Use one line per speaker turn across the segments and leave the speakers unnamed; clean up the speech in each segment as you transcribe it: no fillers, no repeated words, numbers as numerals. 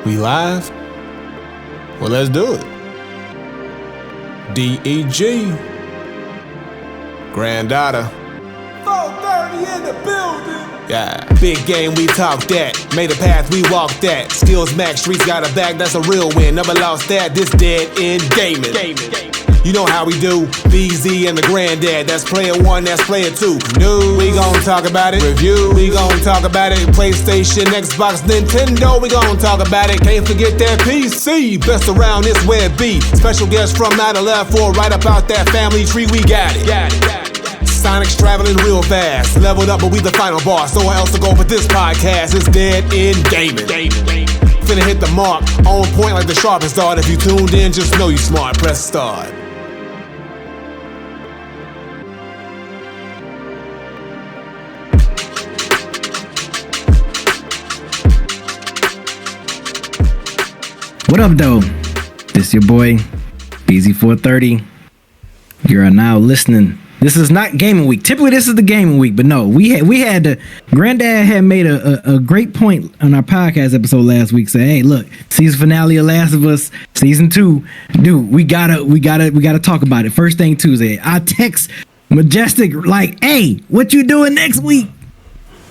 We live? Well, let's do it. DEG. Granddaughter. 430 in the building. Yeah. Big game, we talk that. Made a path, we walk that. Skills max, streets got a bag, that's a real win. Never lost that, this dead end gaming. You know how we do. BZ and the granddad. That's player one, that's player two. News, we gon' talk about it. Review, we gon' talk about it. PlayStation, Xbox, Nintendo, we gon' talk about it. Can't forget that PC. Best around this web B. Special guest from 9/11 right up out that family tree. We got it. Sonic's traveling real fast. Leveled up, but we the final boss. No one else to go with this podcast. It's dead end gaming. Finna hit the mark. On point like the sharpest dart. If you tuned in, just know you smart. Press start.
What up, though? This your boy, BZ430. You are now listening. This is not gaming week. Typically, this is the gaming week, but no, we had the Granddad had made a great point on our podcast episode last week. Say, hey, look, season finale of Last of Us, season 2, dude, we gotta talk about it. First thing Tuesday, I text Majestic like, hey, what you doing next week?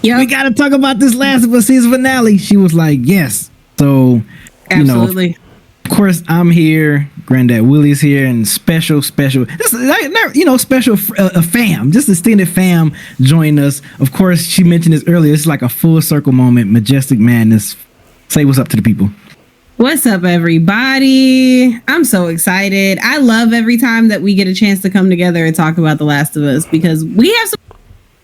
Yeah, we gotta talk about this Last of Us season finale. She was like, yes. So.
Absolutely.
You know, of course, I'm here. Granddad Willie's here, and special. This is special fam, just extended fam join us. Of course, she mentioned this earlier. It's like a full circle moment. Majestic Madness. Say what's up to the people.
What's up, everybody? I'm so excited. I love every time that we get a chance to come together and talk about The Last of Us because we have some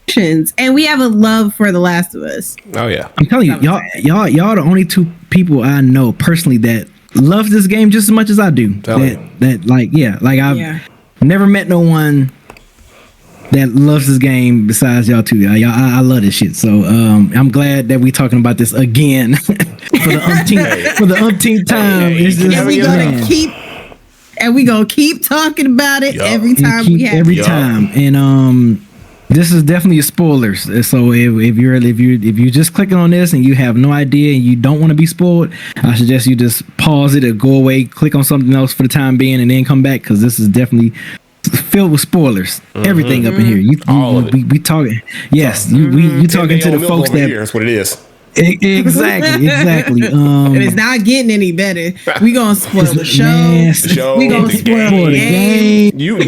questions and we have a love for The Last of Us.
Oh yeah,
I'm telling you, y'all the only two people I know personally that love this game just as much as I do. I've never met no one that loves this game besides y'all two. I love this shit. So I'm glad that we talking about this again for the umpteenth time.
And we gonna keep talking about it every time we have
every time. And this is definitely a spoilers. So if you're just clicking on this and you have no idea and you don't want to be spoiled, I suggest you just pause it or go away, click on something else for the time being, and then come back because this is definitely filled with spoilers. Everything up in here. We talking. Yes, you talking to the folks that.
That's what it is.
Exactly.
And it's not getting any better. We gonna spoil the show. We gonna spoil the game.
You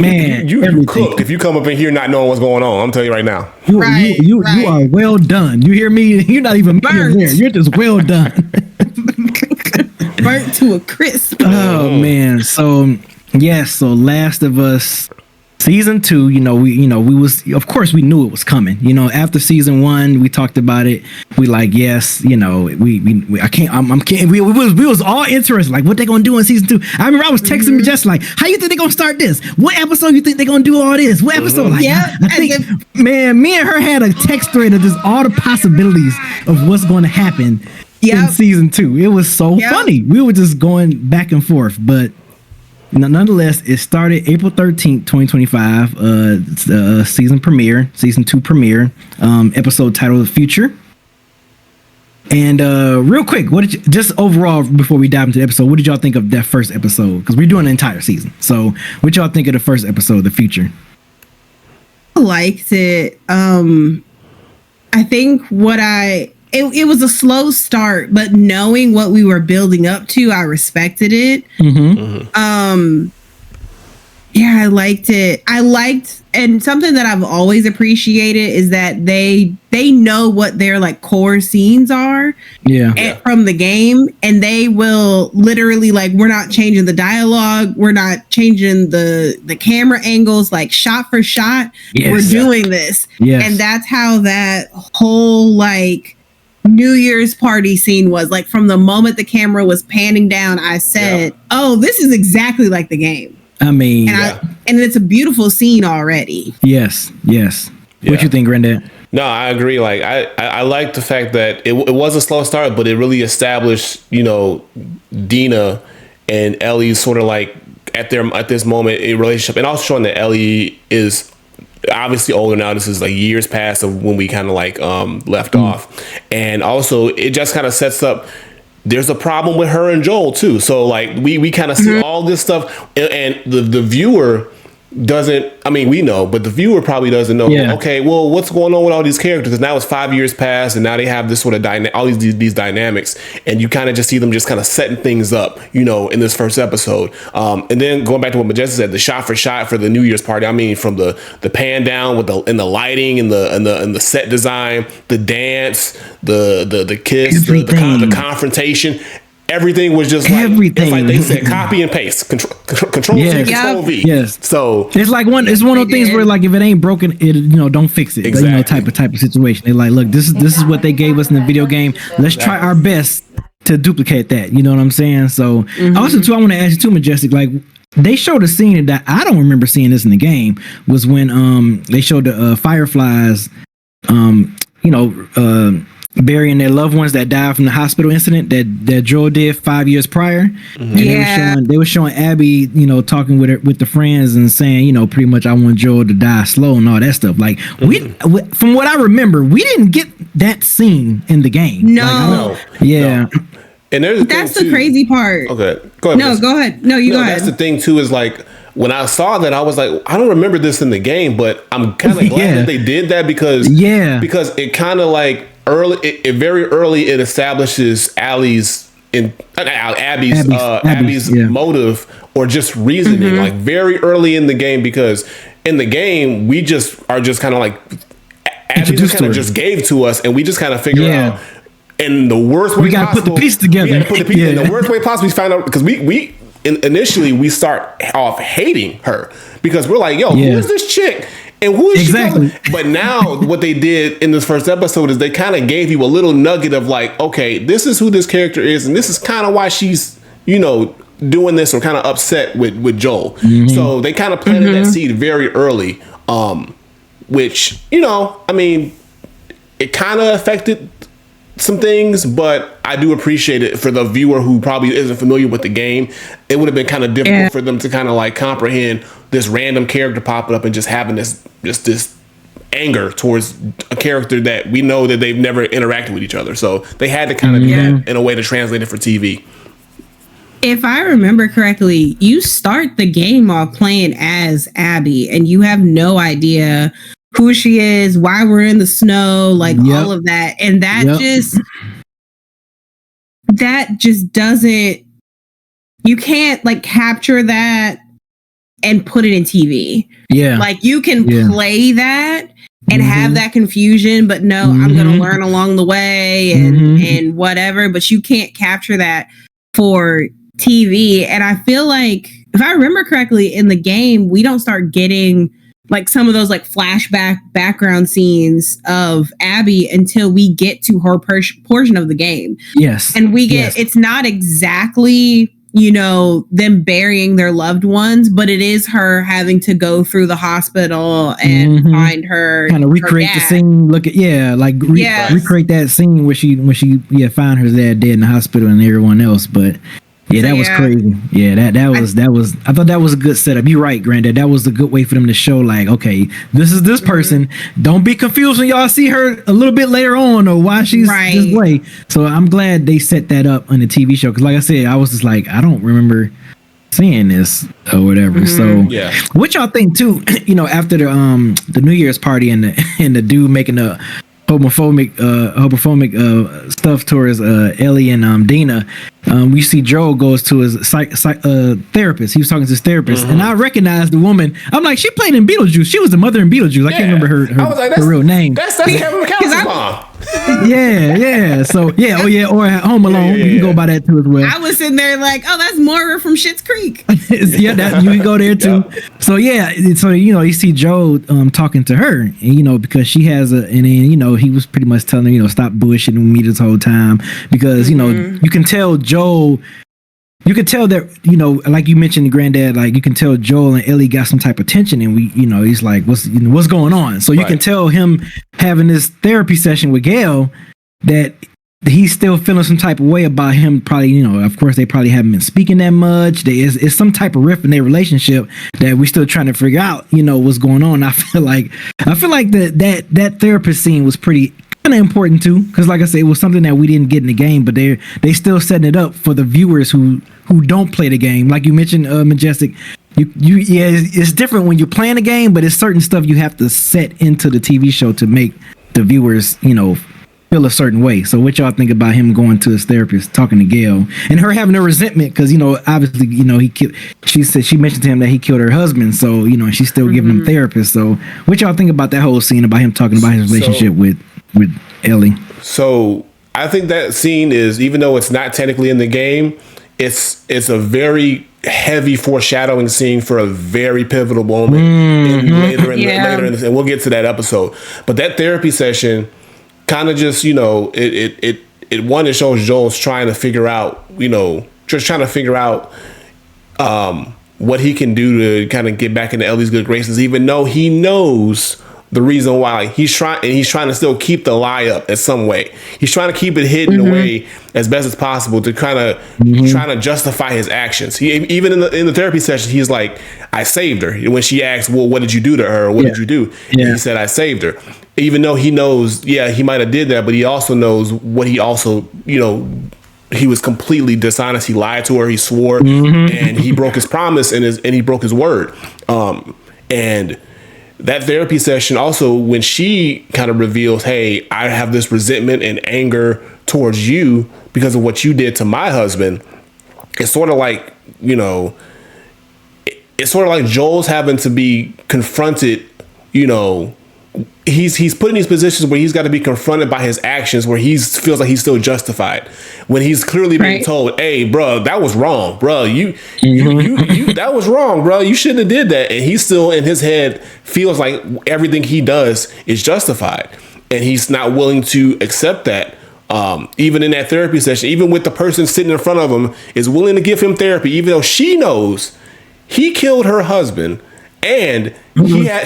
cooked if you come up in here not knowing what's going on. I'm telling you right now.
You are well done. You hear me? You're not even there. You're just well done.
Burnt to a crisp.
Oh man. So Last of Us season 2, of course we knew it was coming. After season 1, we talked about it. We like, yes, we was all interested, like what they gonna do in season 2. I remember I was texting me just like, how you think they gonna start this? What episode you think they gonna do all this? What episode? Like, I think, man, me and her had a text thread of just all the possibilities of what's going to happen in season 2. It was so funny. We were just going back and forth, but nonetheless, it started April 13th, 2025, season 2 premiere, episode titled The Future. And real quick, just overall, before we dive into the episode, what did y'all think of that first episode? Because we're doing the entire season. So what y'all think of the first episode, The Future?
I liked it. I think it was a slow start, but knowing what we were building up to, I respected it. I liked it. And something that I've always appreciated is that they know what their like core scenes are from the game, and they will literally like, we're not changing the dialogue, we're not changing the camera angles, like shot for shot. We're doing this. And that's how that whole like New Year's party scene was. Like from the moment the camera was panning down, I said, oh, this is exactly like the game.
I mean,
and it's a beautiful scene already.
Yes. What you think, Granddad?
No, I agree. Like I like the fact that it was a slow start, but it really established, Dina and Ellie's sort of like at this moment a relationship, and also showing that Ellie is obviously older now. This is like years past of when we kind of like left off, and also it just kind of sets up there's a problem with her and Joel too. So like we kind of see all this stuff, and the viewer doesn't, I mean, we know, but the viewer probably doesn't know. Okay, well, what's going on with all these characters? Because now it's 5 years past, and now they have this sort of all these dynamics, and you kind of just see them just kind of setting things up, you know, in this first episode. And then going back to what Majestic said, the shot for shot for the New Year's party. I mean, from the pan down with the lighting and the set design, the dance, the kiss, the confrontation. Everything was just like, it's like they said, copy and paste, control C, control V.
Yes.
So
it's like one of those things where like if it ain't broken, it, you know, don't fix it.
Exactly.
You know, type of situation. They're like, look, this is what they gave us in the video game. Let's try our best to duplicate that. You know what I'm saying? So also too, I want to ask you too, Majestic, like they showed a scene that I don't remember seeing this in the game, was when they showed the Fireflies burying their loved ones that died from the hospital incident that Joel did 5 years prior. And they were showing Abby, you know, talking with the friends and saying, you know, pretty much I want Joel to die slow and all that stuff. Like we from what I remember, we didn't get that scene in the game.
No.
And
that's the crazy part.
Okay, go ahead.
No, go ahead. No, you go ahead.
That's the thing too, is like when I saw that, I was like, I don't remember this in the game, but I'm kind of glad that they did that because it kind of like very early it establishes Abby's motive or just reasoning, like very early in the game, because in the game we just are just kind of like Abby just gave to us, and we just kind of figure out in the worst way
we gotta
possible.
Put the piece together.
We gotta put the piece in the worst way possible. We find out because initially we start off hating her because we're like, yo, who is this chick? And who is she? But now what they did in this first episode is they kind of gave you a little nugget of like, okay, this is who this character is, and this is kind of why she's, you know, doing this or kind of upset with Joel. So they kind of planted that seed very early, which, you know, I mean, it kind of affected some things, but I do appreciate it for the viewer who probably isn't familiar with the game. It would have been kind of difficult for them to kind of like comprehend this random character popping up and just having this anger towards a character that we know that they've never interacted with each other. So they had to kind of do that in a way to translate it for TV.
If I remember correctly, you start the game off playing as Abby, and you have no idea who she is, why we're in the snow, like all of that. And that just doesn't, you can't like capture that and put it in TV. Like you can play that and have that confusion, but no, I'm going to learn along the way and whatever, but you can't capture that for TV. And I feel like, if I remember correctly, in the game, we don't start getting like some of those like flashback background scenes of Abby until we get to her portion of the game. And we get, it's not exactly, you know, them burying their loved ones, but it is her having to go through the hospital and find her,
kind of recreate the scene. Look at recreate that scene where she found her dad dead in the hospital and everyone else. But that was crazy. That was I thought that was a good setup. You're right, Granddad. That was a good way for them to show like, okay, this is this person. Don't be confused when y'all see her a little bit later on or why she's this way. So I'm glad they set that up on the TV show, because like I said, I was just like, I don't remember seeing this or whatever. So what y'all think too, you know, after the New Year's party and the dude making the homophobic stuff towards Ellie and Dina, we see Joel goes to his therapist. He was talking to his therapist, and I recognized the woman. I'm like, she played in Beetlejuice. She was the mother in Beetlejuice. I can't remember her real name.
That's Kevin McAllister's mom.
So or at Home Alone. You can go by that too as well.
I was sitting there like, oh, that's Moira from Schitt's Creek.
You can go there too. So you know, you see Joe talking to her, and you know, because she has and then you know, he was pretty much telling her, you know, stop bullshitting with me this whole time, because you know, you can tell Joel. You could tell that, you know, like you mentioned, Granddad, like you can tell Joel and Ellie got some type of tension, and you know, he's like, what's going on? So you can tell him having this therapy session with Gail that he's still feeling some type of way about him. Probably, you know, of course they probably haven't been speaking that much. It's some type of rift in their relationship that we're still trying to figure out, you know, what's going on. I feel like that therapist scene was pretty kind of important too, because like I said, it was something that we didn't get in the game, but they still setting it up for the viewers who don't play the game. Like you mentioned, Majestic, it's different when you're playing a game, but it's certain stuff you have to set into the TV show to make the viewers, feel a certain way. So what y'all think about him going to his therapist, talking to Gail, and her having a resentment because obviously he killed. She mentioned to him that he killed her husband. So and she's still giving him therapist. So what y'all think about that whole scene about him talking about his relationship with Ellie?
So I think that scene is, even though it's not technically in the game, it's a very heavy foreshadowing scene for a very pivotal moment later in and we'll get to that episode. But that therapy session kind of just, it shows Joel's trying to figure out, what he can do to kind of get back into Ellie's good graces, even though he knows the reason why. He's trying to still keep the lie up in some way. He's trying to keep it hidden away as best as possible to kind of trying to justify his actions. He even in the therapy session, he's like, I saved her. When she asked, well, what did you do to her? What did you do? And he said, I saved her. Even though he knows, he might have did that, but he also knows what he also, he was completely dishonest. He lied to her. He swore, and he broke his promise and he broke his word. And that therapy session also, when she kind of reveals, hey, I have this resentment and anger towards you because of what you did to my husband. It's sort of like, it's sort of like Joel's having to be confronted, he's put in these positions where he's got to be confronted by his actions, where he feels like he's still justified when he's clearly being told, hey, bro, that was wrong, bro. You that was wrong, bro. You shouldn't have did that. And he still in his head feels like everything he does is justified. And he's not willing to accept that. Even in that therapy session, even with the person sitting in front of him is willing to give him therapy, even though she knows he killed her husband. And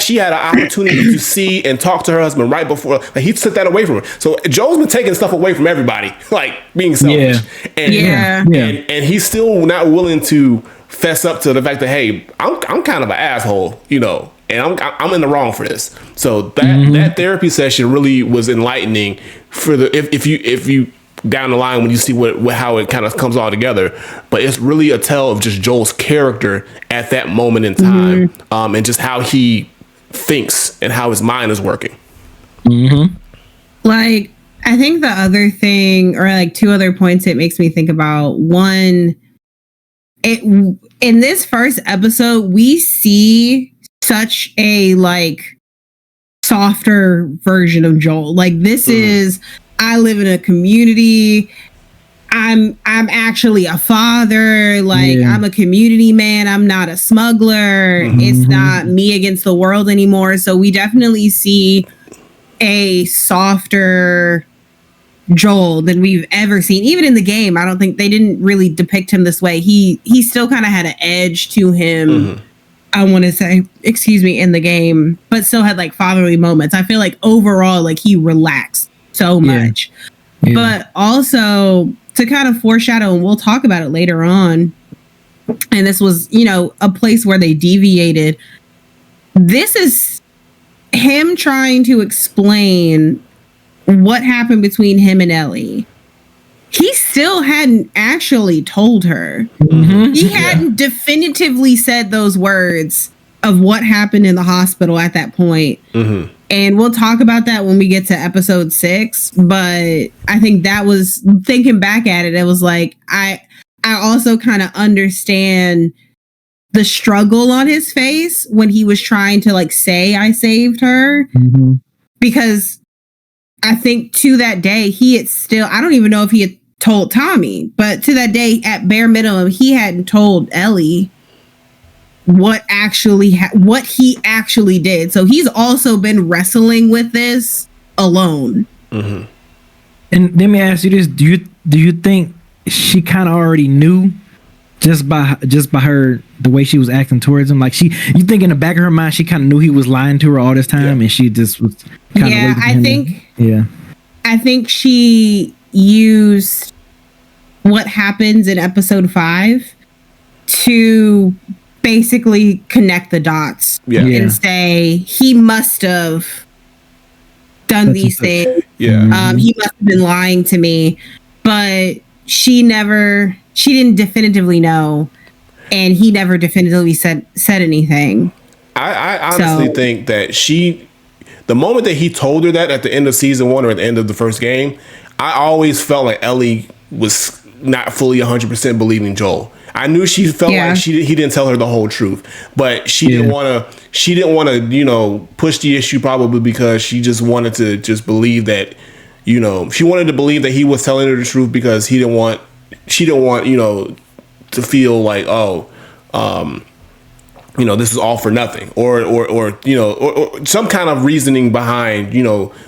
she had an opportunity to see and talk to her husband right before, like, he took that away from her. So Joel's been taking stuff away from everybody, like being selfish. And he's still not willing to fess up to the fact that, hey, I'm kind of an asshole, and I'm in the wrong for this. So that therapy session really was enlightening for if you down the line when you see how it kind of comes all together. But it's really a tale of just Joel's character at that moment in time, and just how he thinks and how his mind is working.
Like, I think the other thing, or like two other points it makes me think about, one, in this first episode, we see such a like softer version of Joel. Like, this is, I live in a community. I'm actually a father. Like, I'm a community man. I'm not a smuggler. It's not me against the world anymore. So we definitely see a softer Joel than we've ever seen. Even in the game, I don't think they didn't really depict him this way. He still kind of had an edge to him. I want to say, in the game, but still had like fatherly moments. I feel like overall, like, he relaxed so much. But also to kind of foreshadow, and we'll talk about it later on, and this was, a place where they deviated. This is him trying to explain what happened between him and Ellie. He still hadn't actually told her. He hadn't definitively said those words of what happened in the hospital at that point. And we'll talk about that when we get to episode 6. But I think that was, thinking back at it, it was like, I also kind of understand the struggle on his face when he was trying to like say, I saved her. Because I think to that day, he had still, I don't even know if he had told Tommy, but to that day, at bare minimum, he hadn't told Ellie what he actually did. So he's also been wrestling with this alone.
And let me ask you this: do you think she kind of already knew just by her, the way she was acting towards him? Like, you think in the back of her mind she kind of knew he was lying to her all this time, and she just was kind of
I think she used what happens in episode 5 to basically connect the dots and say he must have done these things.
Yeah.
He must have been lying to me. But she didn't definitively know, and he never definitively said anything.
I honestly think that the moment that he told her that at the end of season 1 or at the end of the first game, I always felt like Ellie was not fully 100% believing Joel. I knew she felt like he didn't tell her the whole truth, but she didn't want to, push the issue, probably because she just wanted to just believe that, she wanted to believe that he was telling her the truth because she didn't want, to feel like, this is all for nothing, or some kind of reasoning behind,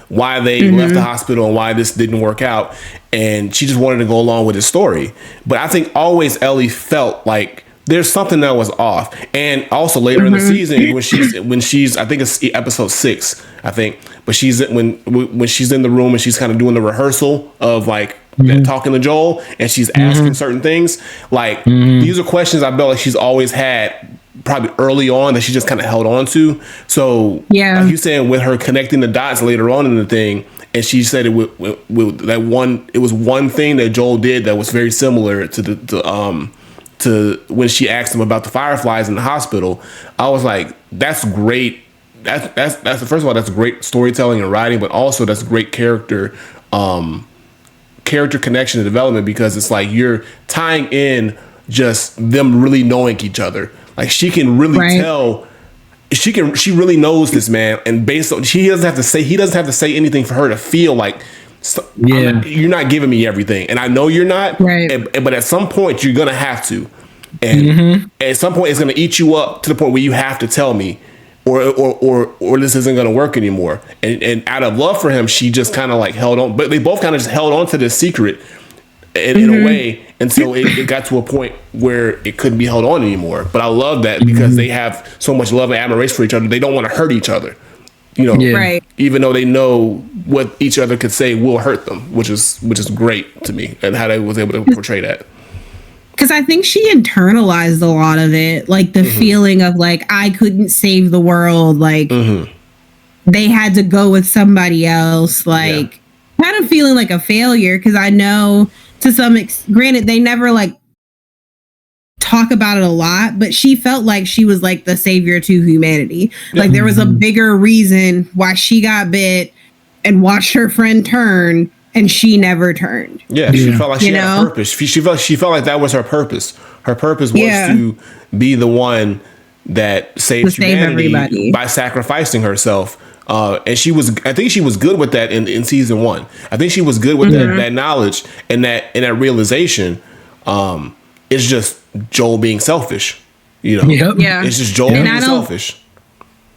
why they left the hospital and why this didn't work out. And she just wanted to go along with his story. But I think always Ellie felt like there's something that was off. And also later in the season, when she's, I think it's episode 6, but when she's in the room and she's kind of doing the rehearsal of like talking to Joel, and she's asking certain things, like these are questions I felt like she's always had, probably early on, that she just kind of held on to. So like you saying, with her connecting the dots later on in the thing, and she said it with that one, it was one thing that Joel did that was very similar to to when she asked him about the fireflies in the hospital. I was like, that's great. That's first of all, that's great storytelling and writing, but also that's great character connection and development, because it's like you're tying in just them really knowing each other. Like she can really tell, she really knows this man, and based on, he doesn't have to say anything for her to feel like, you're not giving me everything, and I know you're not, but at some point you're gonna have to, and at some point it's gonna eat you up to the point where you have to tell me, or this isn't gonna work anymore. And out of love for him, she just kind of like held on, but they both kind of just held on to this secret in a way until it got to a point where it couldn't be held on anymore. But I love that because they have so much love and admiration for each other. They don't want to hurt each other, even though they know what each other could say will hurt them, which is great to me, and how they was able to portray that.
Because I think she internalized a lot of it, like the feeling of like, I couldn't save the world, like they had to go with somebody else, like kind of feeling like a failure. Because I know, to some granted, they never like talk about it a lot, but she felt like she was like the savior to humanity. Like there was a bigger reason why she got bit and watched her friend turn, and she never turned.
She felt like she had a purpose. She felt like that was her purpose. Her purpose was to be the one that saved humanity everybody by sacrificing herself. And I think she was good with that in season 1. I think she was good with that knowledge and that realization. It's just Joel being selfish, It's just Joel being selfish.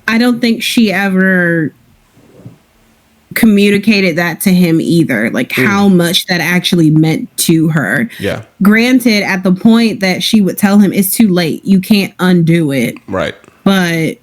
I don't think she ever communicated that to him either, like how much that actually meant to her. Granted, at the point that she would tell him it's too late, you can't undo it, but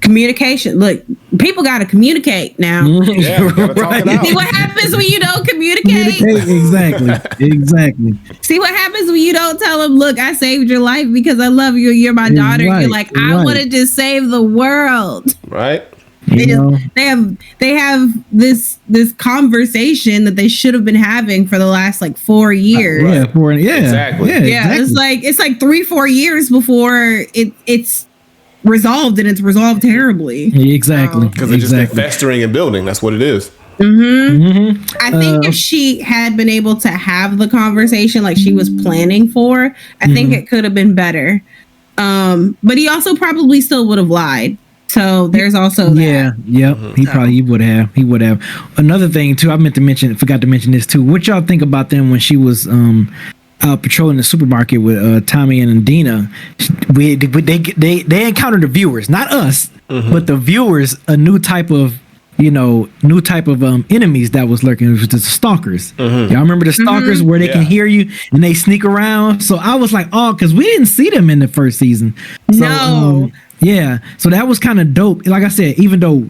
communication. Look, people got to communicate now. See what happens when you don't communicate?
Exactly.
See what happens when you don't tell them, look, I saved your life because I love you. You're my daughter. You're like, I wanted to save the world. They have this conversation that they should have been having for the last like 4 years.
Exactly.
It's like 3-4 years before it's resolved, and it's resolved terribly.
Exactly. Because it's just been festering and building. That's what it is.
I think if she had been able to have the conversation like she was planning for, I think it could have been better. But he also probably still would have lied. So there's also that.
He would have. Another thing too, forgot to mention this too. What y'all think about them when she was out patrolling the supermarket with Tommy and Dina? They encountered the viewers, not us, but the viewers, a new type of enemies that was lurking, which was the stalkers. Y'all remember the stalkers where they can hear you and they sneak around? So I was like, because we didn't see them in the first season. So, so that was kind of dope. Like I said, even though,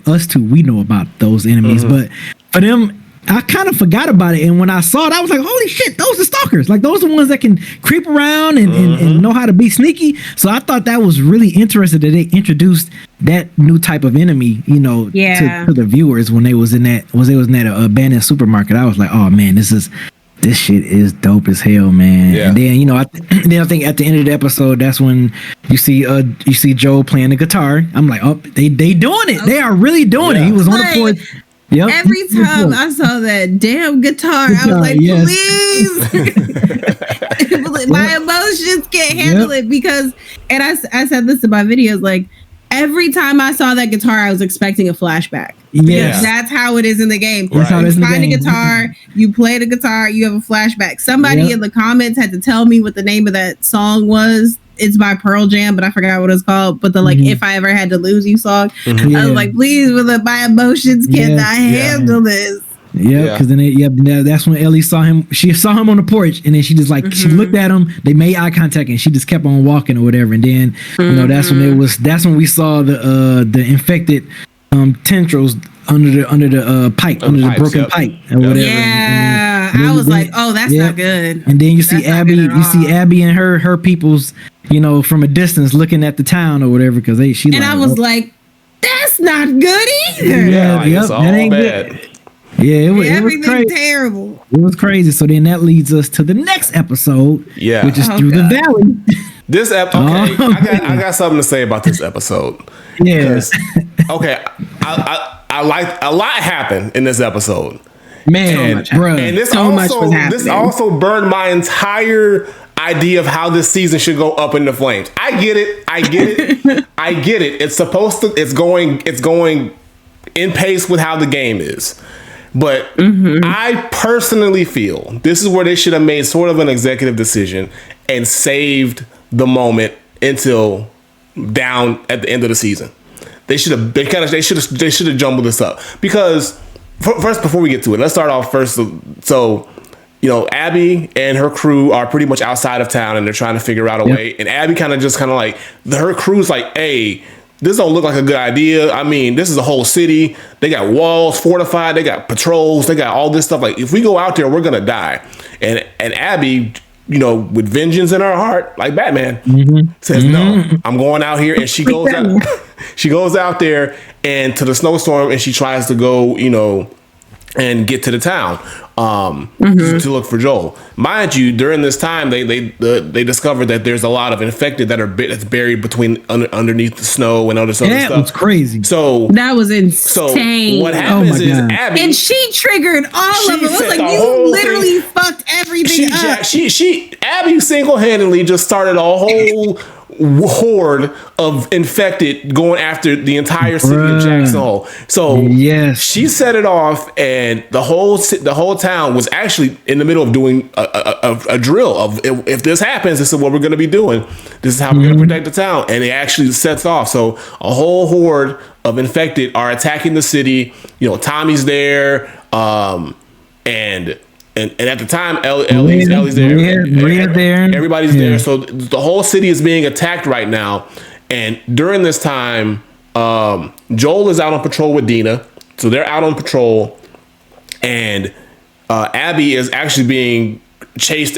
us two, we know about those enemies, but for them, I kind of forgot about it. And when I saw it, I was like, holy shit, those are stalkers. Like, those are the ones that can creep around and know how to be sneaky. So I thought that was really interesting that they introduced that new type of enemy, you know, to the viewers when they was in that abandoned supermarket. I was like, oh man, this shit is dope as hell, man. Yeah. And then, you know, I think at the end of the episode, that's when you see Joel playing the guitar. I'm like, oh, they doing it. They are really doing it. He was on the porch. Yep.
Every time I saw that damn guitar, I was like, please. My emotions can't handle it because, and I said this in my videos, like, every time I saw that guitar, I was expecting a flashback. Yeah, that's how it is in the game. Right. You find a guitar, you play the guitar, you have a flashback. Somebody in the comments had to tell me what the name of that song was. It's by Pearl Jam, but I forgot what it's called. But the If I Ever Had to Lose You song, I was like, please, my emotions cannot handle this.
Yeah, because then that's when Ellie saw him. She saw him on the porch, and then she just she looked at him. They made eye contact, and she just kept on walking or whatever. And then you know that's when we saw the infected tendrils under the pipe, under the broken pipe or whatever.
Yeah, I was like, oh, that's not good.
And then you see Abby and her peoples, you know, from a distance looking at the town or whatever, because
I was like, that's not good either.
It's all bad.
Good. Yeah, it was crazy.
Terrible.
It was crazy. So then that leads us to the next episode, which is Through the Valley.
This episode, I got something to say about this episode.
Yeah.
Okay, I like a lot happened in this episode.
Man,
and this also burned my entire idea of how this season should go up in the flames. I get it. I get it. It's going in pace with how the game is. But I personally feel this is where they should have made sort of an executive decision and saved the moment until down at the end of the season. They should have jumbled this up, because first, before we get to it, let's start off first. So, you know, Abby and her crew are pretty much outside of town, and they're trying to figure out a way. And Abby kind of like her crew's like, hey, this don't look like a good idea. I mean, this is a whole city. They got walls fortified. They got patrols. They got all this stuff. Like, if we go out there, we're gonna die. And Abby, you know, with vengeance in her heart, like Batman, says, no, I'm going out here. And she goes out. She goes out there and to the snowstorm, and she tries to go, you know, and get to the town to look for Joel. Mind you, during this time, they discovered that there's a lot of infected that's buried underneath the snow and other stuff.
That was crazy.
So
that was insane.
So what happens is Abby,
and she triggered all of it. It was like, you literally fucked everything up.
Abby single-handedly just started a whole horde of infected going after the entire city of Jackson Hole. So she set it off, and the whole town was actually in the middle of doing a drill of, if this happens, this is what we're going to be doing. This is how we're going to protect the town. And it actually sets off. So a whole horde of infected are attacking the city. You know, Tommy's there, and at the time, Ellie's there.
Maria's there.
Everybody's there. So the whole city is being attacked right now. And during this time, Joel is out on patrol with Dina. So they're out on patrol. And Abby is actually being chased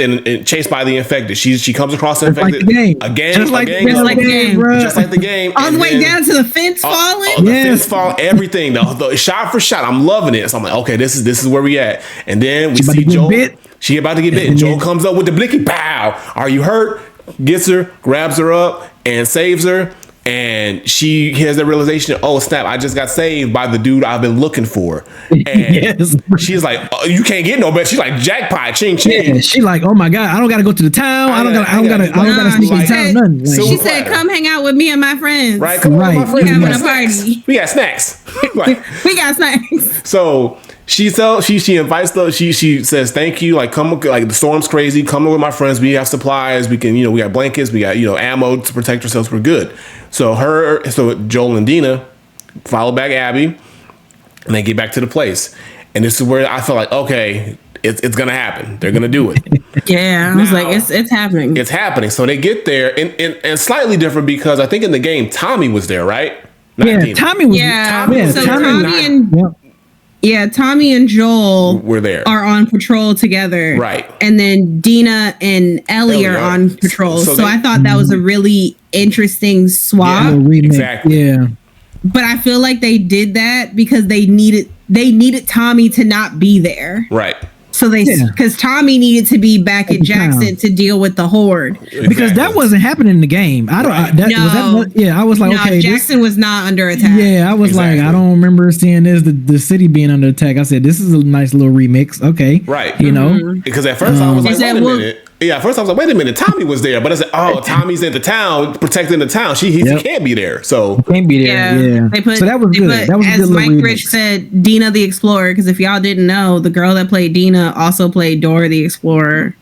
by the infected. She comes across the infected
just like
the game.
All the way down to the fence falling.
The fence fall, everything. The shot for shot. I'm loving it. So I'm like, okay, this is where we at. And then we see Joel. She about to get bit. Joel comes up with the blicky. Pow! Are you hurt? Gets her, grabs her up, and saves her. And she has the realization, oh snap, I just got saved by the dude I've been looking for. And she's like, oh, you can't get no better. She's like, jackpot, ching ching.
Yeah, she like, oh my God, I don't gotta go to the town. I don't gotta sneak in town. Nothing. Like,
she said, come hang out with me and my friends.
Right, come on, my friends.
We're having a party.
We got snacks.
We got snacks.
So she invites she says thank you, like come, like the storm's crazy, come with my friends, we have supplies, we can, you know, we got blankets, we got, you know, ammo to protect ourselves, we're good. So Joel and Dina follow back Abby, and they get back to the place. And this is where I felt like, okay, it's gonna happen. They're gonna do it.
Yeah, I was like, it's happening.
It's happening. So they get there, and slightly different, because I think in the game Tommy was there, right?
Tommy was.
Tommy and Joel
were there,
are on patrol together,
right? And
then Dina and Ellie are on patrol. So I thought that was a really interesting swap.
Exactly.
Yeah.
but I feel like they did that because they needed Tommy to not be there.
Right.
So because Tommy needed to be back at Jackson to deal with the Horde.
Exactly. Because that wasn't happening in the game. I was like, okay,
Jackson was not under attack.
Yeah, I was like, I don't remember seeing the city being under attack. I said, this is a nice little remix. Okay.
Right.
You know?
Because at first I was like, wait a minute. Yeah, at first I was like, wait a minute, Tommy was there. But I said, oh, Tommy's in the town, protecting the town. He can't be there. So
he can't be there. Yeah.
So
that was good. That was a good
Mike Rich said, Dina the Explorer, because if y'all didn't know, the girl that played Dina also played Dora the Explorer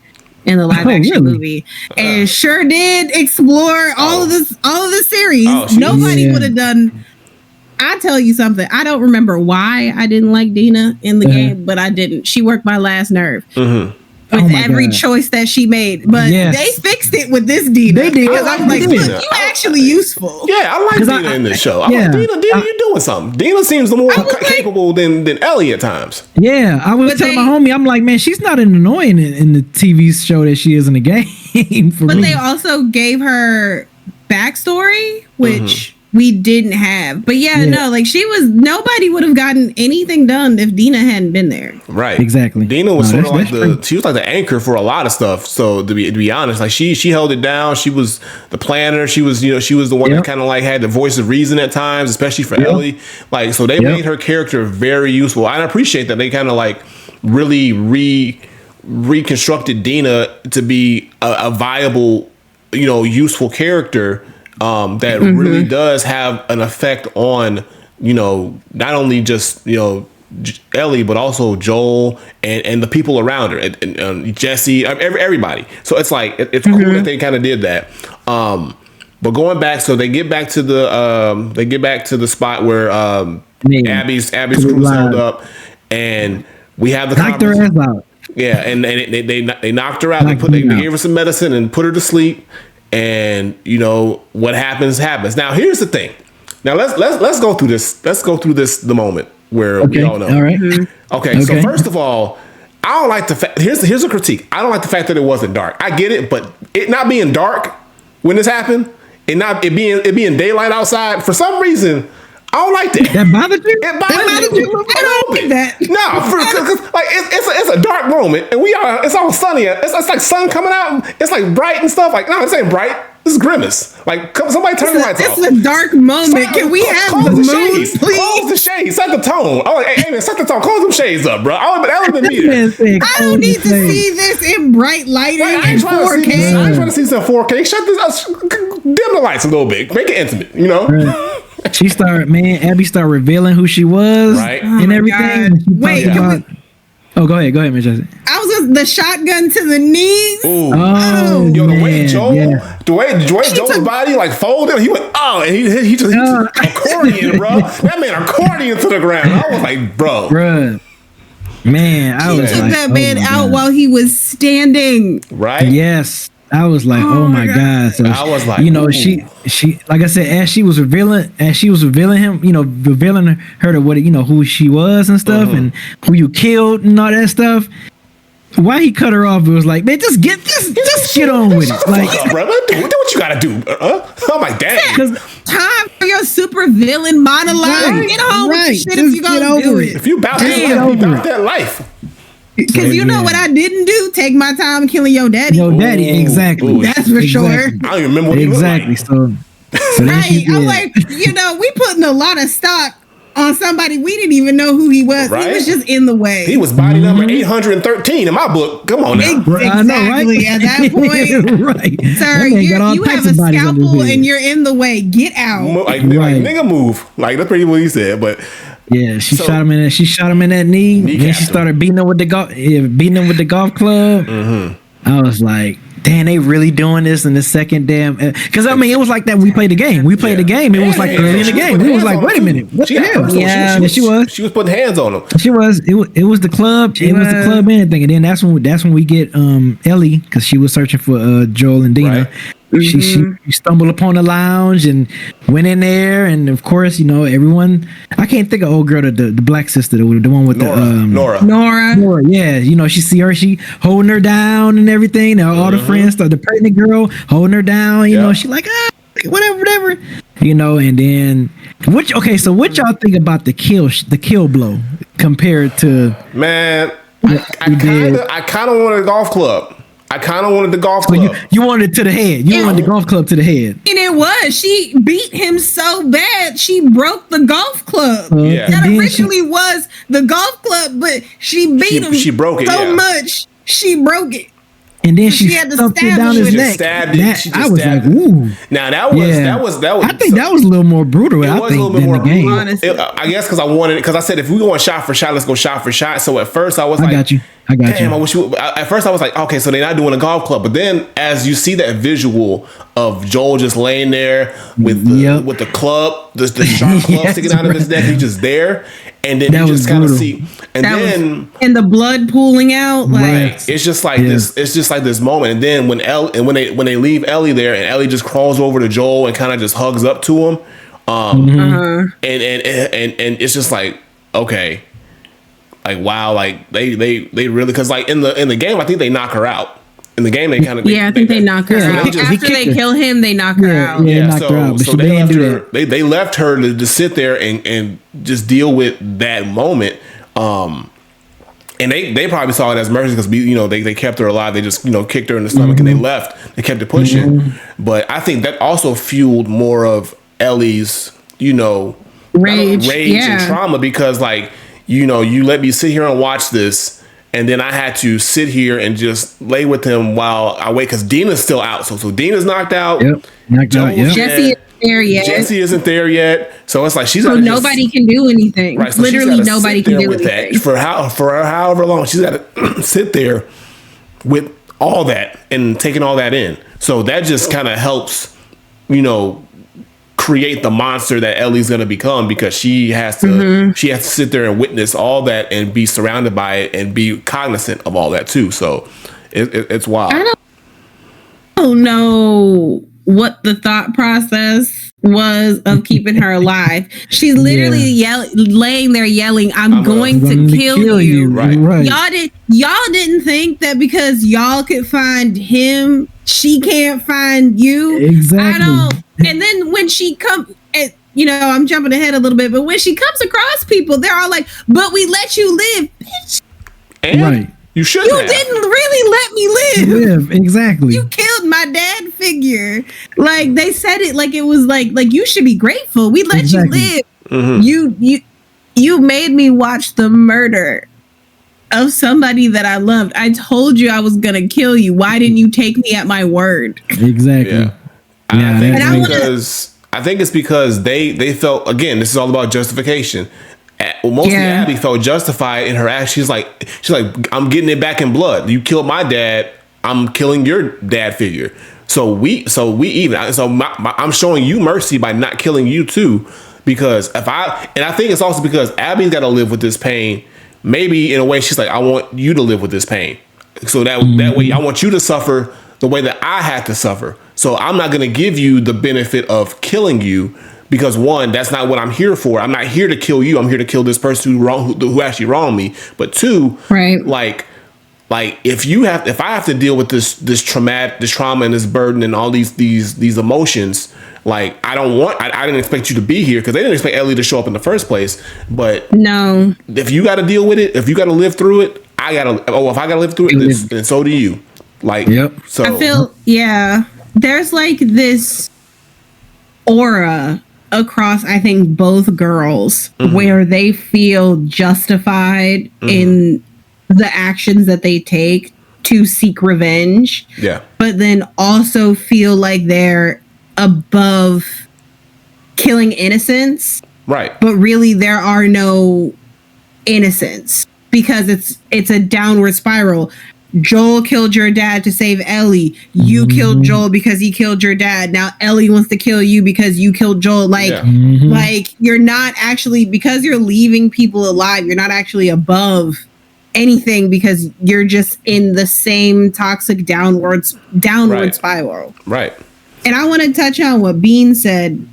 in the live action movie. And sure did explore all of the series. Nobody would have done. I'll tell you something. I don't remember why I didn't like Dina in the game, but I didn't. She worked my last nerve. With every choice that she made, but they fixed it with this Dina. They did because I was like, "Look, you actually useful."
Yeah, I like Dina in this show. I'm like, Dina, you doing something? Dina seems more capable than Ellie at times.
Yeah, I was telling my homie, I'm like, man, she's not as annoying in the TV show that she is in the game.
But they also gave her backstory, which we didn't have. But nobody would have gotten anything done if Dina hadn't been there.
Right.
Exactly.
Dina was sort of she was like the anchor for a lot of stuff. So to be honest, like she held it down. She was the planner. She was the one that kind of like had the voice of reason at times, especially for Ellie. Like, so they made her character very useful. I appreciate that they kind of like really reconstructed Dina to be a viable, useful character. That really does have an effect on, not only just, Ellie, but also Joel and the people around her and Jesse, everybody. So it's like, it's cool that they kind of did that. But going back, so they get back to the spot where Abby's crew's held up, and we have the conversation. Yeah, and they knocked her out. They gave her some medicine and put her to sleep. And what happens. Now here's the thing. Now let's go through this. Let's go through the moment where we all know.
All right.
Okay. So first of all, I don't like the fact. Here's a critique. I don't like the fact that it wasn't dark. I get it, but it not being dark when this happened, it being daylight outside for some reason. I don't like that.
That bothered you?
It bothered you?
I don't like that.
No, like it's a dark moment, and it's all sunny. It's like sun coming out. It's like bright and stuff. Like, no, this ain't bright. This is Grimace. Like, somebody turn the lights off.
It's a dark moment. Can we have the moon, please?
Close the shades. Set the tone. Oh, hey man, set the tone. Close them shades up, bro. That would have been
I don't need to see this in bright lighting and 4K.
I ain't trying to see some 4K. Shut this. Dim the lights a little bit. Make it intimate.
Right. Abby started revealing who she was,
right,
and everything.
Wait,
go ahead, Majestic.
I was just the shotgun to the knees.
The way Joel's body like folded, he went, and he just accordion, bro. That man accordion to the ground. I was like, bro.
Man, I was
took
like,
that man out while he was standing.
Right?
Yes. I was like, oh my God. So
I was like,
she like I said, as she was revealing him, revealing her to what, who she was and stuff, and who you killed and all that stuff. Why he cut her off? It was like, man, just get on with it. Like,
bro, do what you gotta do. Oh my dad.
Because time for your super villain monologue. Right, get on with the shit if you gonna do it.
If you about that life.
Because you know what I didn't do? Take my time killing your daddy.
Exactly.
That's for sure.
I don't even remember what he looked like.
So
right. I'm like, we putting a lot of stock on somebody we didn't even know who he was. Right? He was just in the way.
He was body number 813 in my book. Come on now.
Exactly.
I know, right?
At that point,
right.
Sir, you have a scalpel and you're in the way. Get out.
Like nigga move. Like that's pretty what he said, but
yeah, she shot him in that knee. Then she started beating him with the golf club. I was like, damn, they really doing this in the second damn. Because I mean, it was like that. We played the game. The game. It was like early in the game. It was like, wait a minute, what the hell?
Yeah,
she was putting hands on him.
She was. It was the club. It was the club and everything. And then that's when we get Ellie, because she was searching for Joel and Dina. Right. She stumbled upon the lounge and went in there, and of course, everyone. I can't think of old girl, the black sister, the one with Nora. Yeah, she see her, she holding her down and everything. All the friends, the pregnant girl holding her down. She like whatever. And then what y'all think about the kill blow compared to
man? I kind of wanted a golf club. You wanted it to the head. You wanted the golf club to the head. And
it was. She beat him so bad, she broke the golf club. That originally was the golf club, but she beat him. She broke it so much. She broke it.
And then she had to stab it down his neck. I was like, ooh.
Now that was.
I think that was a little more brutal.
It was a little bit more brutal. I guess because I said if we going shot for shot, let's go shot for shot. So at first I was like,
I got you.
Damn, I wish at first I was like, okay, so they're not doing a golf club. But then as you see that visual of Joel just laying there with the club, the sharp club sticking out of his neck, he's just there. And then you just kind of see, and
the blood pooling out,
right? It's just like this. It's just like this moment. And then when they leave Ellie there, and Ellie just crawls over to Joel and kind of just hugs up to him, and it's just like, okay, like wow, like they really, because like in the game, I think they knock her out. In the game, they kind of
I think they knock her out. After they kill him, they knock her out.
So they left her to sit there and just deal with that moment. And they probably saw it as mercy because they kept her alive. They just kicked her in the stomach and they left. They kept it pushing. But I think that also fueled more of Ellie's rage and trauma, because like you let me sit here and watch this. And then I had to sit here and just lay with him while I wait, because Dina's still out. So Dina's knocked out.
Jesse isn't there yet.
Jesse isn't there yet. So it's like
nobody can do anything. Right, so literally nobody can do anything.
For however long she's got to sit there with all that and taking all that in. So that just kind of helps, create the monster that Ellie's going to become, because she has to sit there and witness all that and be surrounded by it and be cognizant of all that too. So it's wild.
I don't know what the thought process was of keeping her alive. She's literally laying there yelling, I'm going to kill you.
Right.
Y'all didn't think that because y'all could find him, she can't find you.
Exactly.
And then when she comes, I'm jumping ahead a little bit, but when she comes across people, they're all like, but we let you live, bitch.
And you should.
You didn't really let me live.
Exactly.
You killed my dad figure. Like, they said it like it was like you should be grateful. We let you live. Mm-hmm. You made me watch the murder of somebody that I loved. I told you I was gonna kill you. Why didn't you take me at my word?
Exactly.
Yeah. I think it's because they felt, again, this is all about justification. Mostly Abby felt justified in her act. She's like, I'm getting it back in blood. You killed my dad. I'm killing your dad figure. So I'm showing you mercy by not killing you too, because I think it's also because Abby's got to live with this pain. Maybe in a way she's like, I want you to live with this pain, so that way I want you to suffer the way that I had to suffer. So I'm not going to give you the benefit of killing you, because one, that's not what I'm here for. I'm not here to kill you. I'm here to kill this person who actually wronged me. But two, like if I have to deal with this trauma and this burden and all these emotions, like I didn't expect you to be here, because they didn't expect Ellie to show up in the first place. But
no,
if you got to deal with it, if you got to live through it, if I got to live through it, then so do you. Like, so
I feel, there's like this aura across, I think, both girls, where they feel justified in the actions that they take to seek revenge.
Yeah.
But then also feel like they're above killing innocents.
Right.
But really there are no innocents, because it's a downward spiral. Joel killed your dad to save Ellie. You killed Joel because he killed your dad. Now Ellie wants to kill you because you killed Joel. Like you're not actually, because you're leaving people alive, you're not actually above anything, because you're just in the same toxic downward spiral.
Right.
And I want to touch on what Bean said,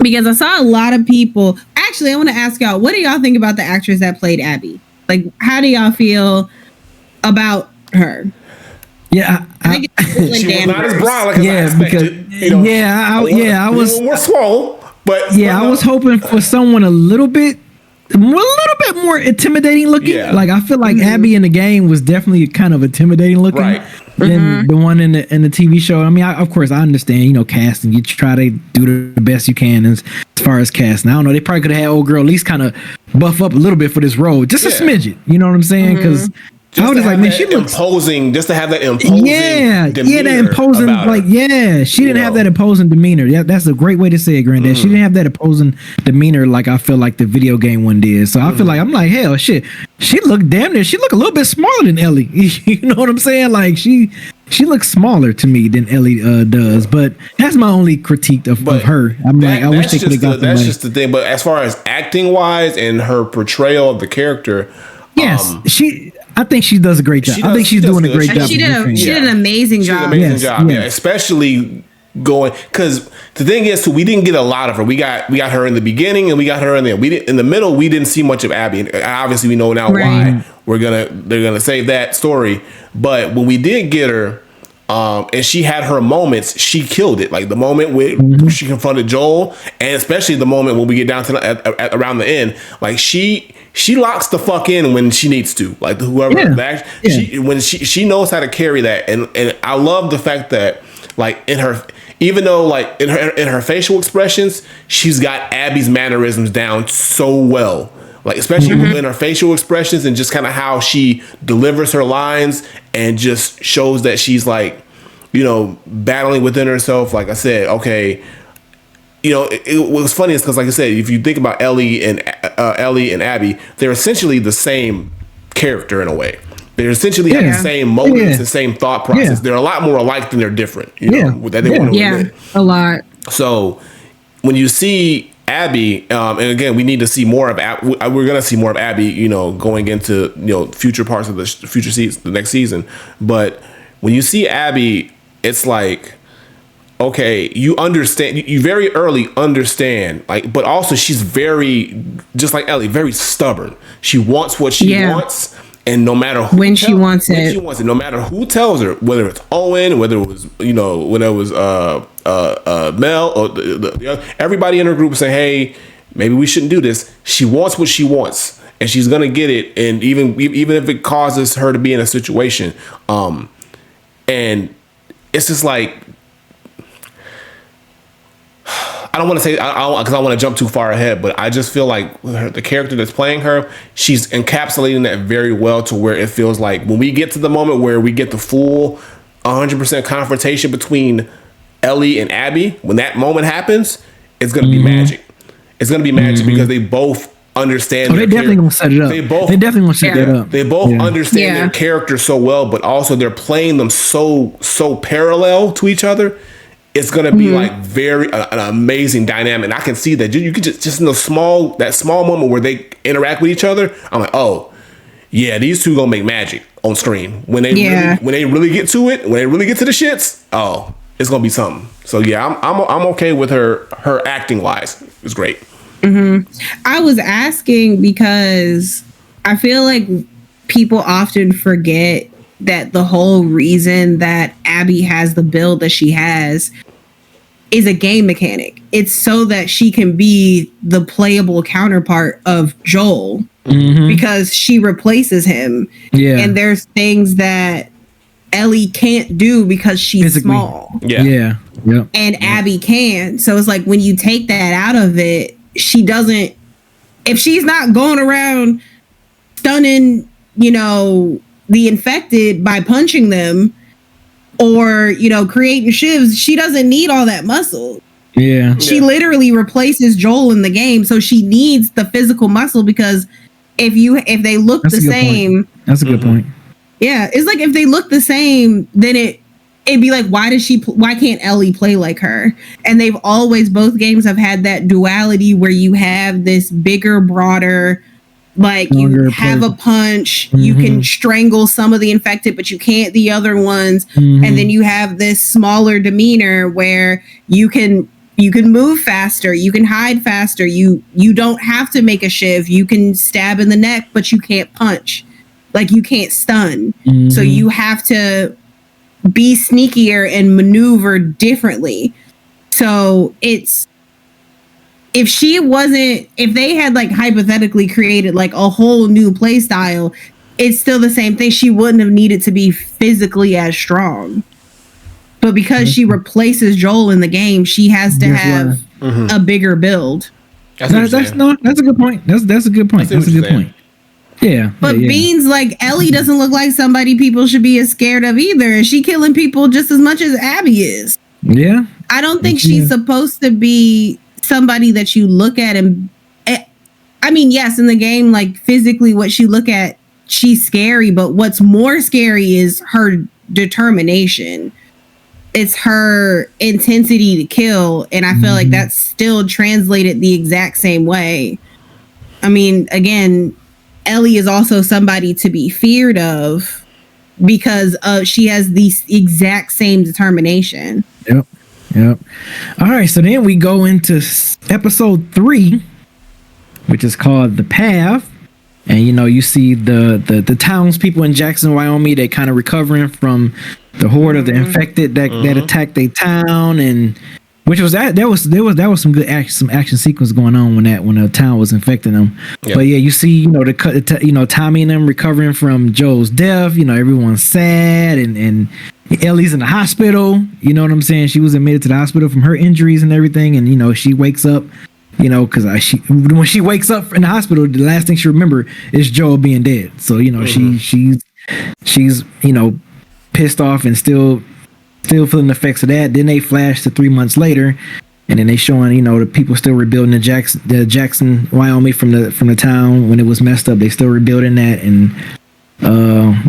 because I saw a lot of people. Actually, I want to ask y'all, what do y'all think about the actress that played Abby? Like, how do y'all feel about her?
Yeah,
she was not as broad like I expected.
I was.
We're swole, but
I was hoping for someone a little bit more intimidating looking.
Yeah.
Like I feel like Abby in the game was definitely kind of intimidating looking.
Right.
Than the one in the TV show. I mean, of course, I understand. Casting. You try to do the best you can as far as casting. I don't know. They probably could have had old girl at least kind of buff up a little bit for this role, just a smidget. You know what I'm saying? Because I was just like, man, she looks
imposing. Just to have that imposing,
that imposing. Like, she didn't have that imposing demeanor. Yeah, that's a great way to say it, Granddad. She didn't have that imposing demeanor like I feel like the video game one did. So I feel like I'm like, hell, shit. She looked damn near. She looked a little bit smaller than Ellie. You know what I'm saying? Like she looks smaller to me than Ellie does. But that's my only critique of her. I'm like, I wish they could have got that.
That's just the thing. But as far as acting wise and her portrayal of the character,
yes, I think she does a great job. I think she's doing a great job.
She did an amazing job.
Yeah, especially going because the thing is, too, we didn't get a lot of her. We got her in the beginning and we got her in there. In the middle. We didn't see much of Abby. And obviously, we know now why they're gonna save that story. But when we did get her, and she had her moments, she killed it. Like the moment when she confronted Joel, and especially the moment when we get down to around the end, like she locks the fuck in when she needs to. Like whoever she knows how to carry that, and I love the fact that like even though like in her facial expressions, she's got Abby's mannerisms down so well. Like especially in her facial expressions and just kind of how she delivers her lines and just shows that she's like, battling within herself. Like I said, okay, what was funny is because like I said, if you think about Ellie and Abby, they're essentially the same character in a way. They're essentially have the same motives, the same thought process. They're a lot more alike than they're different. That they want to admit.
A lot.
So when you see Abby, and again, we need to see more of Abby. We're going to see more of Abby, going into future parts of the future season, the next season. But when you see Abby, it's like, okay, you understand. You very early understand, like, but also she's very, just like Ellie, very stubborn. She wants what she wants. And no matter who
when she wants it,
no matter who tells her, whether it's Owen, whether it was when it was Mel or the other, everybody in her group saying, "Hey, maybe we shouldn't do this." She wants what she wants, and she's gonna get it. And even if it causes her to be in a situation, and it's just like, I don't want to say because I want to jump too far ahead, but I just feel like the character that's playing her, she's encapsulating that very well to where it feels like when we get to the moment where we get the full 100% confrontation between Ellie and Abby, when that moment happens, it's going to be magic. It's going to be magic because they both understand.
They definitely going to set it up. They definitely want to set that up.
They both understand their character so well, but also they're playing them so parallel to each other. It's gonna be like an amazing dynamic. And I can see that you could just in that small moment where they interact with each other. I'm like, oh yeah, these two gonna make magic on screen when they really get to it. When they really get to the shits, oh, it's gonna be something. So yeah, I'm okay with her acting wise. It's great.
I was asking because I feel like people often forget that the whole reason that Abby has the build that she has is a game mechanic. It's so that she can be the playable counterpart of Joel because she replaces him. Yeah. And there's things that Ellie can't do because she's physically small.
Yeah.
And Abby can. So it's like when you take that out of it, she doesn't, if she's not going around stunning, the infected by punching them or, creating shivs, she doesn't need all that muscle.
Yeah.
She literally replaces Joel in the game. So she needs the physical muscle because if they look the same.
That's a good point.
Yeah. It's like if they look the same, then it'd be like, why can't Ellie play like her? And both games have had that duality where you have this bigger, broader, like you have a punch, you can strangle some of the infected, but you can't the other ones. And then you have this smaller demeanor where you can move faster, you can hide faster, you don't have to make a shiv, you can stab in the neck, but you can't punch, like you can't stun. So you have to be sneakier and maneuver differently. So it's, if they had like hypothetically created like a whole new play style, it's still the same thing. She wouldn't have needed to be physically as strong. But because she replaces Joel in the game, she has to have a bigger build.
That's a good point. That's a good point. That's a good point. Yeah.
But Beans, like, Ellie doesn't look like somebody people should be as scared of either. And she killing people just as much as Abby is.
Yeah.
I don't think she's supposed to be somebody that you look at and I mean, yes, in the game, like physically what she look at, she's scary, but what's more scary is her determination. It's her intensity to kill, and I feel like that's still translated the exact same way. I mean, again, Ellie is also somebody to be feared of because she has the exact same determination.
Yep. All right, so then we go into episode 3, which is called The Path. And, you know, you see the townspeople in Jackson, Wyoming, they kind of recovering from the horde of the infected that attacked their town, and which was there was some good action sequence going on when the town was infecting them. Yep. But yeah, you see, you know, Tommy and them recovering from Joel's death. You know, everyone's sad, and Ellie's in the hospital. You know what I'm saying? She was admitted to the hospital from her injuries and everything, and you know, she wakes up. You know, because when she wakes up in the hospital, the last thing she remember is Joel being dead. So you know, she's you know, pissed off and still feeling the effects of that. Then they flash to 3 months later, and then they showing, you know, the people still rebuilding the Jackson, Wyoming from the town when it was messed up. They still rebuilding that, and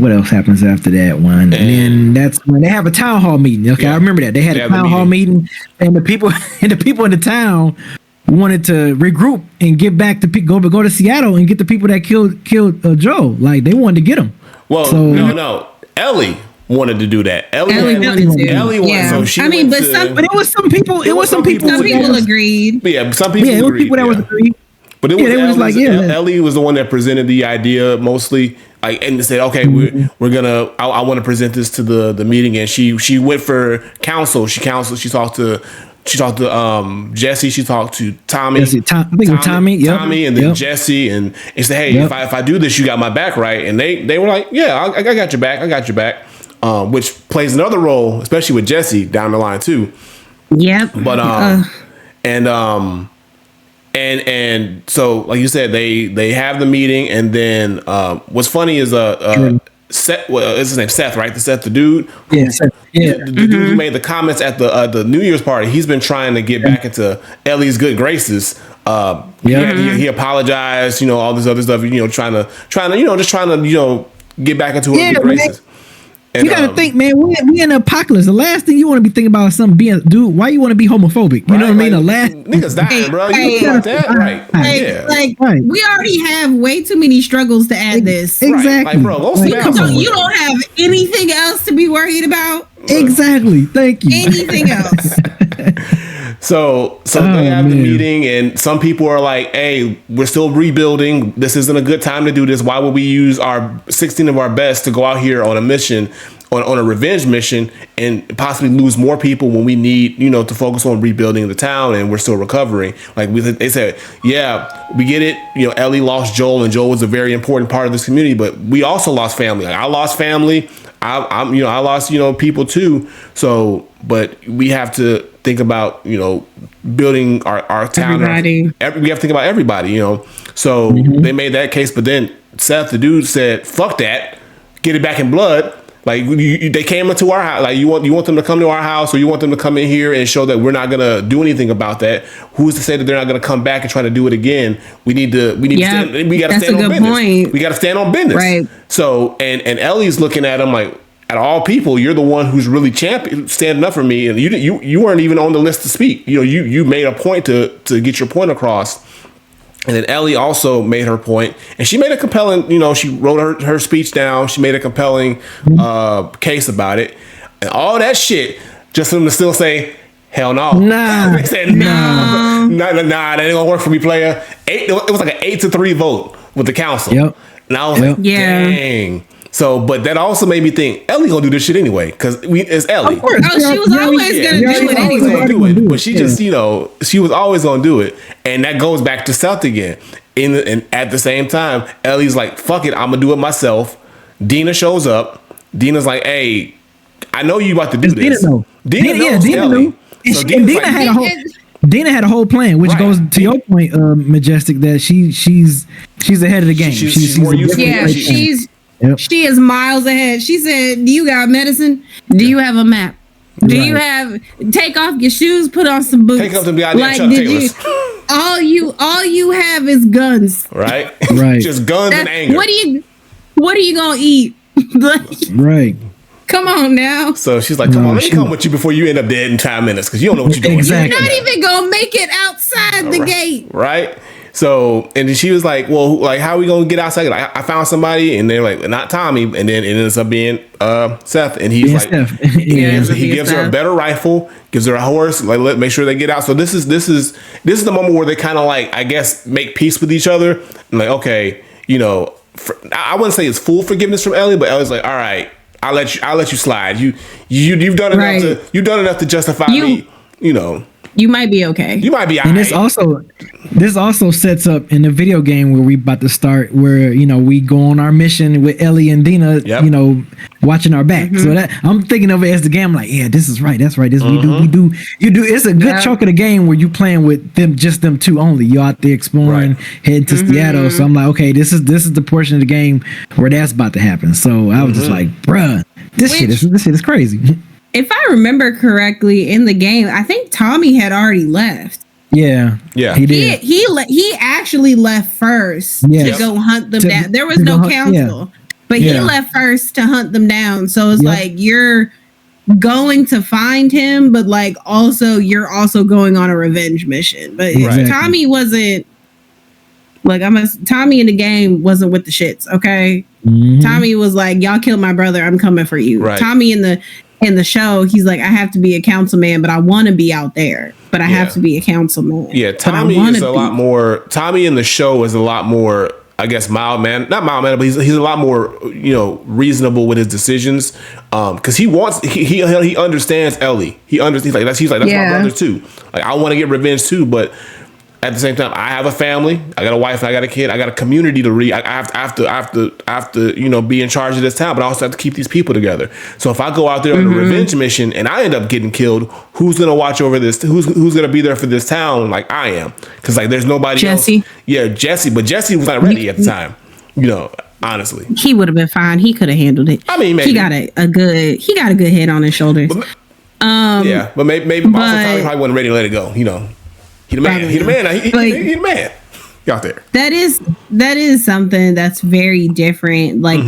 what else happens after that one? And then that's when they have a town hall meeting. Okay, I remember that they had a town hall meeting, and the people in the town wanted to regroup and get back to go to Seattle and get the people that killed Joe. Like they wanted to get him.
Well, so, no, Ellie wanted to do that. Ellie wanted to.
Yeah.
So she
but it was some people. It was some people. Some people agreed.
Yeah, some people.
Yeah, it was people that was agreed.
But it was like Ellie was the one that presented the idea mostly, like, and said, okay, we're gonna. I want to present this to the meeting, and she went for counsel. She talked to Jesse. She talked to Tommy.
Tommy, yep.
Tommy, and then Jesse, and said, hey, if I do this, you got my back, right? And they were like, yeah, I got your back. I got your back. Which plays another role, especially with Jesse down the line too.
Yep.
But and so like you said, they have the meeting, and then what's funny is Seth, is his name Seth, right? Seth, the dude.
Yeah, Seth. Yeah.
The dude who made the comments at the New Year's party. He's been trying to get back into Ellie's good graces. He apologized, you know, all this other stuff, you know, trying to get back into her good graces. And,
you gotta think, man. We in the apocalypse. The last thing you want to be thinking about is something being, dude. Why you want to be homophobic? You know what I mean? The last
niggas dying, bro. You like that, right?
We already have way too many struggles to add this.
Exactly,
like, bro.
You don't have anything else to be worried about.
Exactly. Thank you.
Anything else?
So they have the meeting, and some people are like, hey, we're still rebuilding. This isn't a good time to do this. Why would we use our 16 of our best to go out here on a mission, on a revenge mission, and possibly lose more people when we need, you know, to focus on rebuilding the town, and we're still recovering. Like they said, yeah, we get it. You know, Ellie lost Joel, and Joel was a very important part of this community, but we also lost family. Like I lost family. I lost, you know, people too. So, but we have to think about, you know, building our town.
Everybody.
We have to think about everybody, you know. So they made that case, but then Seth, the dude, said, "Fuck that, get it back in blood." Like they came into our house. Like you want them to come to our house, or you want them to come in here and show that we're not gonna do anything about that. Who's to say that they're not gonna come back and try to do it again? We gotta stand on business.
Point.
We gotta stand on business.
Right.
So and Ellie's looking at him like, at all people, you're the one who's really standing up for me, and you weren't even on the list to speak. You know, you made a point to get your point across. And then Ellie also made her point, and she made a compelling, you know, she wrote her speech down. She made a compelling case about it, and all that shit, just for them to still say, hell no.
Nah.
They said, nah, that ain't gonna work for me, player. It was like an 8-3 vote with the council.
Yep.
And I was like, dang. So, but that also made me think Ellie gonna do this shit anyway, because it's Ellie.
Of course. She was always gonna do it.
But she just, she was always gonna do it, and that goes back to Seth again. And at the same time, Ellie's like, "Fuck it, I'm gonna do it myself." Dina shows up. Dina's like, "Hey, I know you about to do this." Dina knows Ellie. So
Dina had a whole plan, which goes to your point, Majestic, that she's ahead of the game. She's more useful.
Yeah, she is miles ahead. She said, "Do you got medicine? Do you have a map? Do you have take off your shoes, put on some boots?
Take off them goddamn Chuck Taylors.
All you have is guns,
right?
Right.
Just guns and anger.
What are you gonna eat?
Right.
Come on now."
So she's like, "Come on, let me come with you before you end up dead in 5 minutes, because you don't know what you're doing.
Exactly.
You're not even gonna make it outside the gate,
right?" So, and then she was like, "Well, like, how are we gonna get outside?" Like, I found somebody, and they're like, "Not Tommy," and then it ends up being Seth, and he's like, he gives her a better rifle, gives her a horse, like, make sure they get out. So this is the moment where they kind of like, I guess, make peace with each other, and like, okay, I wouldn't say it's full forgiveness from Ellie, but Ellie's like, "All right, I'll let you slide. You've done enough to justify me.
You might be okay.
You might be all
and
right."
This also sets up in the video game where we about to start, where we go on our mission with Ellie and Dina, watching our back. So that I'm thinking of it as the game. I'm like, yeah, this is right. That's right. This we do. It's a good chunk of the game where you playing with them, just them two only. You out there exploring, heading to Seattle. So I'm like, okay, this is the portion of the game where that's about to happen. So I was just like, bruh, this shit is crazy.
If I remember correctly, in the game, I think Tommy had already left.
Yeah,
he
did.
He actually left first to go hunt them down. There was no council, but he left first to hunt them down. So it's like, you're going to find him, but like also you're also going on a revenge mission. But Tommy wasn't like Tommy in the game wasn't with the shits. Okay, Tommy was like, "Y'all killed my brother. I'm coming for you." Right. Tommy in the show, he's like, "I have to be a councilman, but I want to be out there. But I have to be a councilman."
Yeah, Tommy is a lot more. Tommy in the show is a lot more, I guess, not mild mannered, but he's a lot more, reasonable with his decisions. Because he understands Ellie. He's like that's my brother too. Like, I want to get revenge too, but at the same time, I have a family. I got a wife and I got a kid. I got a community to read. I have to be in charge of this town, but I also have to keep these people together. So if I go out there on a revenge mission and I end up getting killed, who's gonna watch over this? Who's gonna be there for this town? Like I am, because like there's nobody else. Yeah, Jesse, but Jesse was not ready at the time. Honestly,
he would have been fine. He could have handled it. I mean, maybe. He got a good head on his shoulders.
But maybe also Tommy probably wasn't ready to let it go. He the man. He the man. He the man. He out there.
That is something that's very different. Like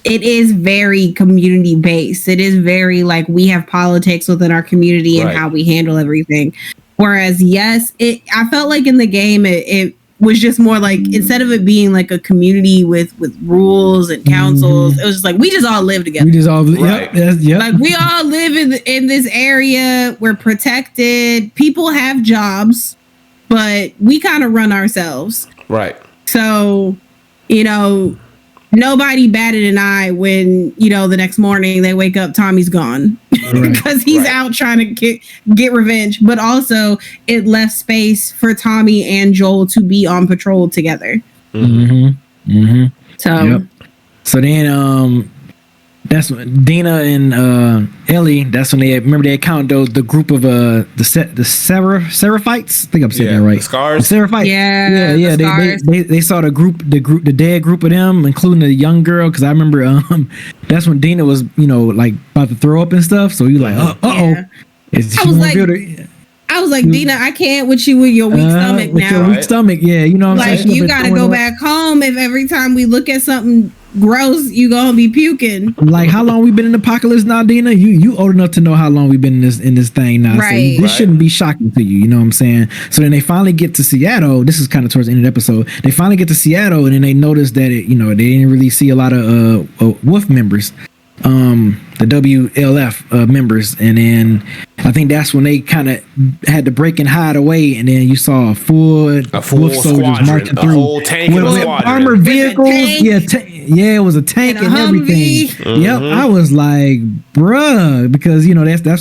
it is very community based. It is very like we have politics within our community and how we handle everything. Whereas I felt like in the game it was just more like, instead of it being like a community with rules and councils, it was just like we just all live together.
We just all like
we all live in this area. We're protected. People have jobs, but we kind of run ourselves.
Right.
So, nobody batted an eye when, the next morning they wake up, Tommy's gone because he's out trying to get revenge. But also it left space for Tommy and Joel to be on patrol together.
So then, that's when Dina and Ellie. That's when they encountered the group of the Seraphites. I think I'm saying that right.
The Scars.
The Seraphites. Yeah. They saw the dead group of them, including the young girl. Because I remember that's when Dina was like about to throw up and stuff. So you like,
I was like, Dina, I can't with you with your weak stomach now.
Your weak stomach, yeah.
Like you gotta go back home if every time we look at something gross, you gonna be puking.
Like, how long we been in the apocalypse now, Dina? You old enough to know how long we've been in this thing now.
Right.
So this shouldn't be shocking to you. You know what I'm saying? So then they finally get to Seattle. This is kind of towards the end of the episode. They finally get to Seattle, and then they notice that they didn't really see a lot of Wolf members. The WLF members, and then I think that's when they kind of had to break and hide away, and then you saw a full Wolf soldiers marching through
whole tank
with armored vehicles, Yeah, it was a tank and everything.
Humvee.
Yep, I was like, bruh, because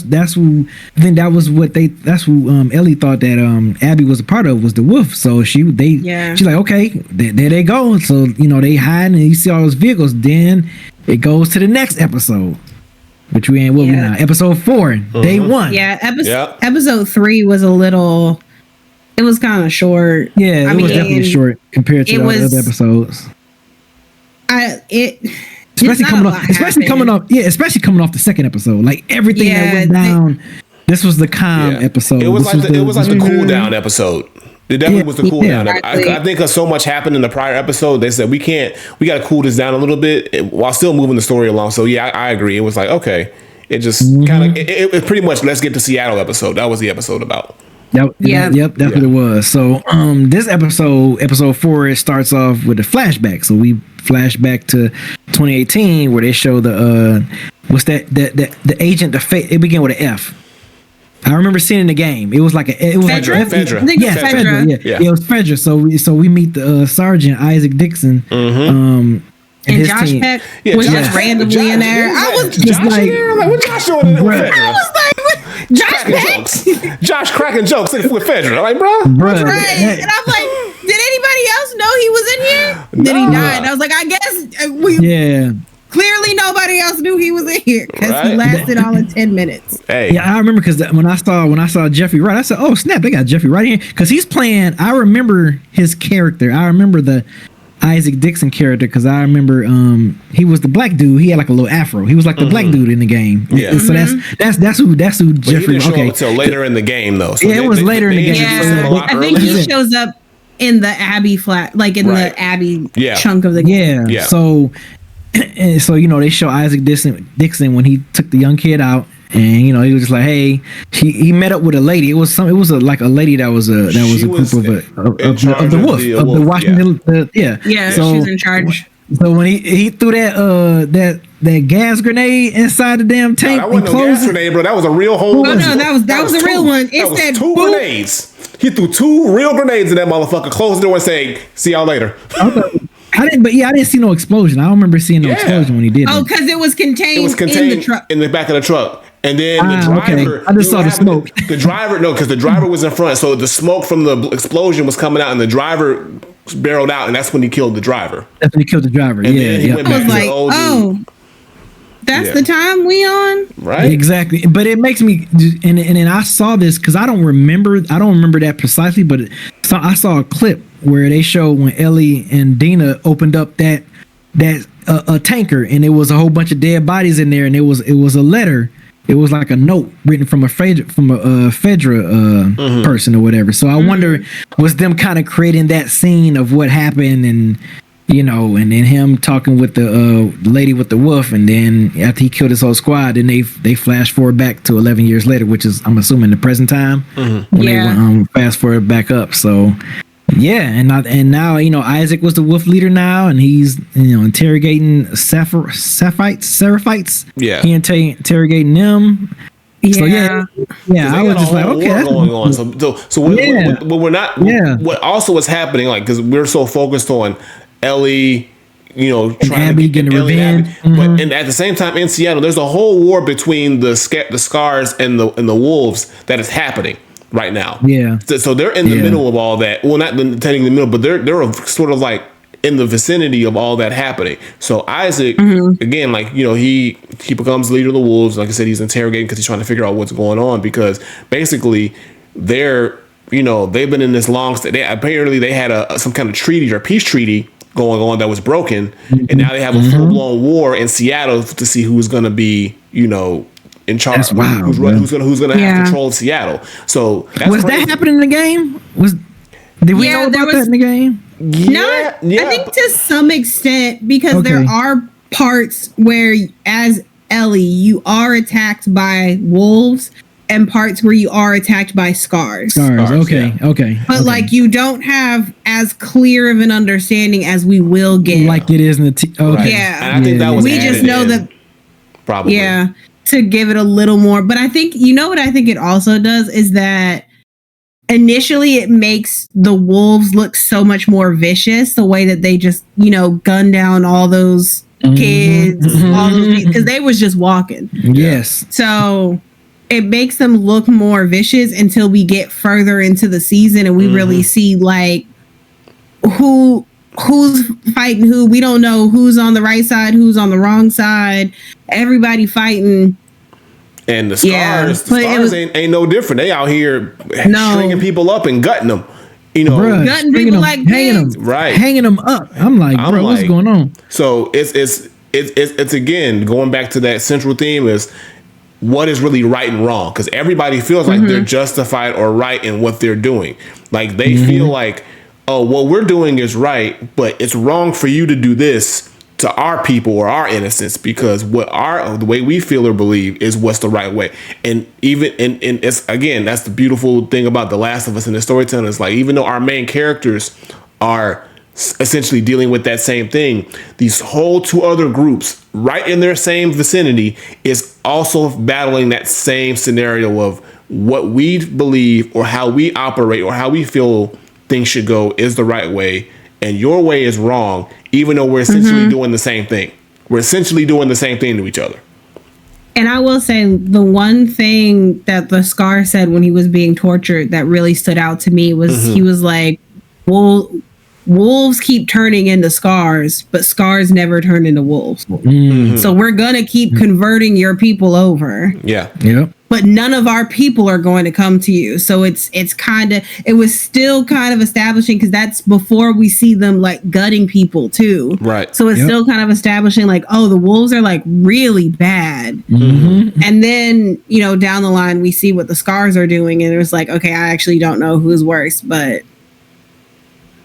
that's who. I think that was what that's who Ellie thought that Abby was a part of, was the wolf. So she's like, okay, there they go. So they hide and you see all those vehicles. Then it goes to the next episode, which we in now, episode 4, day 1.
Yeah, episode 3 was a little. It was kind of short.
Yeah, it was definitely short compared to the other episodes. Especially coming off the second episode, like everything that went down. This was the calm episode.
It was the cool down episode. It definitely was the cool down. Exactly. I think so much happened in the prior episode. They said we got to cool this down a little bit while still moving the story along. So yeah, I agree. It was like, okay, it just kind of it pretty much let's get to Seattle episode. That was the episode about.
Yep, that's what it was. So this episode 4, it starts off with a flashback. So we flash back to 2018 where they show the the agent, it began with an F. I remember seeing in the game. It was like
Fedra.
Fedra. Yeah, it was Fedra. So we meet the Sergeant Isaac Dixon.
And Josh team. Peck was just randomly in there. I was just like,
what Josh doing in there with Fedra?
I was like, Josh Peck?
Josh cracking jokes with Fedra. Like, bro.
Right. And I'm like, did anybody else know he was in here? Then he died. And I was like, I guess clearly nobody else knew he was in here because he lasted all of 10 minutes.
Hey. Yeah, I remember because when I saw Jeffrey Wright, I said, oh snap, they got Jeffrey Wright in here because he's playing. I remember his character. I remember the Isaac Dixon character because I remember he was the black dude. He had like a little afro. He was like the black dude in the game. Yeah. So that's who Jeffrey.
Show up until later in the game though. So
it was later in the game.
Yeah, I think he shows up in the Abby the Abby chunk of the game.
Yeah. So they show Isaac Dixon when he took the young kid out. And he was just like, hey, he met up with a lady. It was like a lady that was a group of the Washington.
So she was in charge.
So when he threw that gas grenade inside the damn tank,
that wasn't no gas grenade, bro. That was a real hole.
No, that was a real one. It said
2 grenades. He threw 2 real grenades in that motherfucker. Closed the door and said, "See y'all later."
I didn't see no explosion. I don't remember seeing no explosion when he did.
Oh, because it was contained in the truck,
in the back of the truck. And then the driver,
I just saw the smoke.
The driver, because the driver was in front, so the smoke from the explosion was coming out, and the driver barreled out, and that's when he killed the driver.
That's when he killed the driver.
And then he went back to the old dude.
That's the time we on,
right?
Exactly. But it makes me, and then I saw this because I don't remember that precisely, but I saw a clip where they show when Ellie and Dina opened up that a tanker, and it was a whole bunch of dead bodies in there, and it was a letter. It was like a note written from a Fedra person or whatever. So I wonder, was them kind of creating that scene of what happened, and and then him talking with the lady with the wolf, and then after he killed his whole squad, then they flash forward back to 11 years later, which is, I'm assuming, the present time when they went fast forward back up. So. Yeah, and now Isaac was the wolf leader now, and he's interrogating Seraphites.
Yeah,
he interrogating them.
Yeah.
So I was just like, okay, that's
going on. So what we're not. What also is happening, like, because we're so focused on Ellie, trying
Abby getting revenge,
but at the same time in Seattle, there's a whole war between the Scars and the Wolves that is happening right now.
Yeah.
So they're in the middle of all that. Well, not technically in the middle, but they're sort of like in the vicinity of all that happening. So Isaac, again, like, he becomes leader of the Wolves. Like I said, he's interrogating because he's trying to figure out what's going on, because basically they've been in this long apparently they had some kind of treaty or peace treaty going on that was broken. And now they have a full-blown war in Seattle to see who's going to be, in charge.
That's wild,
who's gonna have control of Seattle. So
was that happening in the game? Did we know about that in the game?
I think to some extent, because there are parts where, as Ellie, you are attacked by wolves, and parts where you are attacked by scars.
Okay.
But like, you don't have as clear of an understanding as we will get,
like it is in the
Right. Yeah, and I think that was
we just know that
probably
to give it a little more. But I think what I think it also does is that initially it makes the wolves look so much more vicious, the way that they just, gun down all those kids, all those, because they was just walking.
Yes.
So it makes them look more vicious until we get further into the season and we really see like who's fighting who. We don't know who's on the right side, who's on the wrong side. Everybody fighting.
And the scars, ain't no different. They out here stringing people up and gutting them.
Gutting people
them,
like
hanging
pigs.
them, right? Hanging them up. I'm like, what's going on?
So it's again going back to that central theme is what is really right and wrong, because everybody feels like they're justified or right in what they're doing. Like they feel like, oh, what we're doing is right, but it's wrong for you to do this to our people or our innocence, because the way we feel or believe is what's the right way. And even and it's, again, that's the beautiful thing about The Last of Us and the storytelling, is like, even though our main characters are essentially dealing with that same thing, these whole two other groups right in their same vicinity is also battling that same scenario of what we believe or how we operate or how we feel things should go is the right way, and your way is wrong, even though we're essentially doing the same thing. We're essentially doing the same thing to each other.
And I will say, the one thing that the Scar said when he was being tortured that really stood out to me was he was like, well, wolves keep turning into scars, but scars never turn into wolves. So we're going to keep converting your people over.
Yeah.
But none of our people are going to come to you. So it was still kind of establishing, because that's before we see them like gutting people too.
Right.
So it's still kind of establishing like, oh, the wolves are like really bad. And then, down the line, we see what the scars are doing. And it was like, okay, I actually don't know who's worse, but.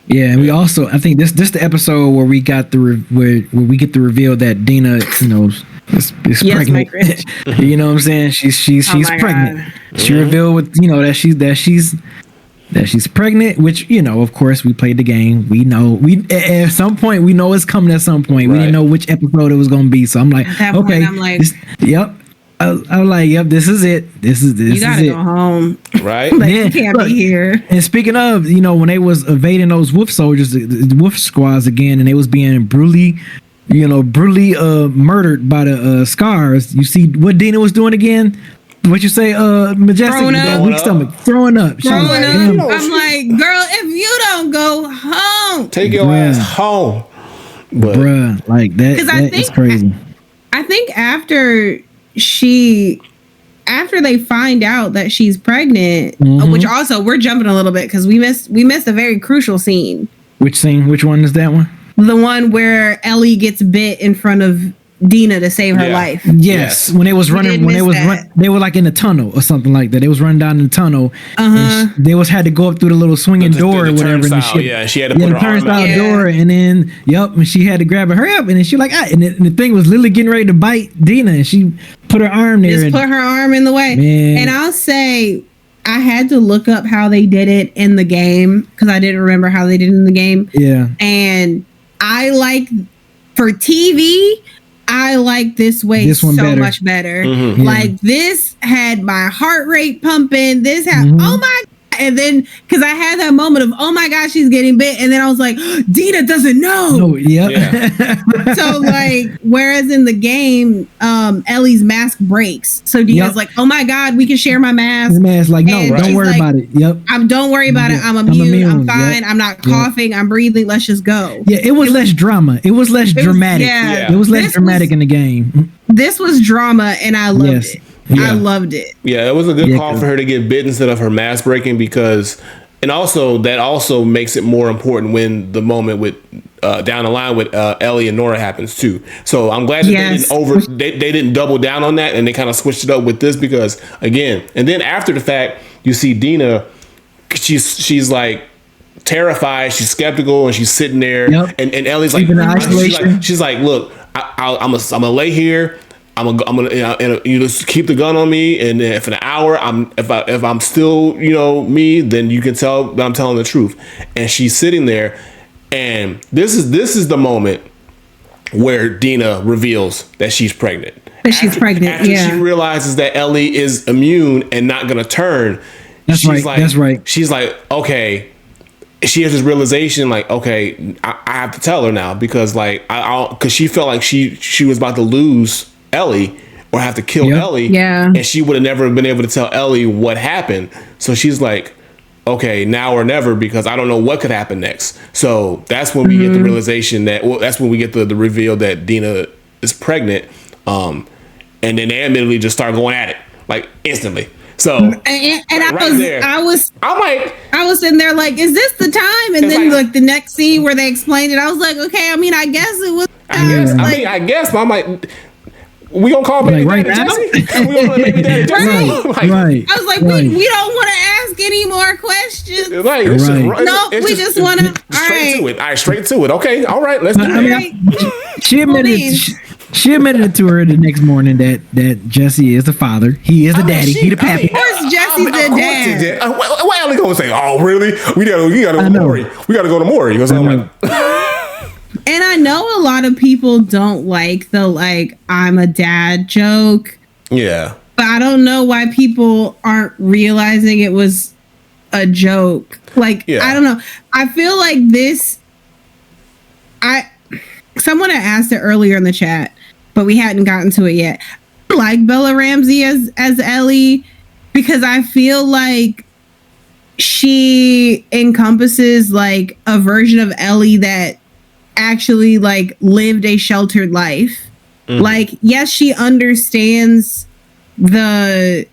Yeah, and we also, I think this the episode where we got where we get the reveal that Dina, is pregnant. You know what I'm saying? She's pregnant. God. She revealed with that she's pregnant, which of course we played the game. We know at some point we know it's coming at some point. Right. We didn't know which episode it was going to be, so I'm like, okay, I'm like, yep. I was like, yep, this is it. This is
you gotta go home,
right?
Like, you can't be here.
And speaking of, when they was evading those wolf soldiers, the wolf squads again, and they was being brutally murdered by the scars. You see what Dina was doing again? What you say, Majestic? Throwing up.
I'm like, girl, if you don't go home,
take your ass home,
bruh. Like that. Because I think it's crazy.
I think after they find out that she's pregnant, which also we're jumping a little bit because we missed a very crucial scene.
Which scene? Which one is that one?
The one where Ellie gets bit in front of Dina to save her life.
Yes, when they was running, they were like in a tunnel or something like that. They was running down the tunnel. They had to go up through the little swinging door or whatever.
And she had to put her arm out.
Door, and then and she had to grab her. Hurry up! And then she like, and the thing was literally getting ready to bite Dina, and she put her arm there.
Just put her arm in the way. Man. And I'll say, I had to look up how they did it in the game because I didn't remember how they did it in the game.
Yeah,
and I like for TV. I like this way so much better. Like this had my heart rate pumping. This had oh my, and then because I had that moment of oh my gosh, she's getting bit, and then I was like, Dina doesn't know. So like, whereas in the game, Ellie's mask breaks, so Dina's like, oh my god, we can share my mask.
The mask like, no, don't worry about it.
Don't worry about it. I'm immune. I'm fine. I'm not coughing. I'm breathing. Let's just go.
Yeah, it was less drama. It was less dramatic. It was less dramatic in the game.
This was drama, and I loved it. I loved it.
Yeah, it was a good call for her to get bit instead of her mask breaking, because, and also that also makes it more important when the moment with down the line with Ellie and Nora happens too. So I'm glad that they didn't double down on that, and they kind of switched it up with this, because again, and then after the fact, you see Dina, she's like terrified, she's skeptical, and she's sitting there, and Ellie's like, she's like, look, I'm gonna lay here. I'm gonna you just keep the gun on me, and if in an hour if I'm still me, then you can tell that I'm telling the truth. And she's sitting there, and this is the moment where Dina reveals that she's pregnant.
After she realizes
that Ellie is immune and not gonna turn.
That's right. That's right.
She's like, okay. She has this realization, like, okay, I have to tell her now because, like, because she felt like she was about to lose Ellie or have to kill Ellie, and she would have never been able to tell Ellie what happened. So she's like, okay, now or never, because I don't know what could happen next. So that's when we get the realization that's when we get the reveal that Dina is pregnant, and then they admittedly just start going at it like instantly. So
I was sitting there like, is this the time? And then like the next scene where they explained it, I was like, okay, I mean, I guess it was.
I guess, but I'm like, we gonna call baby
right
daddy
now?
Jesse? We gonna let baby daddy Jesse?
Right.
I was like, we don't want to ask any more questions.
No,
we just want to
straight to it. All right, straight to it. Okay, all right, let's do
it. She admitted it to her the next morning that Jesse is the father. He is the daddy. He the pappy.
Of course, Jesse's the dad.
Why Ellie gonna say, "Oh, really? We gotta go to Maury. We gotta go to Maury." Because I'm like,
and I know a lot of people don't like the I'm a dad joke.
Yeah,
but I don't know why people aren't realizing it was a joke. I don't know. I feel like this. Someone had asked it earlier in the chat, but we hadn't gotten to it yet. I like Bella Ramsey as Ellie because I feel like she encompasses like a version of Ellie that actually like lived a sheltered life. Mm-hmm. Like, yes, she understands the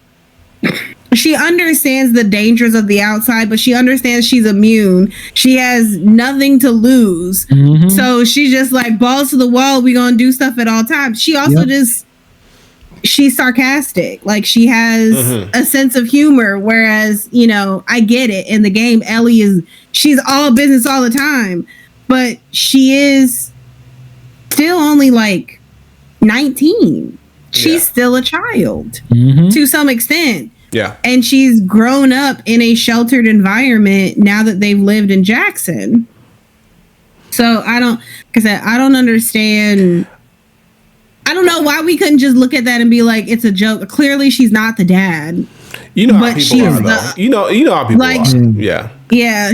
dangers of the outside, but she understands she's immune. She has nothing to lose. Mm-hmm. So she's just like balls to the wall. We gonna do stuff at all times. She also she's sarcastic. Like she has a sense of humor. Whereas, I get it. In the game, Ellie she's all business all the time, but she is still only like 19. She's still a child to some extent.
Yeah.
And she's grown up in a sheltered environment now that they've lived in Jackson. So I don't understand. I don't know why we couldn't just look at that and be like, it's a joke. Clearly she's not the dad.
You know how people are though. You know how people are. Yeah.
Yeah.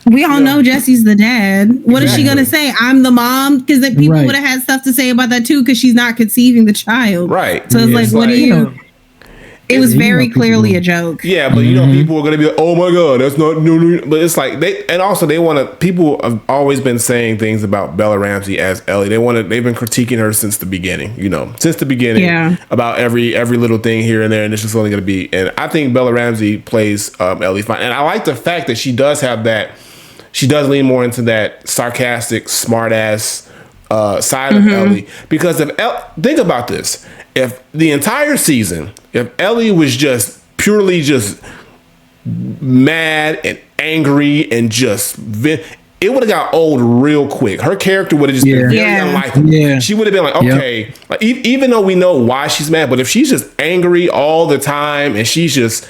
We all know Jesse's the dad. What is she going to say? I'm the mom? Because then people would have had stuff to say about that too, because she's not conceiving the child.
Right.
So it's what do you... It was very clearly a joke.
Yeah, but people are going to be like, oh my God, that's not new. But it's like, people have always been saying things about Bella Ramsey as Ellie. They've been critiquing her since the beginning, about every little thing here and there. And it's just only going to be, and I think Bella Ramsey plays Ellie fine. And I like the fact that she does lean more into that sarcastic, smart ass side of Ellie. Because think about this. If the entire season, if Ellie was just purely just mad and angry and just it would have got old real quick. Her character would have just been very unlikable. Yeah. She would have been like, okay, like, even though we know why she's mad, but if she's just angry all the time and she's just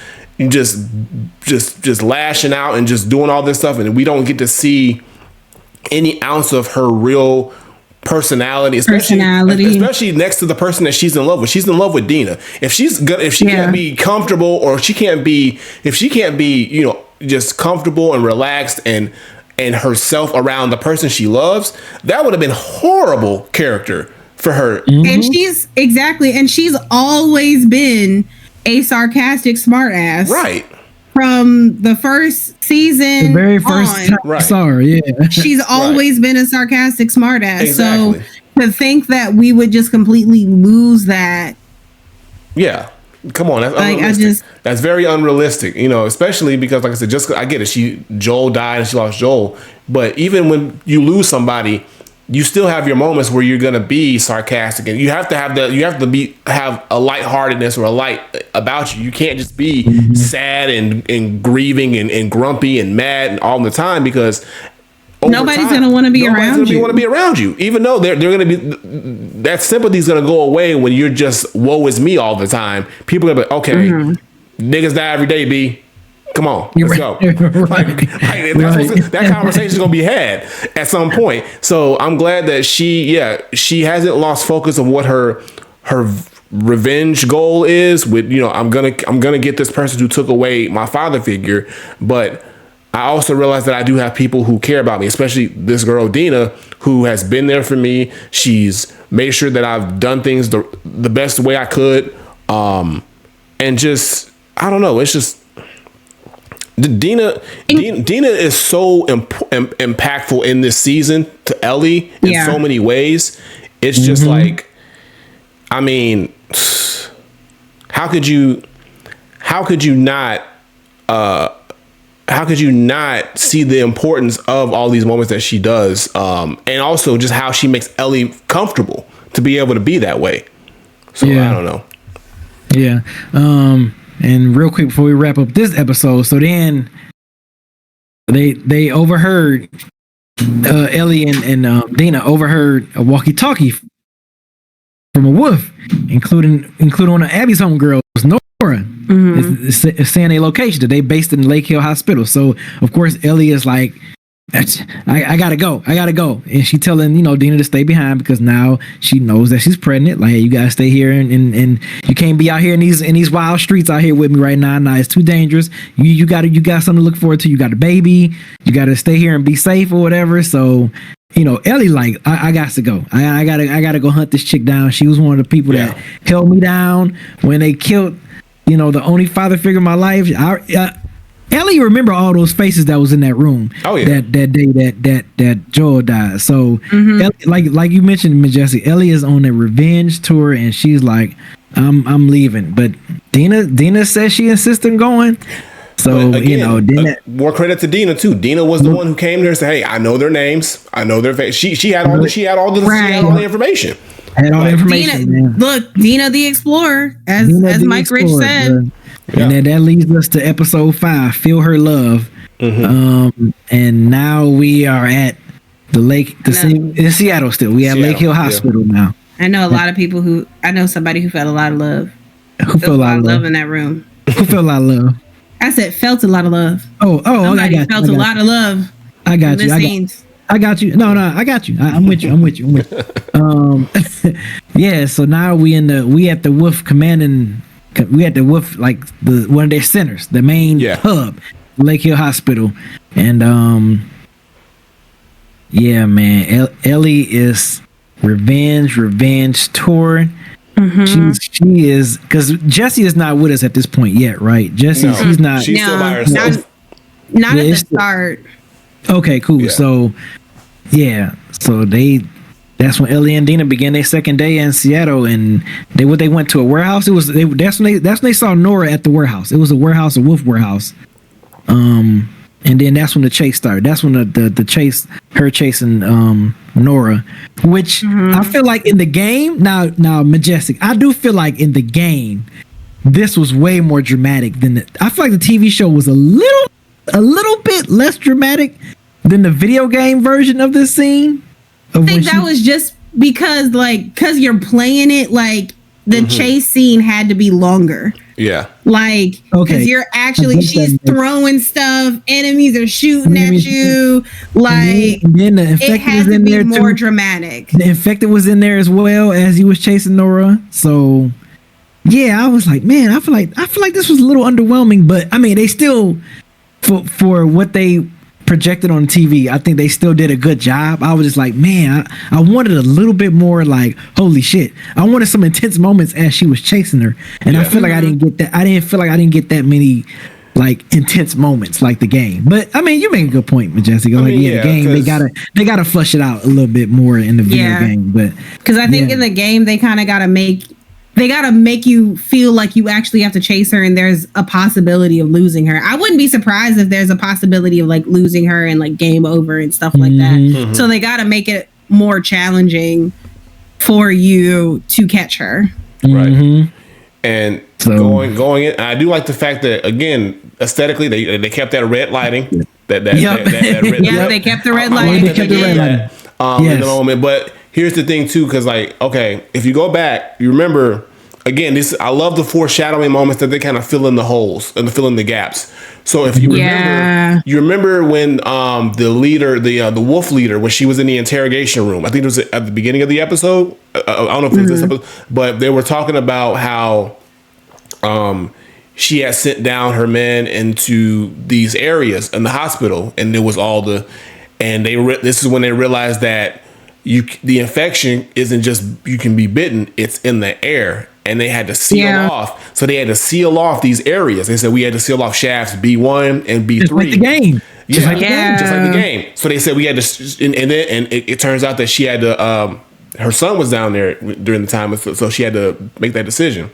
lashing out and just doing all this stuff, and we don't get to see any ounce of her real personality, especially next to the person that she's in love with. She's in love with Dina. If she can't be comfortable, or if she can't be, just comfortable and relaxed and herself around the person she loves, that would have been horrible character for her.
And she's always been a sarcastic smartass.
Right.
From the first season,
the very first time I saw her,
she's always been a sarcastic smartass.
Exactly.
So to think that we would just completely lose that,
come on, that's unrealistic. That's very unrealistic, especially because, like I said, I get it. Joel died and she lost Joel, but even when you lose somebody, you still have your moments where you're gonna be sarcastic, and you have to have have a lightheartedness or a light about you. You can't just be sad and grieving and grumpy and mad and all the time, because
nobody's gonna want to be around you.
Want to be around you, even though they're gonna be, that sympathy's gonna go away when you're just woe is me all the time. People are gonna be like, okay, niggas die every day, B. Come on, let's go. That conversation is gonna be had at some point. So I'm glad that she hasn't lost focus of what her revenge goal is with, I'm gonna get this person who took away my father figure, but I also realize that I do have people who care about me, especially this girl Dina, who has been there for me. She's made sure that I've done things the best way I could, and just, I don't know, it's just Dina is so impactful in this season to Ellie in so many ways. It's just like, I mean, how could you not see the importance of all these moments that she does, and also just how she makes Ellie comfortable to be able to be that way. So I don't know.
Yeah. And real quick before we wrap up this episode, so then they overheard Ellie and Dina overheard a walkie-talkie from a wolf, including one of Abby's homegirls, Nora. It's saying a location that they based in Lake Hill Hospital. So of course Ellie is like, I gotta go, and she telling Dina to stay behind because now she knows that she's pregnant. Like, hey, you gotta stay here, and you can't be out here in these wild streets out here with me right now. Now it's too dangerous. You got something to look forward to. You got a baby. You gotta stay here and be safe or whatever. So Ellie like, I got to go. I gotta go hunt this chick down. She was one of the people that held me down when they killed the only father figure in my life. Ellie remember all those faces that was in that room. Oh yeah. That day that Joel died. So Ellie, like you mentioned, Majestic, Ellie is on a revenge tour and she's like, I'm leaving. But Dina says she insists on going. So again, Dina,
more credit to Dina too. Dina was the one who came there and said, "Hey, I know their names. I know their face." She had all the information.
Had all the information.
Dina the Explorer, as Mike Rich said.
And then that leads us to episode 5, Feel Her Love. And now we are at the lake, in Seattle still. We have Lake Hill Hospital now.
I know a lot of people I know somebody who felt a lot of love.
Who felt a lot of love
in that room?
Who felt a lot of love?
I said felt a lot of love.
Somebody
felt a lot of love.
I got you. I got you. No, I got you. I'm with you. Yeah. So now we at the Wolf commanding. We at the Wolf, like one of their centers, the main hub, Lake Hill Hospital, and man, Ellie is revenge tour. She is, because Jesse is not with us at this point yet, right? She's not.
She's still by herself.
Not at the start.
Okay, cool. Yeah. So that's when Ellie and Dina began their second day in Seattle, and they went to a warehouse. That's when they saw Nora at the warehouse. It was a warehouse, a wolf warehouse. And then that's when the chase started. That's when the chase, her chasing Nora, which I feel like in the game now Majestic. I do feel like in the game this was way more dramatic than I feel like the TV show was a little bit less dramatic than the video game version of this scene.
I think that was just because you're playing it, like the chase scene had to be longer.
Yeah.
Like, because you're actually, she's throwing stuff, enemies are shooting at you. Like,
and then the infected
it has to be more dramatic.
The infected was in there as well as he was chasing Nora. So, yeah, I was like, man, I feel like this was a little underwhelming, but I mean, they still, for what they projected on TV, I think they still did a good job. I was just like, man, I wanted a little bit more, like, holy shit. I wanted some intense moments as she was chasing her, and I feel like I didn't get that. I didn't feel like I didn't get that many like intense moments like the game. But I mean, you make a good point, Majestic. The game, they gotta flush it out a little bit more in the video game. But
because I think in the game they kind of gotta make you feel like you actually have to chase her, and there's a possibility of losing her. I wouldn't be surprised if there's a possibility of like losing her and like game over and stuff like that. So they got to make it more challenging for you to catch her.
Right. And going in, I do like the fact that, again, aesthetically they kept that red lighting. That red,
they kept the red lighting.
They kept the red lighting.
In the moment, but here's the thing too, because like, okay, if you go back, you remember again, I love the foreshadowing moments that they kind of fill in the holes and fill in the gaps. So if you remember when the leader, the wolf leader, when she was in the interrogation room, I think it was at the beginning of the episode. I don't know if it was this episode, but they were talking about how she had sent down her men into these areas in the hospital, and there was this is when they realized that the infection isn't just you can be bitten, it's in the air. And they had to seal off. So they had to seal off these areas. They said we had to seal off shafts B1 and B3.
Just like the game.
Just like the game. So they said we had to, and it turns out that she had to, her son was down there during the time, so she had to make that decision.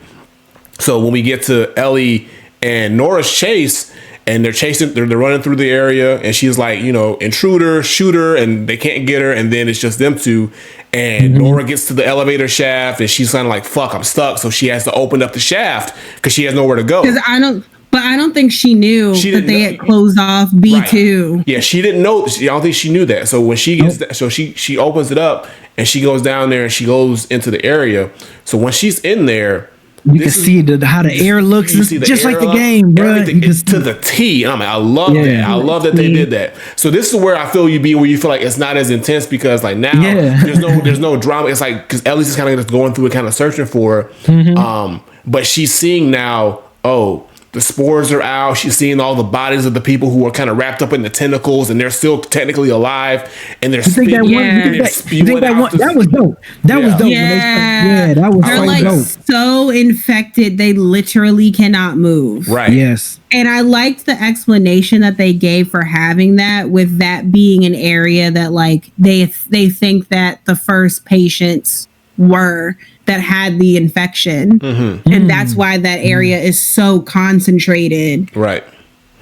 So when we get to Ellie and Nora's chase, and they're running through the area, and she's like, intruder, shooter, and they can't get her, and then it's just them two. And Nora gets to the elevator shaft, and she's kind of like, "Fuck, I'm stuck." So she has to open up the shaft because she has nowhere to go.
I don't think she knew that they had closed off B2.
Right. Yeah, she didn't know. I don't think she knew that. So when she gets, she opens it up, and she goes down there, and she goes into the area. So when she's in there,
you can see how the air looks, just like the game, bro.
It's to the T. And I love that. I love that they did that. So this is where I feel where you feel like it's not as intense because like now there's no drama. It's like because Ellie's just kind of just going through it, kind of searching for her. But she's seeing now. The spores are out. She's seeing all the bodies of the people who are kind of wrapped up in the tentacles, and they're still technically alive. And they're spewing out.
That was dope. That was dope.
Yeah,
that was
they're like
dope.
So infected, they literally cannot move.
Right.
Yes.
And I liked the explanation that they gave for having that, with that being an area that like they think that the first patients were that had the infection, and that's why that area is so concentrated.
Right.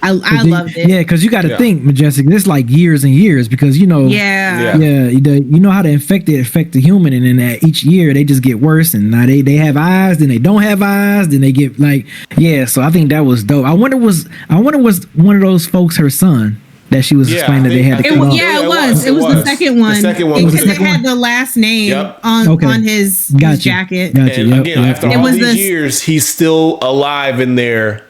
I loved it.
Yeah, because you got to think, Majestic. This like years and years because you know how the infected affect the human, and then each year they just get worse. And now they have eyes, then they don't have eyes, then they get like So I think that was dope. I wonder was one of those folks her son that she was explaining that they had to kill off.
Yeah, it was. It was the second one. The second one because it had the last name on his jacket.
Gotcha.
And again, after all these years, he's still alive in there.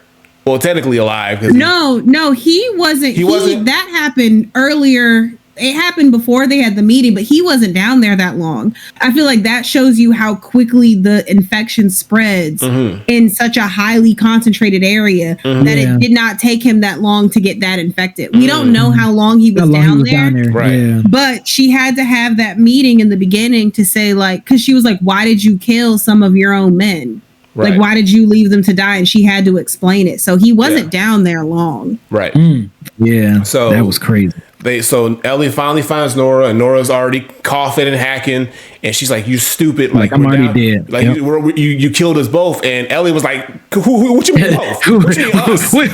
Well, technically alive.
No, he wasn't. He wasn't. That happened earlier. It happened before they had the meeting, but he wasn't down there that long. I feel like that shows you how quickly the infection spreads in such a highly concentrated area that it did not take him that long to get that infected. We don't know how long he was down there.
Right.
Yeah.
But she had to have that meeting in the beginning to say like, because she was like, why did you kill some of your own men? Right. Like, why did you leave them to die? And she had to explain it. So he wasn't down there long.
Right.
Yeah. So that was crazy.
So Ellie finally finds Nora, and Nora's already coughing and hacking, and she's like, "You stupid!
Like I'm already dead.
Like you killed us both." And Ellie was like, "What you mean both? What you mean us?
We?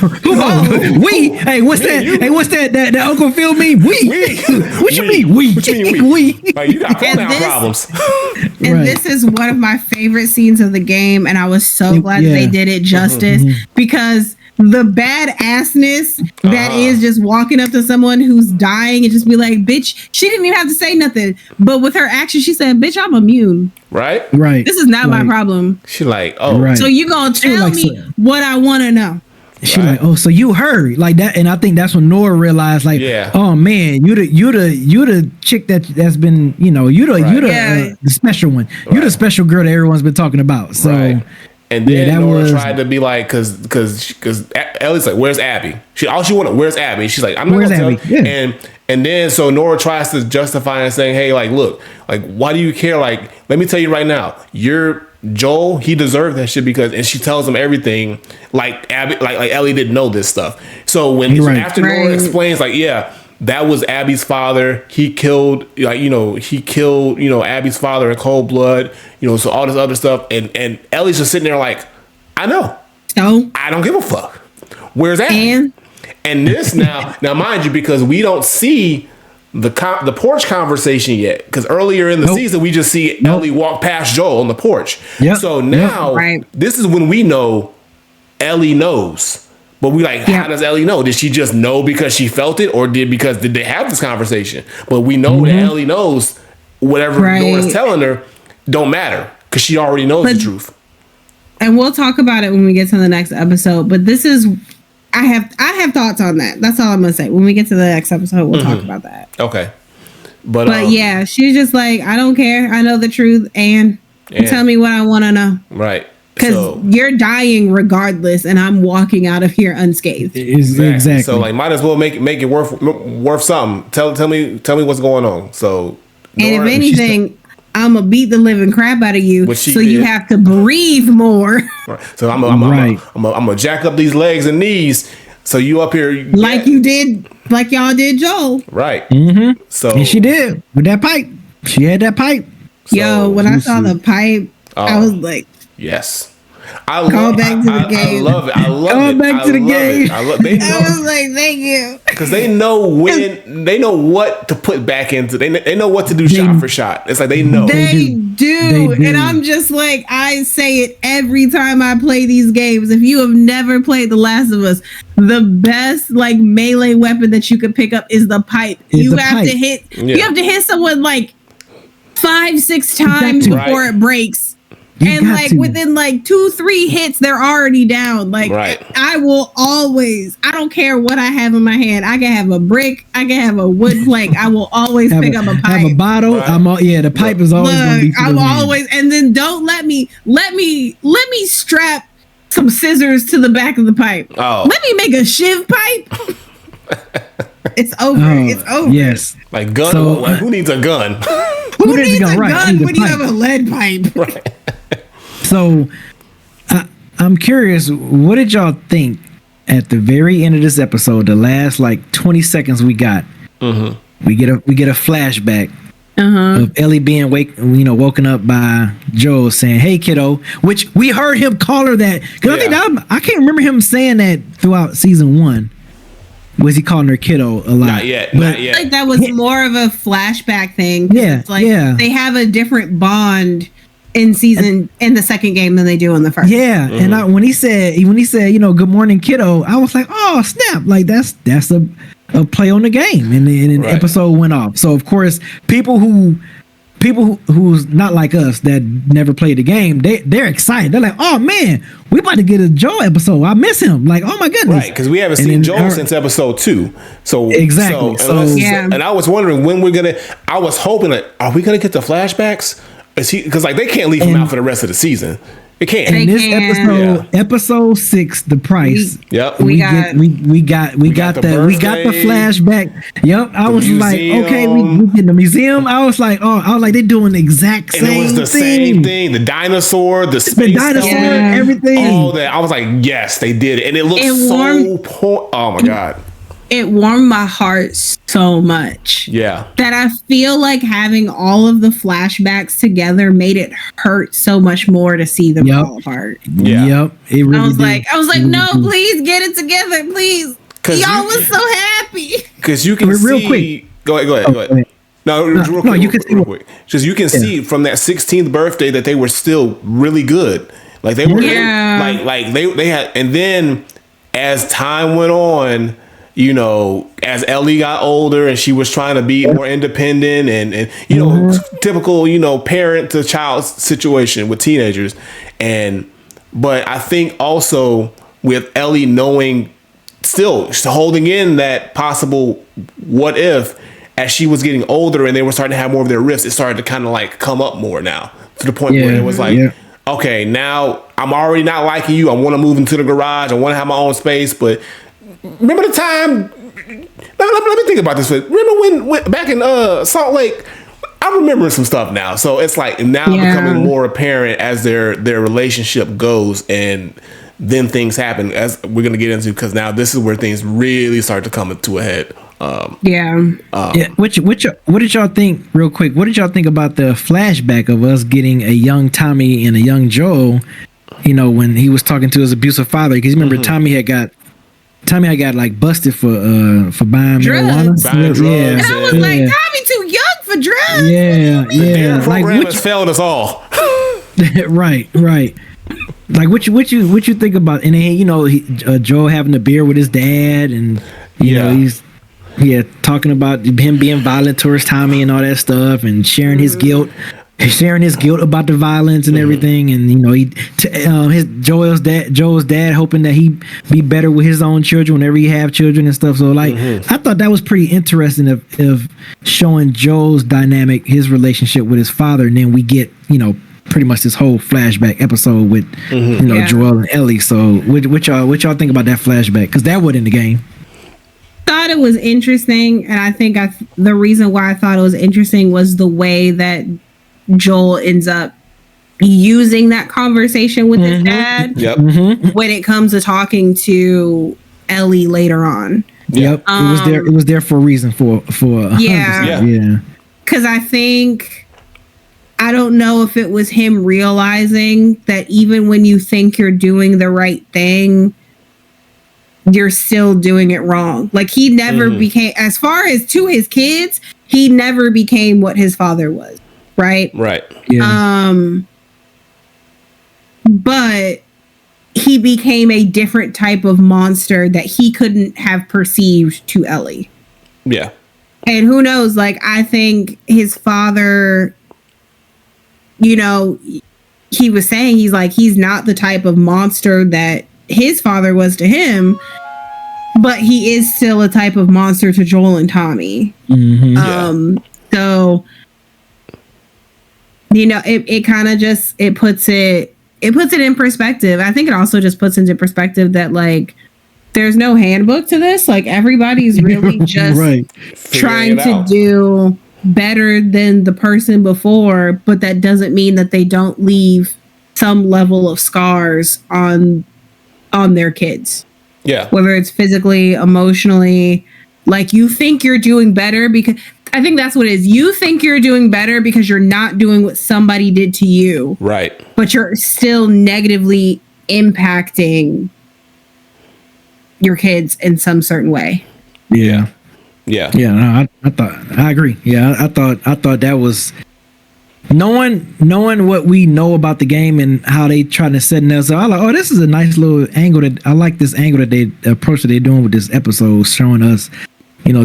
Hey, what's that? Hey, what's that? That Uncle Phil mean? We? What you mean we?
What you mean we? Like you got pronoun problems."
And this is one of my favorite scenes of the game, and I was so glad that they did it justice because the badassness that is just walking up to someone who's dying and just be like, bitch, she didn't even have to say nothing. But with her action, she said, bitch, I'm immune.
Right.
This is not my problem.
She like, oh.
So you gonna tell me what I want to know.
She like, oh, so you heard like that, and I think that's when Nora realized, like, oh man, you the chick that's been, you the special one, you the special girl that everyone's been talking about. So,
and then Nora tried to be like, because Ellie's like, where's Abby? All she wanted, where's Abby? She's like, I'm not gonna tell. And then so Nora tries to justify and saying, hey, like, look, like, why do you care? Like, let me tell you right now, Joel, he deserved that shit and she tells him everything like Abby, like Ellie didn't know this stuff. So after Nora explains, like, that was Abby's father. He killed Abby's father in cold blood, so all this other stuff. And Ellie's just sitting there like, I know.
So
I don't give a fuck. Where's Abby? And this now mind you, because we don't see the porch conversation yet, because earlier in the season we just see Ellie walk past Joel on the porch. So now this is when we know Ellie knows, but we like, how does Ellie know? Did she just know because she felt it, or did they have this conversation? But we know that Ellie knows whatever Nora's telling her don't matter because she already knows the truth.
and we'll talk about it when we get to the next episode. But this is, I have thoughts on that. That's all I'm gonna say. When we get to the next episode, we'll talk about that.
Okay.
But yeah, she's just like, I don't care. I know the truth, and tell me what I want to know.
Right.
Because you're dying regardless, and I'm walking out of here unscathed.
Exactly.
So like, might as well make it worth something. Tell me what's going on. So,
and if anything, I'm gonna beat the living crap out of you, so you have to breathe more.
Right. So I'm gonna jack up these legs and knees. So you up here
like you did, like y'all did Joel.
Right.
Mm-hmm.
So
and she did with that pipe. She had that pipe.
Yo, when I saw the pipe, I was like,
yes.
Call back to the game.
I love it. I love
Call
it.
back to the game.
I was
like, thank you.
Because they know what to put back into. They know what to do shot for shot. It's like they know.
They do. And I'm just like, I say it every time I play these games. If you have never played The Last of Us, the best like melee weapon that you can pick up is the pipe. You have to hit someone like 5-6 times before it breaks. And like within like 2-3 hits, they're already down. Like I will always, I don't care what I have in my hand. I can have a brick, I can have a wood plank. I will always pick up a pipe.
Have a bottle. The pipe is always going to be.
I'm always, and then don't let me strap some scissors to the back of the pipe.
Oh.
Let me make a shiv pipe. It's over. It's over.
Yes.
Like gun. So, who needs a gun?
Who needs a gun when you have a lead pipe?
Right.
So, I'm curious, what did y'all think at the very end of this episode? The last like 20 seconds we got, we get a flashback of Ellie being woken up by Joel saying, "Hey, kiddo," which we heard him call her that. Because I can't remember him saying that throughout season 1. Was he calling her kiddo a lot?
Not yet. Not yet.
Like that was more of a flashback thing.
Yeah.
It's like they have a different bond in the second game than they do in the first.
Yeah, and when he said, good morning, kiddo, I was like, oh snap, like that's a play on the game, and then the episode went off. So of course, people who's not like us that never played the game, they're excited. They're like, oh man, we about to get a Joel episode. I miss him. Like, oh my goodness,
right? Because we haven't seen Joel since episode 2. So
exactly.
And I was wondering when we're gonna. I was hoping that are we gonna get the flashbacks? Because like they can't leave him out for the rest of the season. They can't.
And this episode 6, the price. We got the flashback. Yep. I was like, okay, we get the museum. I was like, they're doing the exact same thing.
It was the same thing. The dinosaur, the space,
everything.
All that. I was like, yes, they did it, and it looked oh my god.
It warmed my heart so much.
Yeah.
That I feel like having all of the flashbacks together made it hurt so much more to see them fall apart.
Yeah.
Yep. It really
I was like, no, please get it together, please. Y'all was so happy.
Because you can
real
see.
Quick.
Go ahead. No, you can see. Just you can see from that 16th birthday that they were still really good. Like they were like they had, and then as time went on, as Ellie got older and she was trying to be more independent and typical, parent to child situation with teenagers. But I think also with Ellie knowing, still holding in that possible what if, as she was getting older and they were starting to have more of their rifts, it started to kind of like come up more now to the point where it was like, okay, now I'm already not liking you. I want to move into the garage. I want to have my own space, but remember the time? Let me think about this. Remember when back in Salt Lake? I remember some stuff now. So it's like now becoming more apparent as their relationship goes, and then things happen as we're gonna get into, because now this is where things really start to come to a head.
What did y'all think? Real quick, what did y'all think about the flashback of us getting a young Tommy and a young Joel? When he was talking to his abusive father, because remember Tommy had got like busted for buying
drugs.
Drugs.
And I was like, Tommy too young for drugs.
Yeah.
Program has failed us all.
right. Like what you think about? And then Joel having a beer with his dad, and he's talking about him being violent towards Tommy and all that stuff, and sharing his guilt. sharing his guilt about the violence and everything, and Joel's dad hoping that he be better with his own children whenever he have children and stuff. So like, I thought that was pretty interesting of showing Joel's dynamic, his relationship with his father, and then we get pretty much this whole flashback episode with Joel and Ellie. So what y'all think about that flashback? Because that wasn't in the game.
Thought it was interesting, and I think the reason why I thought it was interesting was the way that Joel ends up using that conversation with his dad when it comes to talking to Ellie later on.
Yep, it was there for a reason. For
because I don't know if it was him realizing that even when you think you're doing the right thing, you're still doing it wrong. Like he never became, as far as to his kids, he never became what his father was. Right.
Yeah.
But he became a different type of monster that he couldn't have perceived to Ellie.
Yeah.
And who knows? Like, I think his father, he was saying he's not the type of monster that his father was to him, but he is still a type of monster to Joel and Tommy. So. It kind of just puts it in perspective. I think it also just puts into perspective that like there's no handbook to this. Like everybody's really just trying to do better than the person before, but that doesn't mean that they don't leave some level of scars on their kids.
Yeah.
Whether it's physically, emotionally, like you think you're doing better because I think that's what it is. You think you're doing better because you're not doing what somebody did to you.
Right.
But you're still negatively impacting your kids in some certain way.
Yeah.
Yeah.
Yeah. No, I agree. Yeah. I thought that was knowing what we know about the game and how they trying to set it up. So I like, this is a nice little angle I like this angle that the approach that they're doing with this episode, showing us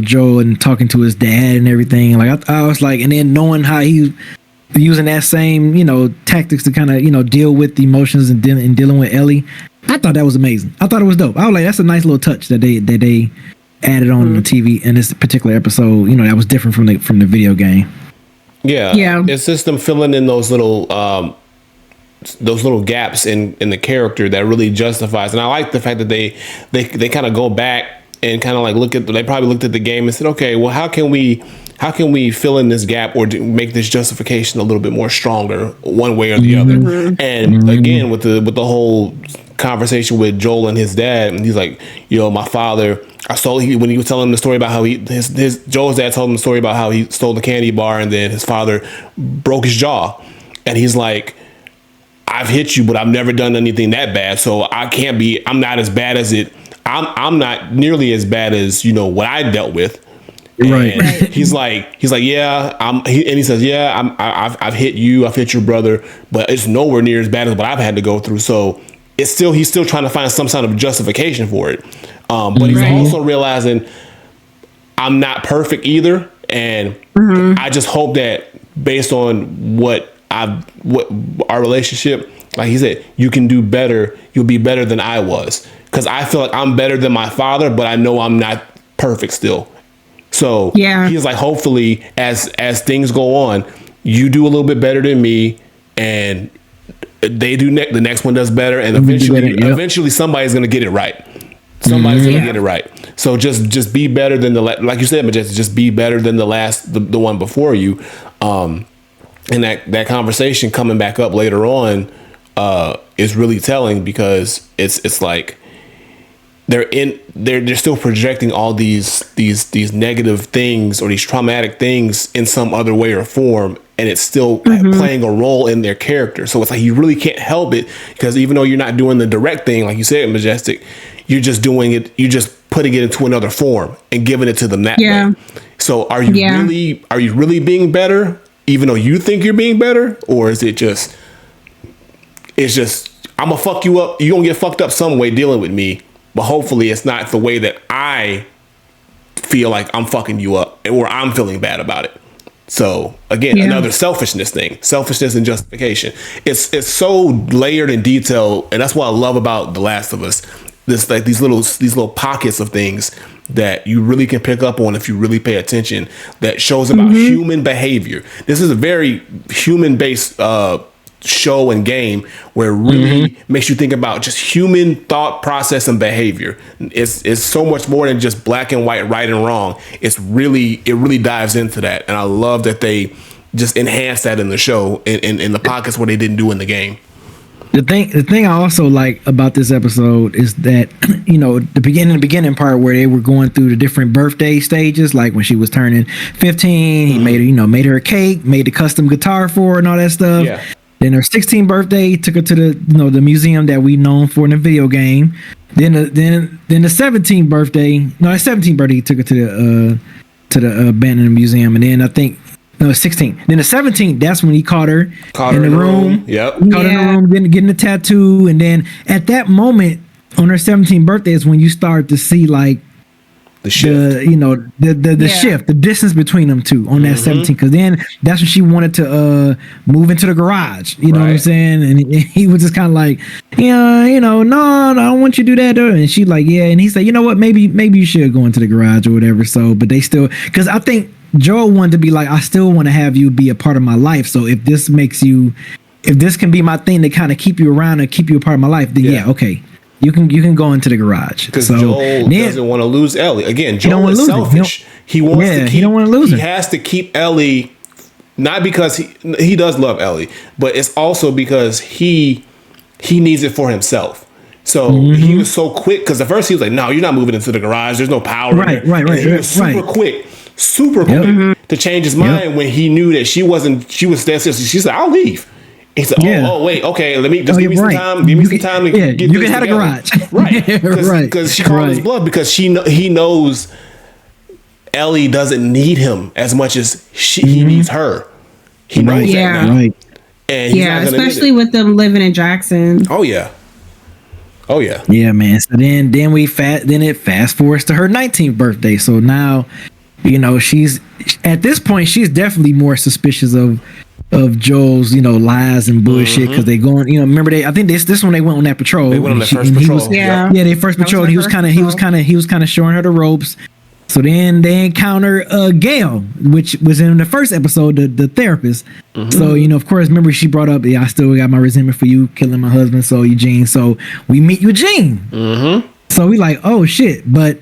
Joel and talking to his dad and everything. Like I was like, and then knowing how he using that same tactics to kind of deal with the emotions and dealing with Ellie. I thought that was amazing. I thought it was dope. I was like, that's a nice little touch that they added on the TV in this particular episode. That was different from the video game.
Yeah. It's just them filling in those little gaps in the character that really justifies. And I like the fact that they kind of go back and kind of like they probably looked at the game and said, okay, well, how can we fill in this gap or make this justification a little bit more stronger one way or the other? And again, with the whole conversation with Joel and his dad, and he's like, my father, when he was telling him the story about how Joel's dad told him the story about how he stole the candy bar and then his father broke his jaw. And he's like, I've hit you, but I've never done anything that bad. So I'm not as bad as it. I'm not nearly as bad as what I dealt with.
Right.
He's like, yeah. He says, yeah. I've hit you. I've hit your brother, but it's nowhere near as bad as what I've had to go through. So he's still trying to find some sort of justification for it. But he's also realizing I'm not perfect either, and I just hope that based on what our relationship, like he said, you can do better. You'll be better than I was. Because I feel like I'm better than my father, but I know I'm not perfect still. So he's like, hopefully, as things go on, you do a little bit better than me, and they do the next one does better, and eventually somebody's gonna get it right. Somebody's gonna get it right. So just be better than like you said, Majestic. Just be better than the one before you. And that conversation coming back up later on is really telling, because it's like they're still projecting all these negative things or these traumatic things in some other way or form, and it's still playing a role in their character. So it's like you really can't help it, because even though you're not doing the direct thing, like you said, Majestic, you're just doing it. You're just putting it into another form and giving it to them that way. So are you really being better, even though you think you're being better, or is it just I'm gonna fuck you up. You're gonna get fucked up some way dealing with me. But hopefully it's not the way that I feel like I'm fucking you up or I'm feeling bad about it. So again, another selfishness thing, selfishness and justification. It's so layered and detailed, and that's what I love about The Last of Us. This like these little pockets of things that you really can pick up on if you really pay attention. That shows about human behavior. This is a very human based show and game where it really makes you think about just human thought process and behavior. It's so much more than just black and white, right and wrong. It really dives into that, and I love that they just enhance that in the show in the pockets where they didn't do in the game.
The thing I also like about this episode is that, you know, the beginning part where they were going through the different birthday stages, like when she was turning 15, he made her a cake, made the custom guitar for her and all that stuff. Yeah. Then her 16th birthday, he took her to the museum that we known for in the video game. Then the 17th birthday, he took her to the abandoned museum, and then I think. No, 16. Then the 17th, that's when he caught her in the room. Yep. Caught her in the room, getting the tattoo. And then at that moment, on her 17th birthday, is when you start to see like the shift. The shift, the distance between them two on that 17th. Because then that's when she wanted to move into the garage. You know what I'm saying? And he was just kind of like, no, I don't want you to do that. And she like, yeah. And he said, you know what? Maybe you should go into the garage or whatever. So, but they still, because I think Joel wanted to be like, I still want to have you be a part of my life. So if this can be my thing to kind of keep you around and keep you a part of my life, then okay, you can go into the garage.
Because Joel doesn't want to lose Ellie. Again, Joel is selfish. He wants to keep. He don't want to lose her. He has to keep Ellie, not because he does love Ellie, but it's also because he needs it for himself. So he was so quick, because at first he was like, no, you're not moving into the garage. There's no power. Right. He was super quick to change his mind when he knew that she was dead serious. She said, I'll leave. He said, oh wait, okay, give me some time. Give me some time to get
you can have a garage.
Right. Because she called his bluff, because he knows Ellie doesn't need him as much as he needs her. He knows that now. Right. And he's not
especially with them living in Jackson.
Oh yeah.
Yeah, man. So then it fast forwards to her 19th birthday. So now, she's at this point, she's definitely more suspicious of Joel's, lies and bullshit, because they going, remember I think this when they went on that patrol.
They went on that first patrol.
They first patrol. He was kind of showing her the ropes. So then they encounter Gail, which was in the first episode, the therapist. So, of course, remember she brought up, I still got my resentment for you killing my husband. So Eugene, so we meet Eugene. So we like, oh shit, but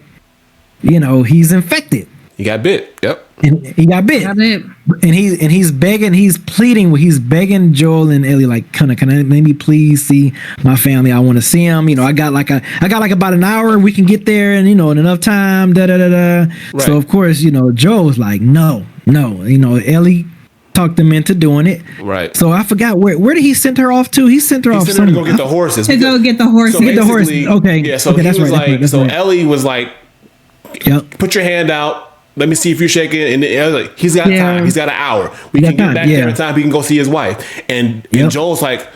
he's infected.
He got bit. Yep.
And he got bit. And he's begging Joel and Ellie, like, can I maybe please see my family? I want to see them. I got like about an hour. We can get there, and in enough time. Right. So of course, Joel's like, no. Ellie talked them into doing it.
Right.
So I forgot where did he send her off to? He sent her off
to go get the horses.
Go get the horses.
So
get the horses.
Okay. Yeah. So he was like, Ellie was like, put your hand out. Let me see if you're shaking. And he's got time. He's got an hour. We can get back there in time. He can go see his wife. And Joel's like,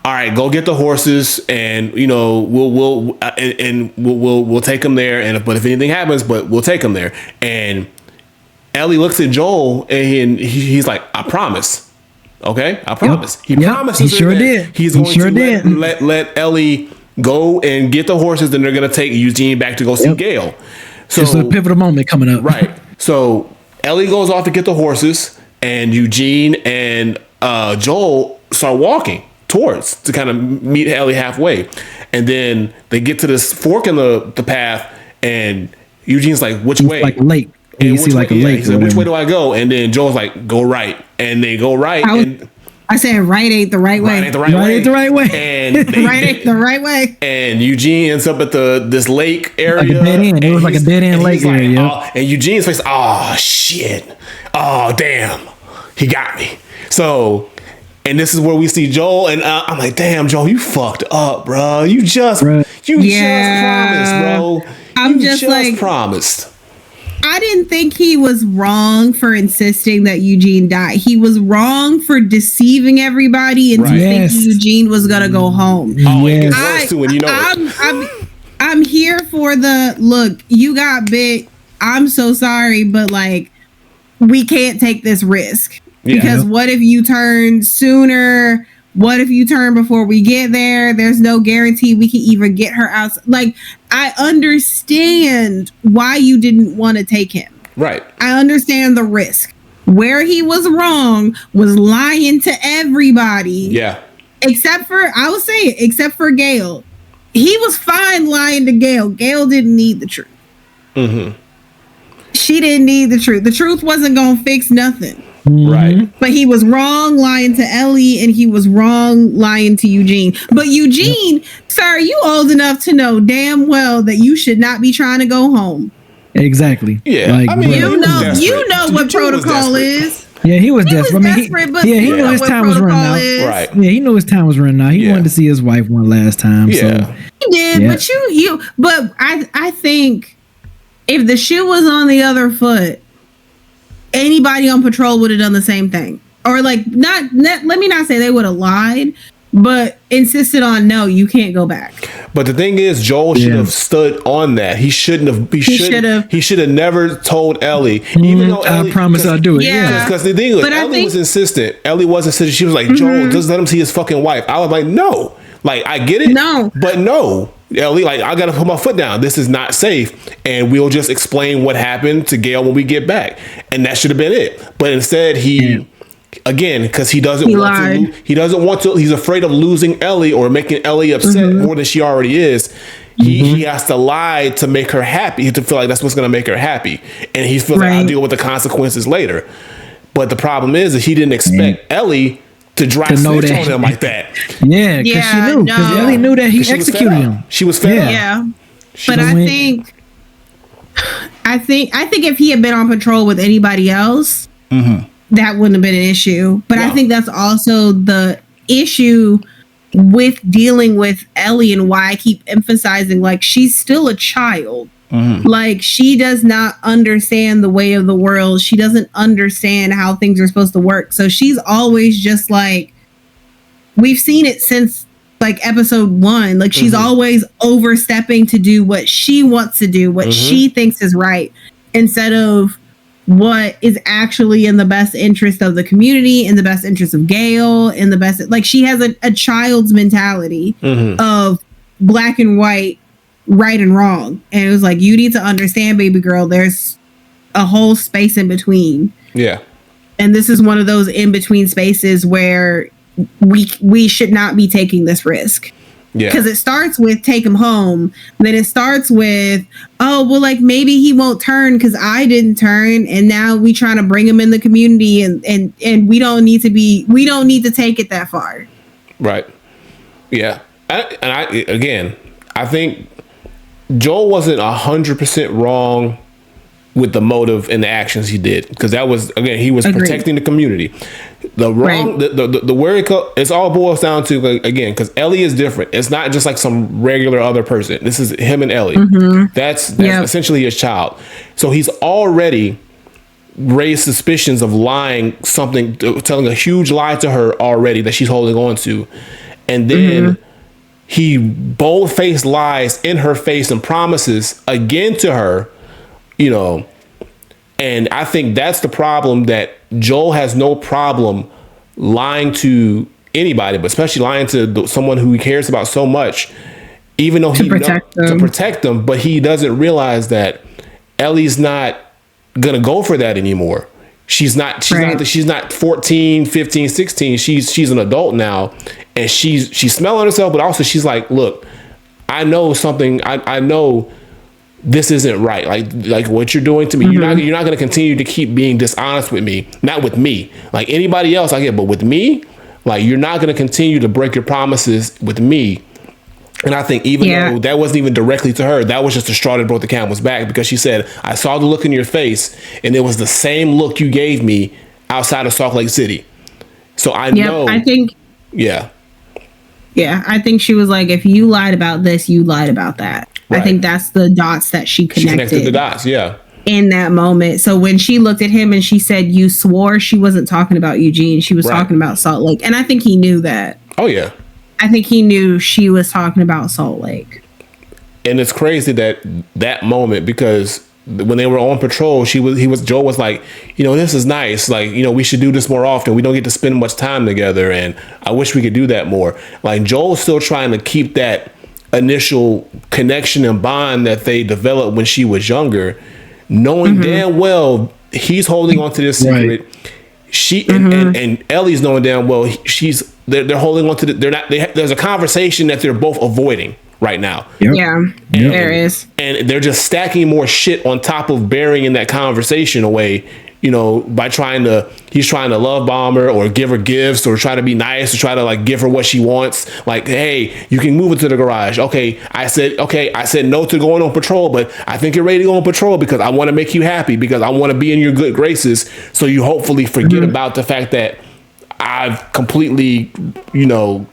all right, go get the horses, and we'll take them there. But if anything happens, we'll take them there. And Ellie looks at Joel, and he's like, I promise. Okay, I promise. He promises.
He sure did.
He's going to let Ellie go and get the horses. Then they're going to take Eugene back to go see Gail. So
it's a pivotal moment coming up.
Right. So Ellie goes off to get the horses, and Eugene and Joel start walking to kind of meet Ellie halfway. And then they get to this fork in the path, and Eugene's like, which way?
Like a lake.
And you see like a lake. He said, which way do I go? And then Joel's like, go right. And they go right.
I said right ain't the right way.
Right ain't the right way.
And
right ain't the right way.
And Eugene ends up at this lake area.
Like a dead end. It was like a dead end lake area.
And Eugene's face, oh shit. Oh damn. He got me. So, and this is where we see Joel, and I'm like, damn, Joel, you fucked up, bro. You just promised, bro.
I'm just promised. I didn't think he was wrong for insisting that Eugene died. He was wrong for deceiving everybody and thinking Eugene was gonna go home.
Oh, it gets worse too when you know
I'm here for the look. You got bit. I'm so sorry, but like, we can't take this risk because what if you turn sooner? What if you turn before we get there? There's no guarantee we can even get her out. Like, I understand why you didn't want to take him.
Right.
I understand the risk. Where he was wrong was lying to everybody.
Yeah.
Except for, I will say it, except for Gail. He was fine lying to Gail. Gail didn't need the truth. Mm-hmm. She didn't need the truth. The truth wasn't going to fix nothing.
Right.
But he was wrong lying to Ellie, and he was wrong lying to Eugene. But Eugene, sir, you old enough to know damn well that you should not be trying to go home.
Exactly.
Yeah.
Like,
I mean,
you know what protocol is.
Yeah, he was desperate. He knew his time was running out.
Right.
Yeah, he knew his time was running out. He wanted to see his wife one last time.
Yeah.
So.
He did, but I think if the shoe was on the other foot, anybody on patrol would have done the same thing. Or like let me not say they would have lied, but insisted on no, you can't go back.
But the thing is, Joel should have stood on that. He shouldn't have. He should have never told Ellie. Even though Ellie,
I promise I'll do it.
Yeah.
Because the thing was, Ellie was insistent. Ellie was insistent. She was like, Joel, just let him see his fucking wife. I was like, no. Like, I get it.
No.
But no. Ellie, like, I gotta put my foot down. This is not safe. And we'll just explain what happened to Gail when we get back. And that should have been it. But instead, again, because he doesn't want to, he's afraid of losing Ellie or making Ellie upset more than she already is. He has to lie to make her happy, to feel like that's what's going to make her happy. And he feels like I'll deal with the consequences later. But the problem is that he didn't expect Ellie to drive snitch on him like that.
Yeah, because she knew. Because Ellie knew that he executed him.
She was fed up.
Yeah. But I think if he had been on patrol with anybody else, that wouldn't have been an issue. But I think that's also the issue with dealing with Ellie and why I keep emphasizing, like, she's still a child. Like, she does not understand the way of the world. She doesn't understand how things are supposed to work. So she's always just like, we've seen it since like episode 1. Like, she's always overstepping to do what she wants to do, what she thinks is right, instead of what is actually in the best interest of the community, in the best interest of Gail, in the best, like, she has a child's mentality of black and white, right and wrong. And it was like, you need to understand, baby girl, there's a whole space in between. Yeah. And this is one of those in-between spaces where we should not be taking this risk. Yeah. Because it starts with take him home. Then it starts with, oh, well, like, maybe he won't turn because I didn't turn. And now we trying to bring him in the community, and we don't need to take it that far. Right. Yeah. I think Joel wasn't 100% wrong with the motive and the actions he did, because that was, again, he was protecting the community. The wrong, the where it all boils down to, again, because Ellie is different. It's not just like some regular other person. This is him and Ellie. That's essentially his child. So he's already raised suspicions of lying, telling a huge lie to her already that she's holding on to, and then he bold-faced lies in her face and promises again to her, you know. And I think that's the problem, that Joel has no problem lying to anybody, but especially lying to someone who he cares about so much, even though to protect them. But he doesn't realize that Ellie's not gonna go for that anymore. She's not 14, 15, 16. She's an adult now, and she's smelling herself, but also she's like, look, I know something. I know this isn't right. Like what you're doing to me. You're not going to continue to keep being dishonest with me. Not with me. Like anybody else, I get, but with me, like, you're not going to continue to break your promises with me. And I think even though that wasn't even directly to her, that was just the straw that broke the camel's back, because she said, I saw the look in your face, and it was the same look you gave me outside of Salt Lake City. So I know. I think. Yeah. Yeah, I think she was like, if you lied about this, you lied about that. Right. I think that's the dots that she connected. She connected the dots, yeah. In that moment. So when she looked at him and she said, you swore, she wasn't talking about Eugene. She was talking about Salt Lake. And I think he knew that. Oh, yeah. I think he knew she was talking about Salt Lake.
And it's crazy that moment, because when they were on patrol, Joel was like, this is nice. Like, we should do this more often. We don't get to spend much time together, and I wish we could do that more. Like, Joel's still trying to keep that initial connection and bond that they developed when she was younger, knowing damn well he's holding on to this secret. Right. And Ellie's knowing damn well they're holding on to there's a conversation that they're both avoiding right now.
Yep. Yeah, there is.
And they're just stacking more shit on top of burying that conversation away, by he's trying to love bomb her or give her gifts or try to be nice or try to like give her what she wants. Like, hey, you can move into the garage. Okay, I said no to going on patrol, but I think you're ready to go on patrol because I want to make you happy, because I want to be in your good graces. So you hopefully forget about the fact that I've completely,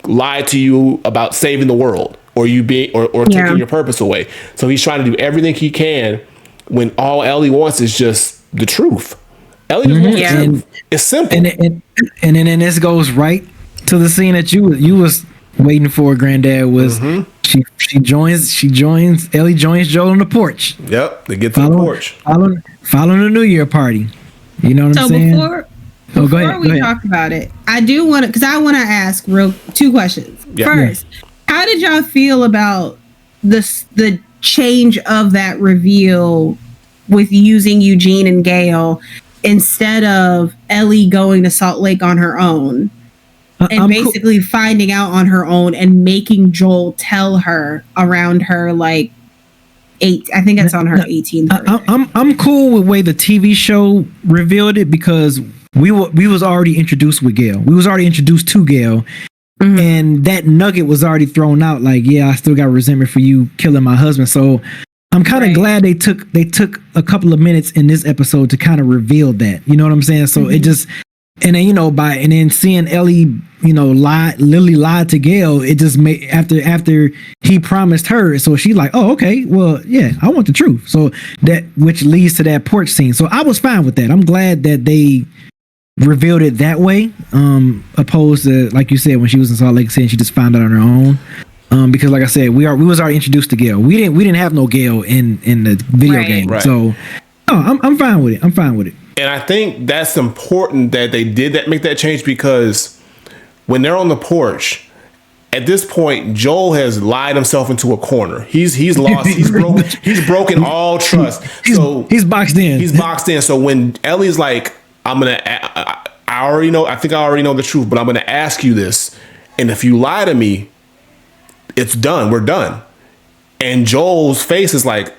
lied to you about saving the world. Or you taking your purpose away. So he's trying to do everything he can when all Ellie wants is just the truth. Ellie just wants the truth. It's simple.
And then this goes right to the scene that you was waiting for, Granddad, was Ellie joins Joel on the porch.
Yep, they get to the porch.
Following the New Year party. You know what I'm saying?
Before we talk about it, I do want to, because I want to ask two questions. Yeah. First, how did y'all feel about the change of that reveal with using Eugene and Gail instead of Ellie going to Salt Lake on her own and basically finding out on her own and making Joel tell her around her like 8? I think it's on her 18th birthday.
I'm cool with the way the TV show revealed it, because we was already introduced with Gail. We was already introduced to Gail. And that nugget was already thrown out. Like, yeah, I still got resentment for you killing my husband. So I'm kind of glad they took a couple of minutes in this episode to kind of reveal that. You know what I'm saying? So it just, and then seeing Ellie, Lily lied to Gail. It just made after he promised her. So she's like, oh, okay, well, yeah, I want the truth. So that, which leads to that porch scene. So I was fine with that. I'm glad that they revealed it that way, opposed to, like you said, when she was in Salt Lake City, she just found out on her own. Because like I said, we was already introduced to Gail. We didn't have no Gail in the video game. Right. So I'm fine with it.
And I think that's important that they did make that change, because when they're on the porch, at this point, Joel has lied himself into a corner. He's lost. He's broken all trust.
He's boxed in.
He's boxed in. So when Ellie's like, I already know the truth, but I'm going to ask you this. And if you lie to me, it's done. We're done. And Joel's face is like,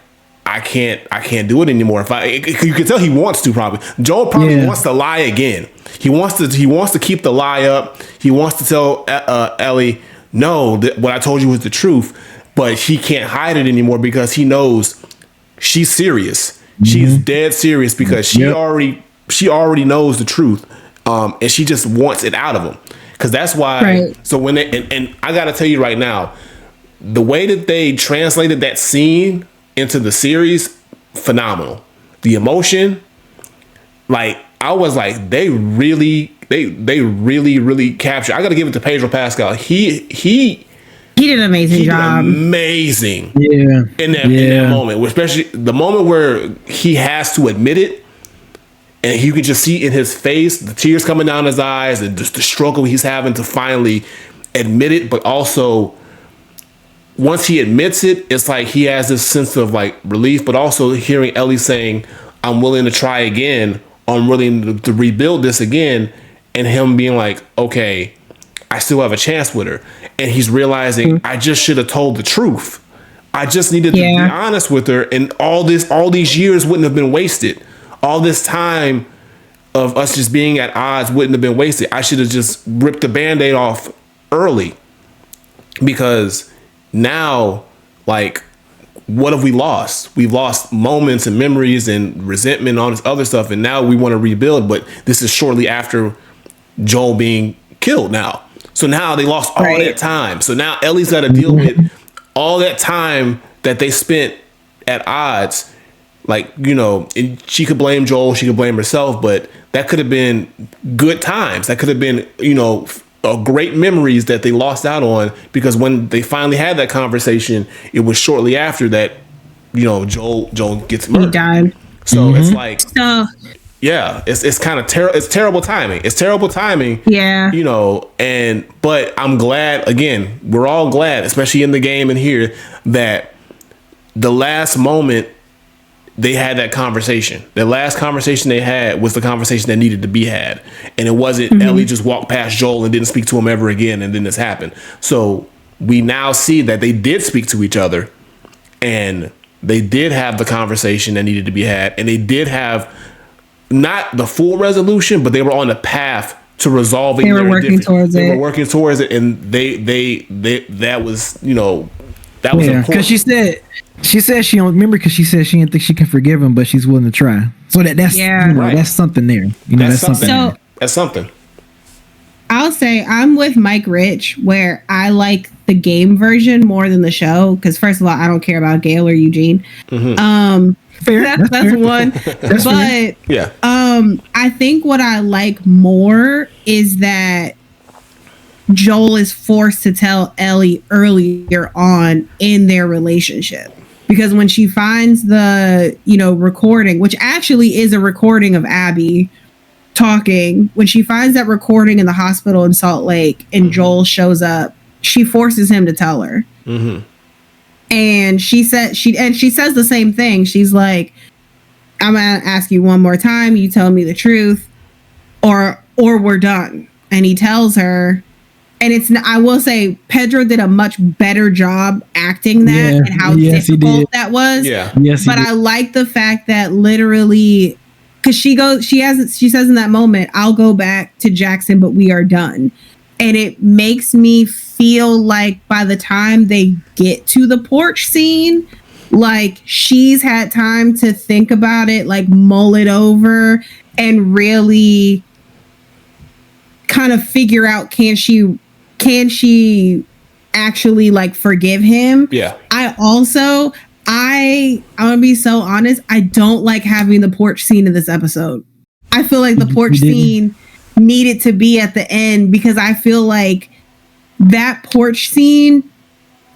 I can't do it anymore. You can tell he wants to probably. Joel probably wants to lie again. He wants to keep the lie up. He wants to tell Ellie, no, what I told you was the truth, but he can't hide it anymore because he knows she's serious. She's dead serious, because she already knows the truth, and she just wants it out of him, because that's why. Right. So when and I gotta tell you right now, the way that they translated that scene into the series, phenomenal. The emotion, like, I was like, they really captured. I gotta give it to Pedro Pascal. He did an amazing job. Amazing. Yeah. In that moment, especially the moment where he has to admit it. And you can just see in his face, the tears coming down his eyes, and just the struggle he's having to finally admit it. But also, once he admits it, it's like he has this sense of like relief, but also hearing Ellie saying, I'm willing to try again. I'm willing to rebuild this again. And him being like, okay, I still have a chance with her. And he's realizing, I just should have told the truth. I just needed to be honest with her. And all these years wouldn't have been wasted. All this time of us just being at odds wouldn't have been wasted. I should have just ripped the Band-Aid off early, because now, like, what have we lost? We've lost moments and memories and resentment and all this other stuff. And now we want to rebuild, but this is shortly after Joel being killed now. So now they lost all that time. So now Ellie's got to deal with all that time that they spent at odds. Like, and she could blame Joel, she could blame herself, but that could have been good times. That could have been, great memories that they lost out on, because when they finally had that conversation, it was shortly after that Joel gets murdered.
He died.
So it's like, yeah, it's kind of it's terrible timing. It's terrible timing.
Yeah.
But I'm glad, again, we're all glad, especially in the game and here, that the last moment they had that conversation. The last conversation they had was the conversation that needed to be had. And it wasn't Ellie just walked past Joel and didn't speak to him ever again, and then this happened. So we now see that they did speak to each other, and they did have the conversation that needed to be had, and they did have not the full resolution, but they were on the path to resolving.
They were working towards it.
They were working towards it, and they that was that was important.
Because she said she don't remember, because she said she didn't think she can forgive him, but she's willing to try. So that's
right.
That's something there. That's something.
So
that's something.
I'll say I'm with Mike Rich, where I like the game version more than the show, because first of all, I don't care about Gail or Eugene.
Fair.
That's fair. One.
That's
but
fair.
Yeah.
I think what I like more is that Joel is forced to tell Ellie earlier on in their relationship, because when she finds the recording, which actually is a recording of Abby talking, when she finds that recording in the hospital in Salt Lake and Joel shows up, she forces him to tell her. And she says the same thing. She's like, I'm gonna ask you one more time, you tell me the truth, or we're done. And he tells her, and I will say Pedro did a much better job acting that, and how difficult that was.
Yeah.
Yes,
but I like the fact that literally, because she says in that moment, I'll go back to Jackson, but we are done. And it makes me feel like by the time they get to the porch scene, like she's had time to think about it, like mull it over, and really kind of figure out, can she actually like forgive him?
Yeah.
I'm gonna be so honest, I don't like having the porch scene in this episode. I feel like the porch scene needed to be at the end, because I feel like that porch scene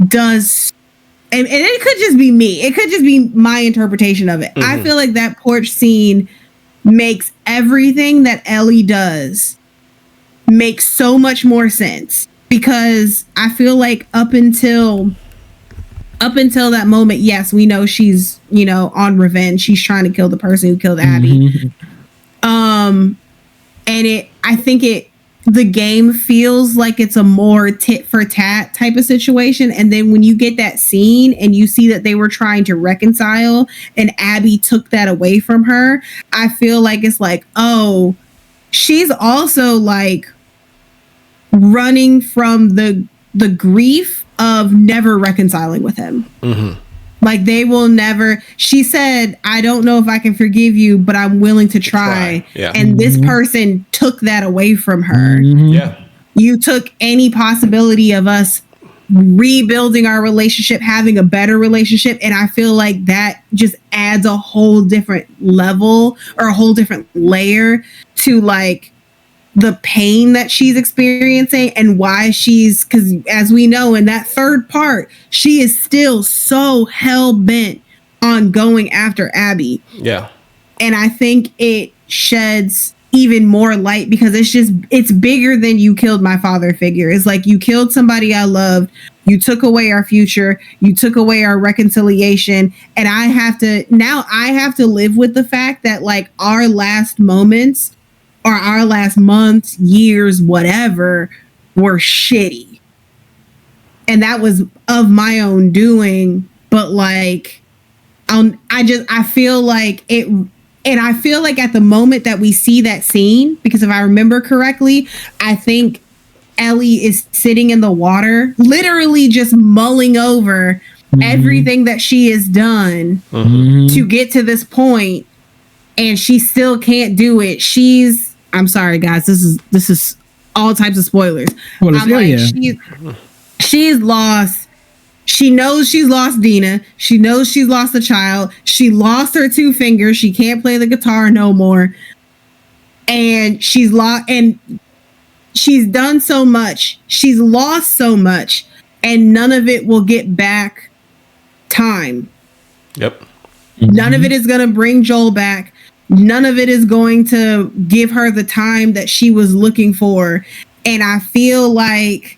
does, and it could just be me, it could just be my interpretation of it. I feel like that porch scene makes everything that Ellie does make so much more sense, because I feel like up until that moment, yes, we know she's on revenge, she's trying to kill the person who killed Abby. And I think the game feels like it's a more tit for tat type of situation. And then when you get that scene and you see that they were trying to reconcile and Abby took that away from her, I feel like it's like, oh, she's also like running from the grief of never reconciling with him. Like they will never, she said, I don't know if I can forgive you, but I'm willing to try.
Yeah.
And this person took that away from her.
Yeah.
You took any possibility of us rebuilding our relationship, having a better relationship. And I feel like that just adds a whole different level or a whole different layer to like the pain that she's experiencing, and why because as we know in that third part, she is still so hell-bent on going after Abby.
Yeah.
And I think it sheds even more light, because it's bigger than you killed my father figure. It's like, you killed somebody I loved, you took away our future, you took away our reconciliation, and I have to live with the fact that like our last moments or our last months, years, whatever, were shitty. And that was of my own doing. But like, I feel like it, and I feel like at the moment that we see that scene, because if I remember correctly, I think Ellie is sitting in the water, literally just mulling over everything that she has done to get to this point, and she still can't do it. I'm sorry, guys. This is all types of spoilers.
Well,
she's lost. She knows she's lost Dina. She knows she's lost a child. She lost her 2 fingers. She can't play the guitar no more. And she's lost. And she's done so much. She's lost so much, and none of it will get back time.
Yep.
None of it is going to bring Joel back. None of it is going to give her the time that she was looking for. And I feel like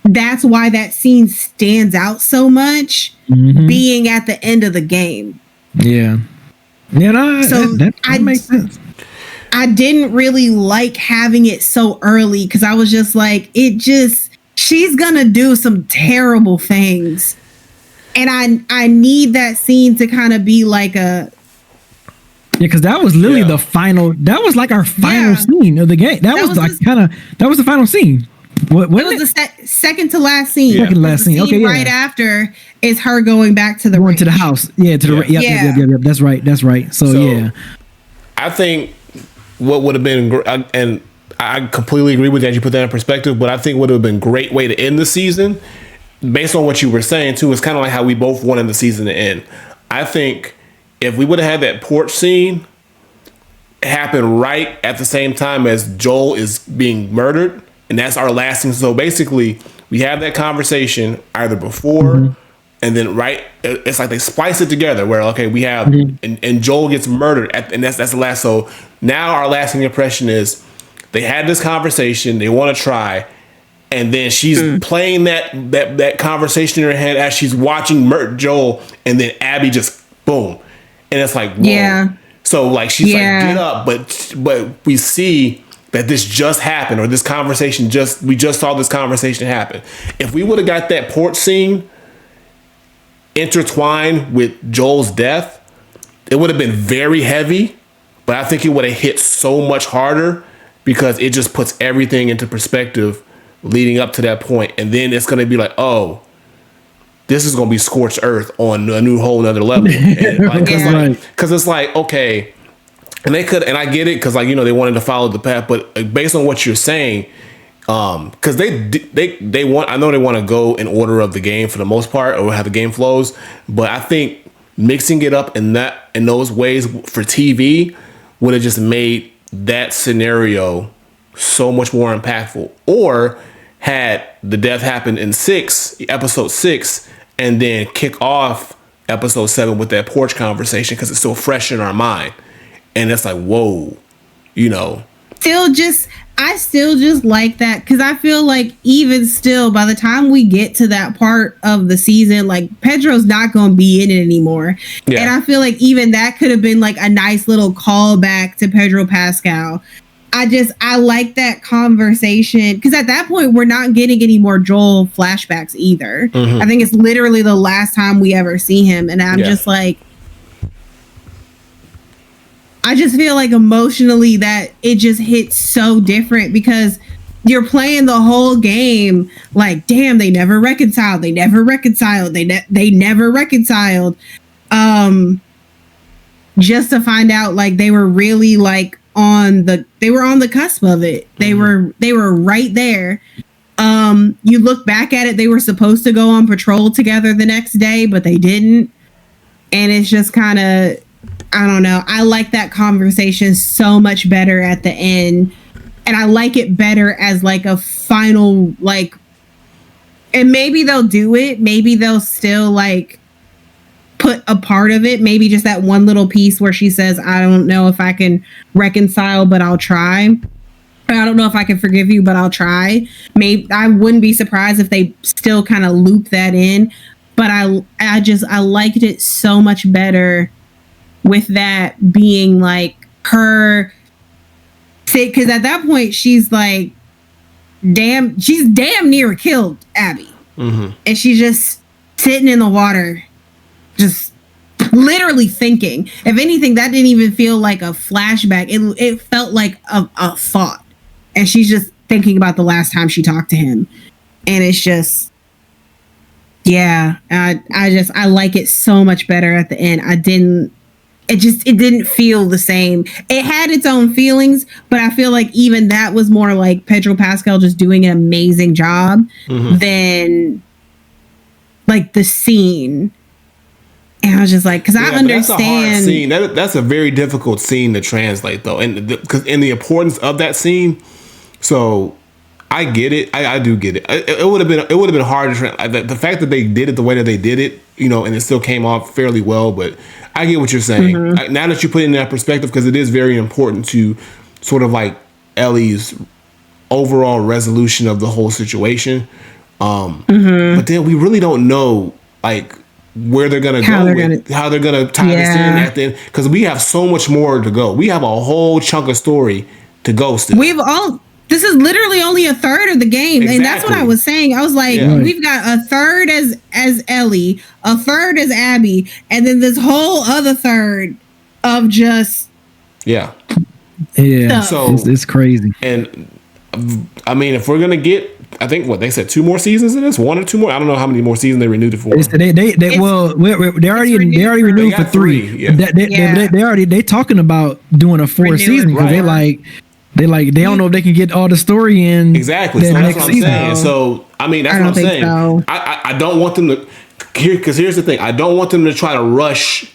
that's why that scene stands out so much, being at the end of the game.
Yeah. Yeah, no,
so
that makes sense.
I didn't really like having it so early because I was just like, she's going to do some terrible things. And I need that scene to kind of be like a...
Yeah, because that was literally the final... That was like our final scene of the game. That was like that was the final scene. What was
the second to last scene.
Second to last scene. Okay, yeah.
Right after is her going back to the
to the house. Yeah, to the yep. That's right. So yeah,
I think what would have been, and I completely agree with that. You put that in perspective, but I think would have been a great way to end the season, based on what you were saying too. Is kind of like how we both wanted the season to end. I think if we would have had that porch scene happen right at the same time as Joel is being murdered. And that's our last thing. So basically, we have that conversation either before and then it's like they splice it together where, okay, we have, and Joel gets murdered. And that's the last. So now our lasting impression is they had this conversation, they want to try. And then she's playing that conversation in her head as she's watching Joel. And then Abby just, boom. And it's like, whoa. Yeah. So like, she's like, get up. But we see that this just happened, or this conversation we just saw this conversation happen. If we would have got that porch scene intertwined with Joel's death, it would have been very heavy, but I think it would have hit so much harder because it just puts everything into perspective leading up to that point. And then it's going to be like, oh, this is going to be scorched earth on a new whole nother level. Because it's like, okay, and they could, and I get it, because like, they wanted to follow the path, but based on what you're saying, because they want, I know they want to go in order of the game for the most part, or how the game flows, but I think mixing it up in those ways for TV would have just made that scenario so much more impactful. Or had the death happen in episode 6, and then kick off episode 7 with that porch conversation, because it's so fresh in our mind. And it's like, whoa, I still just like that, because I feel like even still, by the time we get to that part of the season, like Pedro's not going to be in it anymore. Yeah. And I feel like even that could have been like a nice little callback to Pedro Pascal. I like that conversation, because at that point, we're not getting any more Joel flashbacks either. I think it's literally the last time we ever see him. And I'm just like, I just feel like emotionally that it just hits so different, because you're playing the whole game like, damn, they never reconciled. They never reconciled. They never reconciled. Just to find out like they were really like on the cusp of it. They were right there. You look back at it, they were supposed to go on patrol together the next day, but they didn't. And it's just kind of, I don't know. I like that conversation so much better at the end. And I like it better as like a final, like, and maybe they'll do it. Maybe they'll still like put a part of it. Maybe just that one little piece where she says, I don't know if I can reconcile, but I'll try. I don't know if I can forgive you, but I'll try. Maybe I wouldn't be surprised if they still kind of loop that in. But I liked it so much better with that being like her, because at that point she's like, she's damn near killed Abby. And she's just sitting in the water, just literally thinking. If anything, that didn't even feel like a flashback. It felt like a thought. And she's just thinking about the last time she talked to him. And it's just, yeah, I like it so much better at the end. It didn't feel the same. It had its own feelings, but I feel like even that was more like Pedro Pascal just doing an amazing job than like the scene. And I was just like, because I understand. That's a hard scene. That's a very difficult scene to translate, though, and because in the importance of that scene. So I get it. I do get it. It would have been hard to translate. The fact that they did it the way that they did it and it still came off fairly well. But I get what you're saying. Now that you put it in that perspective, because it is very important to sort of like Ellie's overall resolution of the whole situation. But then we really don't know like where they're gonna how they're gonna tie this in at the end, because we have so much more to go. We have a whole chunk of story to go still.
This is literally only a third of the game. Exactly. And that's what I was saying. I was like, we've got a third as Ellie, a third as Abby, and then this whole other third of just
stuff. So it's crazy.
And I mean, if we're gonna get, I think what they said, 2 more seasons of this, 1 or 2 more. I don't know how many more seasons they renewed it for.
They already renewed for 3. They talking about doing a 4th season, because they don't know if they can get all the story in
exactly. So that's what I'm saying. So I mean, that's what I'm saying. So. I don't want them to because here's the thing. I don't want them to try to rush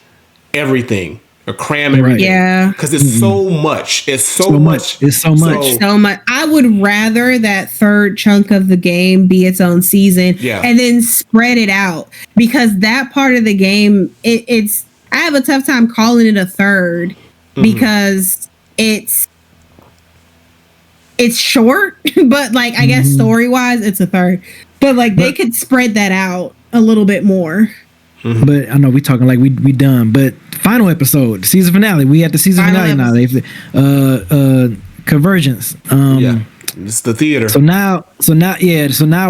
everything or cram everything.
Yeah,
because it's so much. It's so much.
It's so much.
So much. I would rather that third chunk of the game be its own season, and then spread it out, because that part of the game, it's. I have a tough time calling it a third because it's short, but like I guess story wise, it's a third. But like they could spread that out a little bit more.
But I know we talking like we done. But final episode, season finale. We at the season finale now. Convergence.
It's the theater.
So now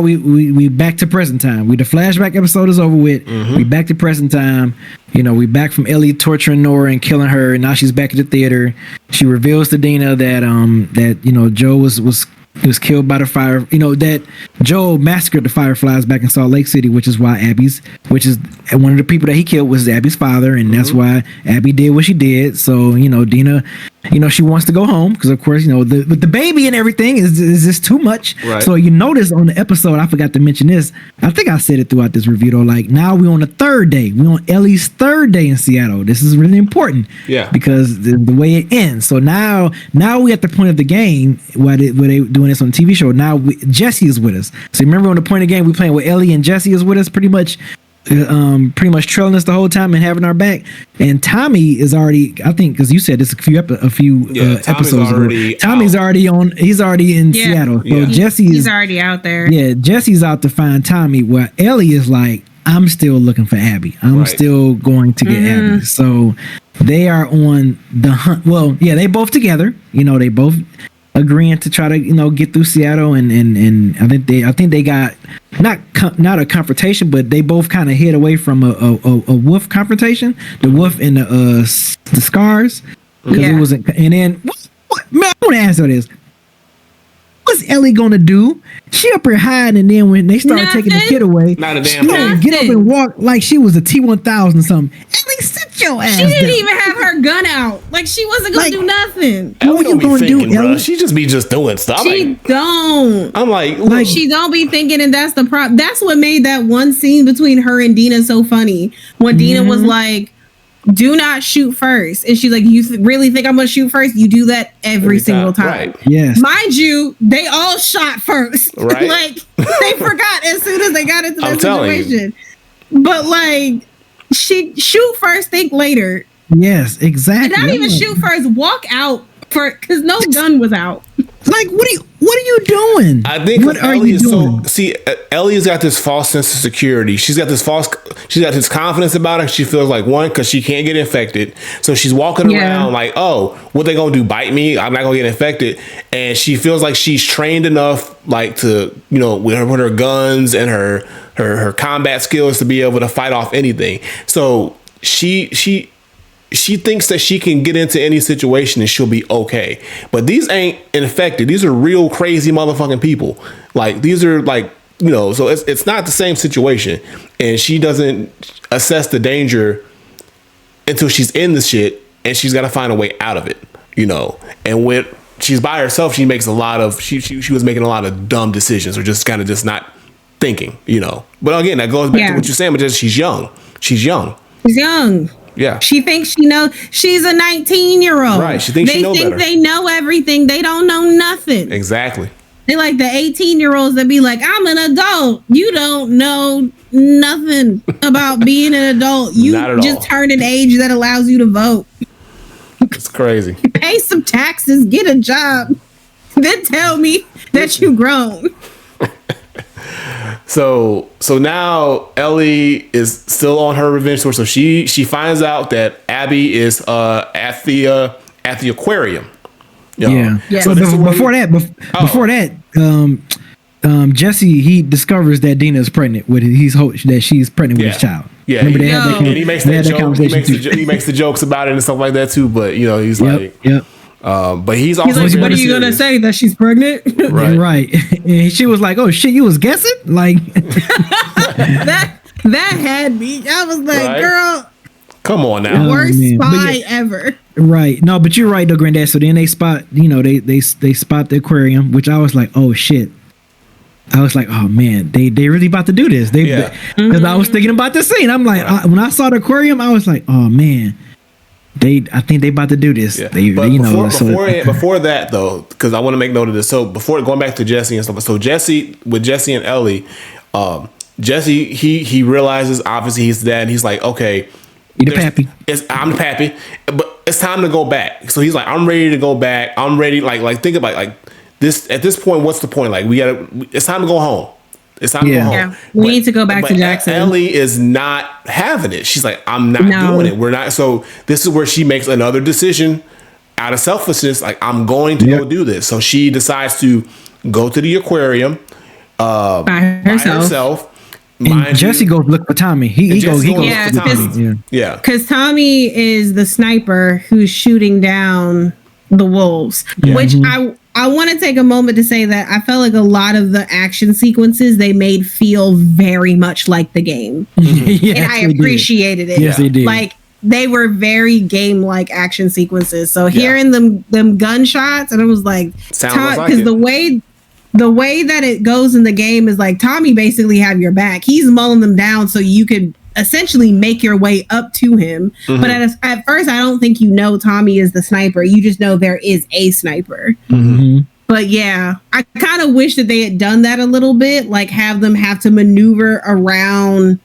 we back to present time. The flashback episode is over with. We back to present time. We back from Ellie torturing Nora and killing her. And now she's back at the theater. She reveals to Dina that Joe was killed by the fire. That Joe massacred the Fireflies back in Salt Lake City, which is why which is one of the people that he killed was Abby's father, and that's why Abby did what she did. So Dina, she wants to go home because of course with the baby and everything is just too much.
Right.
So you notice on the episode, I forgot to mention this. I think I said it throughout this review though. Like now we're on the 3rd day. We're on Ellie's 3rd day in Seattle. This is really important.
Yeah.
Because the way it ends. So now we at the point of the game where they doing this on the TV show. Now Jesse is with us. So remember on the point of the game we playing with Ellie and Jesse is with us pretty much trailing us the whole time and having our back. And Tommy is already, I think, because you said this a few episodes ago. Tommy's already on. He's already in Seattle. So
he's already out there.
Yeah, Jesse's out to find Tommy. Where Ellie is like, I'm still looking for Abby. I'm still going to get Abby. So they are on the hunt. Well, yeah, they both together. They both agreeing to try to get through Seattle, and I think they got not a confrontation, but they both kind of hid away from a wolf confrontation. The wolf and the scars, because it wasn't. And then what man, I want to answer this. What's Ellie gonna do? She up here hiding, and then when they started taking the kid away,
not a damn thing.
Get up and walk like she was a T-1000 something. Ellie, sit your ass.
She didn't even have her gun out. Like she wasn't gonna do nothing.
What you gonna do, Ellie? She just be doing stuff.
She don't.
I'm like
she don't be thinking, and that's the problem. That's what made that one scene between her and Dina so funny. When Dina was like, do not shoot first, and she's like, you really think I'm gonna shoot first? You do that every single time.
Right.
Yes.
Mind you, they all shot first.
Right.
Like they forgot as soon as they got into that situation. But like, she shoot first, think later.
Yes, exactly.
And not even shoot first, walk out because no gun was out.
Like, what are you doing?
I think Ellie is doing? Ellie's got this false sense of security. She's got this confidence about her. She feels like, one, because she can't get infected. So she's walking around like, oh, what they gonna do? Bite me? I'm not gonna get infected. And she feels like she's trained enough, like to, with her guns and her combat skills to be able to fight off anything. So she thinks that she can get into any situation and she'll be okay. But these ain't infected. These are real crazy motherfucking people. Like, these are like, so it's not the same situation. And she doesn't assess the danger until she's in the shit, and she's got to find a way out of it, And when she's by herself, she makes she was making a lot of dumb decisions, or just kind of just not thinking, But again, that goes back to what you're saying, but just she's young. She's young. Yeah.
She thinks she knows. She's a 19-year-old.
Right. She thinks she knows better.
They think they know everything. They don't know nothing.
Exactly.
They like the 18-year-olds that be like, I'm an adult. You don't know nothing about being an adult. You just turned an age that allows you to vote.
It's crazy.
Pay some taxes, get a job, then tell me that you grown.
So now Ellie is still on her revenge tour. So she finds out that Abby is at the aquarium.
Yeah. So before that, Jesse, he discovers that Dina is pregnant with that she's pregnant with his child.
Yeah,
remember they
had
that,
and he makes that joke. He makes the jokes about it and stuff like that too. But he's like, but he's also
like, what are you gonna say, that she's pregnant?
Right. And she was like, oh shit, you was guessing? Like
that had me. I was like, girl,
come on now.
Worst spy ever.
Right. No, but you're right though, Granddad. So then they spot, they spot the aquarium, which I was like, oh shit. I was like, oh man, they really about to do this. Because I was thinking about the scene. I'm like, when I saw the aquarium, I was like, oh man, I think they about to do this.
Yeah. Before that though, because I want to make note of this. So before going back to Jesse and stuff, so Jesse and Ellie, Jesse he realizes obviously he's the dad. And he's like, okay,
I'm
the pappy, but it's time to go back. So he's like, I'm ready to go back. I'm ready. Like think about like this at this point. What's the point? Like it's time to go home. It's time to go home.
Yeah, we need to go back to Jackson.
Ellie is not having it. She's like, I'm not doing it. We're not. So this is where she makes another decision out of selfishness. Like, I'm going to go do this. So she decides to go to the aquarium
by herself.
And Jesse goes look for Tommy. He goes look for Tommy.
Yeah.
Because Tommy is the sniper who's shooting down the wolves, which I want to take a moment to say that I felt like a lot of the action sequences they made feel very much like the game.
Yes,
and I appreciated it.
Yes, they did.
Like, they were very game-like action sequences. So hearing them gunshots, and I was like, because the way that it goes in the game is like Tommy basically have your back. He's mowing them down so you could essentially make your way up to him. But at first, I don't think Tommy is the sniper. You just know there is a sniper. But yeah, I kind of wish that they had done that a little bit, like have them have to maneuver around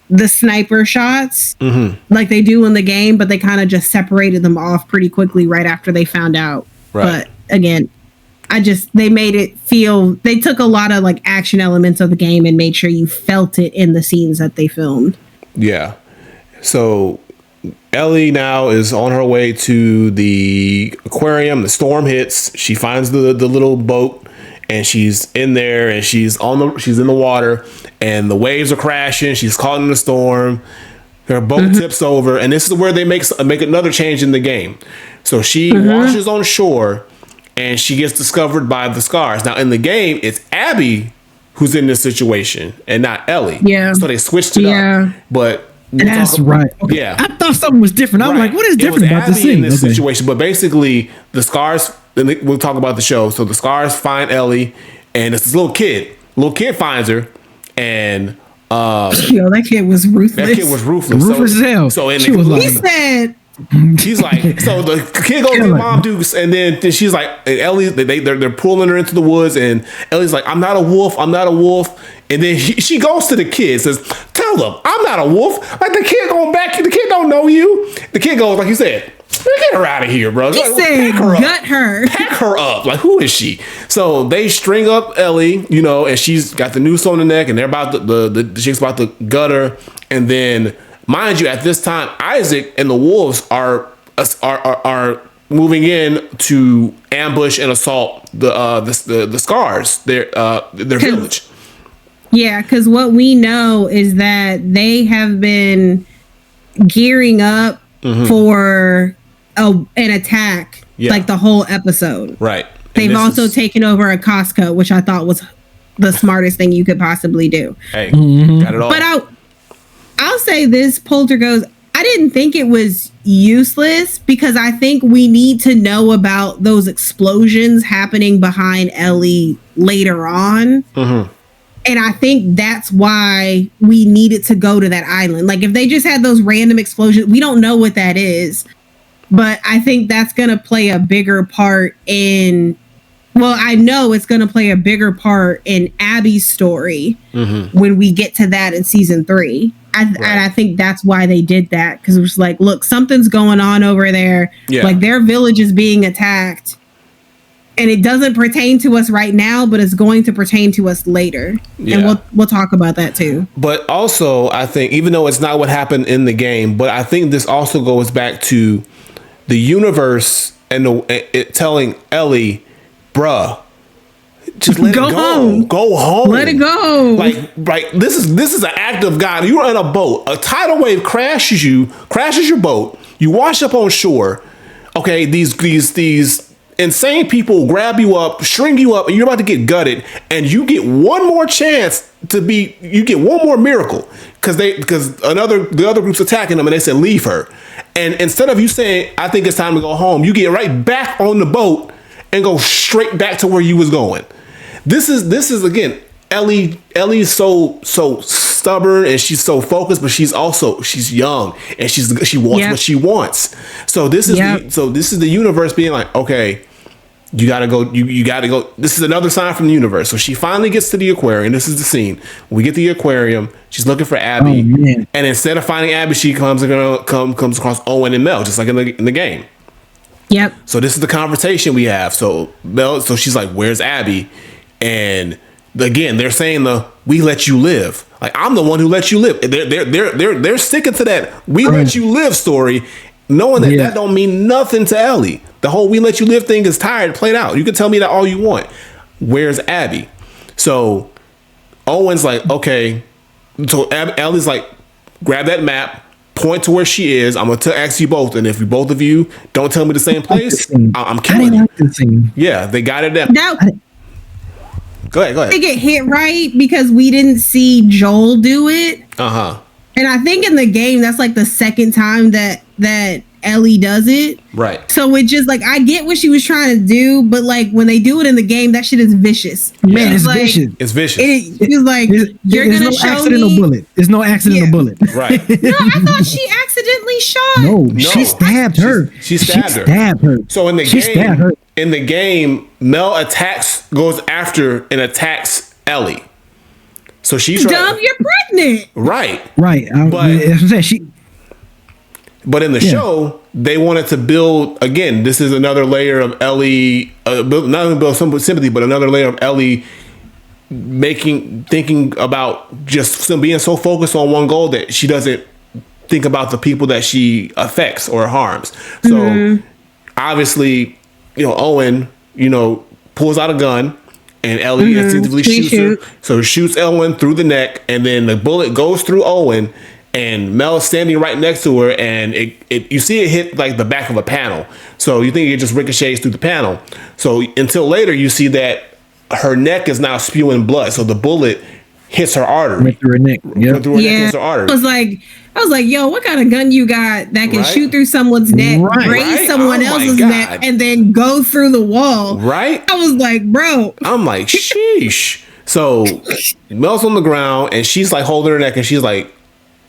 the sniper shots like they do in the game, but they kind of just separated them off pretty quickly right after they found out. But again, they made it feel, they took a lot of like action elements of the game and made sure you felt it in the scenes that they filmed. Yeah.
So Ellie now is on her way to the aquarium. The storm hits. She finds the little boat and she's in there and she's in the water and the waves are crashing. She's caught in the storm. Her boat tips over, and this is where they make another change in the game. So she washes on shore and she gets discovered by the scars. Now in the game, it's Abby who's in this situation and not Ellie.
Yeah.
So they switched it up. But
that's right. Okay.
Yeah.
I thought something was different. I'm like, what is different about this scene?
In this situation? But basically, the scars, we'll talk about the show. So the scars find Ellie, and it's this little kid. Little kid finds her, and
that kid was ruthless.
Ruthless as hell.
So
she was like,
he said,
she's like, so the kid goes to Mom Dukes, and then she's like, and Ellie, they're pulling her into the woods, and Ellie's like, I'm not a wolf, and then she goes to the kid, says, tell them I'm not a wolf. Like, the kid going back, the kid don't know you. The kid goes, like you said, get her out of here, bro.
He said, gut her.
Pack her up. Like, who is she? So they string up Ellie, and she's got the noose on the neck, and they're about the chick's about to gut her, and then, mind you, at this time, Isaac and the wolves are moving in to ambush and assault the scars, their village.
Yeah, because what we know is that they have been gearing up for an attack, like the whole episode.
Right.
They've also taken over a Costco, which I thought was the smartest thing you could possibly do.
Hey, got it all.
But I'll say this, Poltergeist, I didn't think it was useless because I think we need to know about those explosions happening behind Ellie later on. And I think that's why we needed to go to that island. Like, if they just had those random explosions, we don't know what that is. But I think that's going to play a bigger part in Well, I know it's going to play a bigger part in Abby's story when we get to that in season 3. And I think that's why they did that, because it was like, look, something's going on over there. Yeah. Like their village is being attacked, and it doesn't pertain to us right now, but it's going to pertain to us later. Yeah. And we'll talk about that too.
But also, I think, even though it's not what happened in the game, but I think this also goes back to the universe and it telling Ellie, bruh, just let
go
it go.
Home.
Go home.
Let it go.
Like this is an act of God. You're in a boat. A tidal wave crashes your boat. You wash up on shore. Okay, these insane people grab you up, string you up, and you're about to get gutted, and you get one more chance you get one more miracle because the other group's attacking them, and they said leave her. And instead of you saying, I think it's time to go home, you get right back on the boat and go straight back to where you was going. This is again, Ellie's so stubborn and she's so focused, but she's young and she wants what she wants. So this is the universe being like, okay, you gotta go. You gotta go. This is another sign from the universe. So she finally gets to the aquarium. This is the scene. When we get to the aquarium, she's looking for Abby, and instead of finding Abby, she comes across Owen and Mel, just like in the game.
Yep.
So this is the conversation we have. So she's like, "Where's Abby?" And again, they're saying "We let you live." Like, I'm the one who let you live. They're sticking to that "we let you live" story, knowing that don't mean nothing to Ellie. The whole "we let you live" thing is played out. You can tell me that all you want. Where's Abby? So Owen's like, okay. So Ellie's like, grab that map, point to where she is. I'm gonna ask you both, and if both of you don't tell me the same place, I'm killing you. Yeah, they got it down.
Now,
go ahead.
They get hit right because we didn't see Joel do it. And I think in the game that's like the second time that Ellie does it.
Right.
So it just like, I get what she was trying to do, but like when they do it in the game, that shit is vicious.
Man, it's
like,
vicious.
It's vicious.
It's like, you're going to show
accidental
me.
Bullet. There's no accidental bullet.
Right.
No, I thought she accidentally shot.
No, she stabbed her.
She stabbed her. So in the game, Mel goes after and attacks Ellie. So she's
dumb, you're pregnant.
Right. But in the show, they wanted to build, again, this is another layer of Ellie, not only build some sympathy, but another layer of Ellie thinking about just being so focused on one goal that she doesn't think about the people that she affects or harms. So obviously, Owen, pulls out a gun, and Ellie instinctively shoots her. So shoots Owen through the neck, and then the bullet goes through Owen, and Mel's standing right next to her, and you see it hit like the back of a panel. So you think it just ricochets through the panel. So until later, you see that her neck is now spewing blood. So the bullet hits her artery.
Went through her neck.
Went through her neck, hits her artery.
I was like, yo, what kind of gun you got that can shoot through someone's neck, graze someone else's neck, and then go through the wall?
Right.
I was like, bro.
I'm like, sheesh. So Mel's on the ground, and she's like holding her neck, and she's like,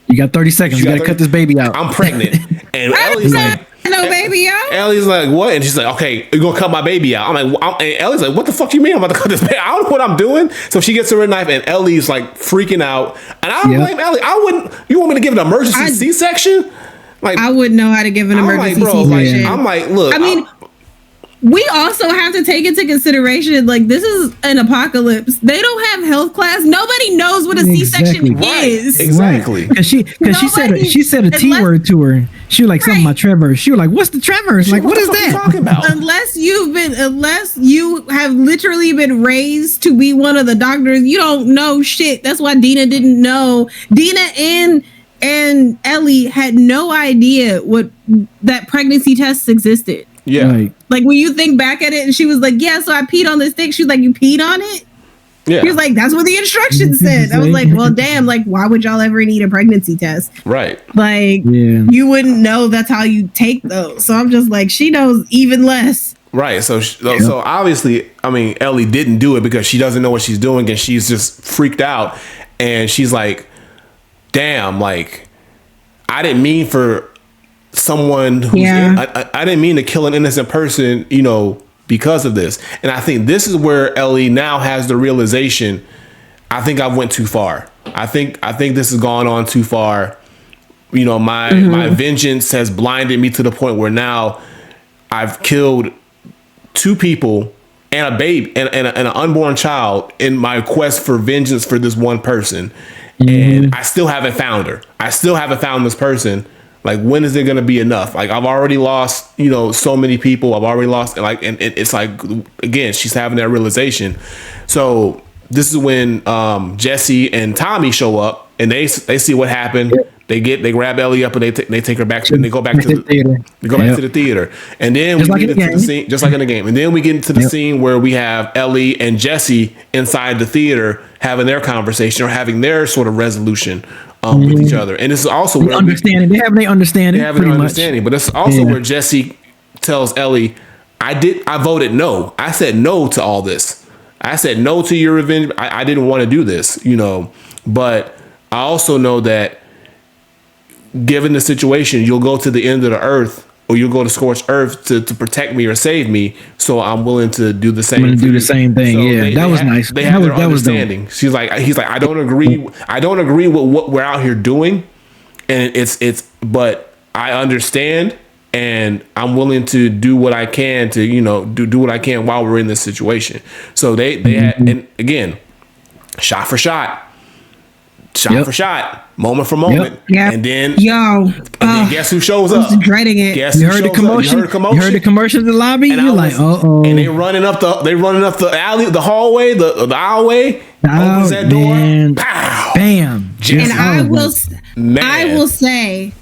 you got 30 seconds. You got to cut this baby out.
I'm pregnant. And Ellie's like,
no baby out.
Ellie's like, what? And she's like, okay, you're going to cut my baby out. I'm like, and Ellie's like, what the fuck you mean I'm about to cut this baby? I don't know what I'm doing. So she gets her knife, and Ellie's like freaking out. And I don't blame Ellie. You want me to give an emergency C-section? Like,
I wouldn't know how to give an emergency C-section.
I'm like, look.
I mean, we also have to take into consideration, like, this is an apocalypse. They don't have health class. Nobody knows what a C-section is.
Exactly.
Because she said a T-word to her. She was like something about Trevor. She was like, "What's the Trevor?" Like, what is that?
Talking about?
Unless you have literally been raised to be one of the doctors, you don't know shit. That's why Dina didn't know. Dina and Ellie had no idea that pregnancy tests existed.
Yeah.
Right.
Like when you think back at it, and she was like, yeah, so I peed on this thing. She was like, you peed on it? Yeah. He was like, that's what the instructions said. I was like, well, damn, like, why would y'all ever need a pregnancy test?
Right.
Like, you wouldn't know that's how you take those. So I'm just like, she knows even less.
Right. So obviously, I mean, Ellie didn't do it because she doesn't know what she's doing, and she's just freaked out. And she's like, damn, like, I didn't mean for someone who's I didn't mean to kill an innocent person, because of this. And I think this is where Ellie now has the realization, I think I went too far. I think this has gone on too far. You know, my vengeance has blinded me to the point where now I've killed 2 people and a babe and an unborn child in my quest for vengeance for this one person. And I still haven't found her. I still haven't found this person. Like, when is it going to be enough? Like, I've already lost, you know, so many people. I've already lost, like, and it's like, again, she's having that realization. So this is when Jesse and Tommy show up, and they see what happened. They grab Ellie up and they take her back, and they go back to the theater. They go back to the theater, and then we get into the scene, just like in the game. And then we get into the scene where we have Ellie and Jesse inside the theater having their conversation or having their sort of resolution with each other. And this is also where
understanding. They have their understanding.
They have their understanding, but it's also where Jesse tells Ellie, "I voted no. I said no to all this. I said no to your revenge. I didn't want to do this, you know. But I also know that." Given the situation, you'll go to the end of the earth, or you'll go to scorched earth to protect me or save me. So I'm willing to do the same.
I'm going to do the same thing. So that was nice.
They have their understanding. He's like, I don't agree. I don't agree with what we're out here doing, and but I understand, and I'm willing to do what I can to, you know, do what I can while we're in this situation. So they had, and again, shot for shot. For shot, moment for moment, and then guess who shows up?
I'm dreading it.
Guess you heard the commotion. You heard the commotion in the lobby. And you're like,
and they running up the alley, the hallway, the aisleway. Opens that door. Pow!
Bam!
And I will say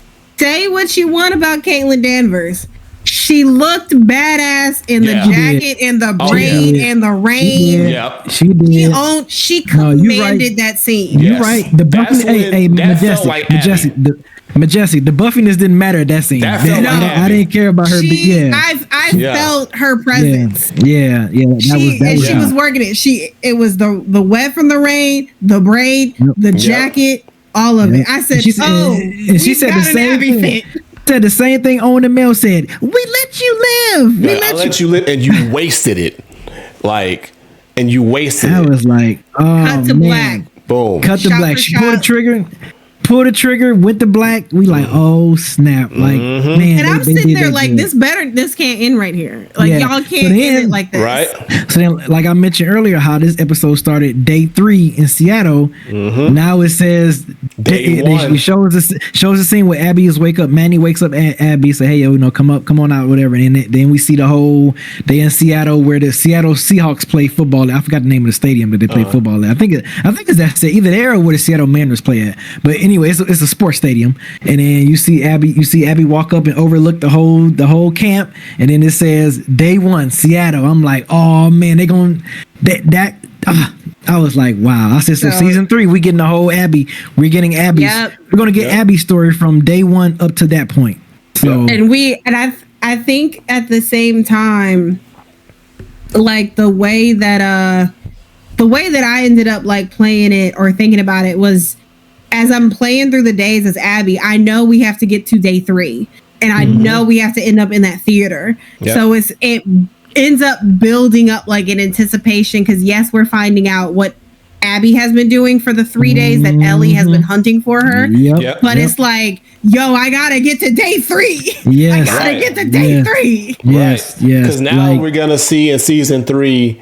what you want about Caitlin Danvers. She looked badass in the jacket and the braid and the rain.
She did.
She commanded that scene.
You're right. The Buffy, Majestic. The Buffiness didn't matter at that scene. I didn't care about her.
I felt her presence.
She
was working it. It was the wet from the rain, the braid, the jacket, all of it. I said,
she said the same thing. Said the same thing Owen and Mel said. We let you live.
I let you live, and you wasted it.
I was like,
cut to black.
Boom.
Cut to black. She pulled the trigger, went to black. We like, oh snap. Like, man.
And I'm sitting there like, this can't end right here. Like, y'all can't end it like this.
Right.
So then, like I mentioned earlier, how this episode started day 3 in Seattle. Now it says it shows the scene where Abby wake up. Manny wakes up Abby, say, hey, yo, you know, come on out, whatever. And then we see the whole day in Seattle where the Seattle Seahawks play football. I forgot the name of the stadium that they play football at. I think it's that either there or where the Seattle Mariners play at. But anyway, it's a sports stadium, and then you see Abby walk up and overlook the whole camp, and then it says day 1 Seattle. I'm like, oh man, they going that. I was like, wow. I said, so season 3, we getting the whole Abby. We're getting Abby's. We're gonna get Abby's story from day 1 up to that point. So
I think at the same time, like the way that I ended up like playing it or thinking about it was, as I'm playing through the days as Abby, I know we have to get to day 3, and I know we have to end up in that theater. So it ends up building up like an anticipation, because yes, we're finding out what Abby has been doing for the 3 days that Ellie has been hunting for her. But it's like, yo, I gotta get to day 3. I gotta get to day 3.
Yes.
Because now we're gonna see in season 3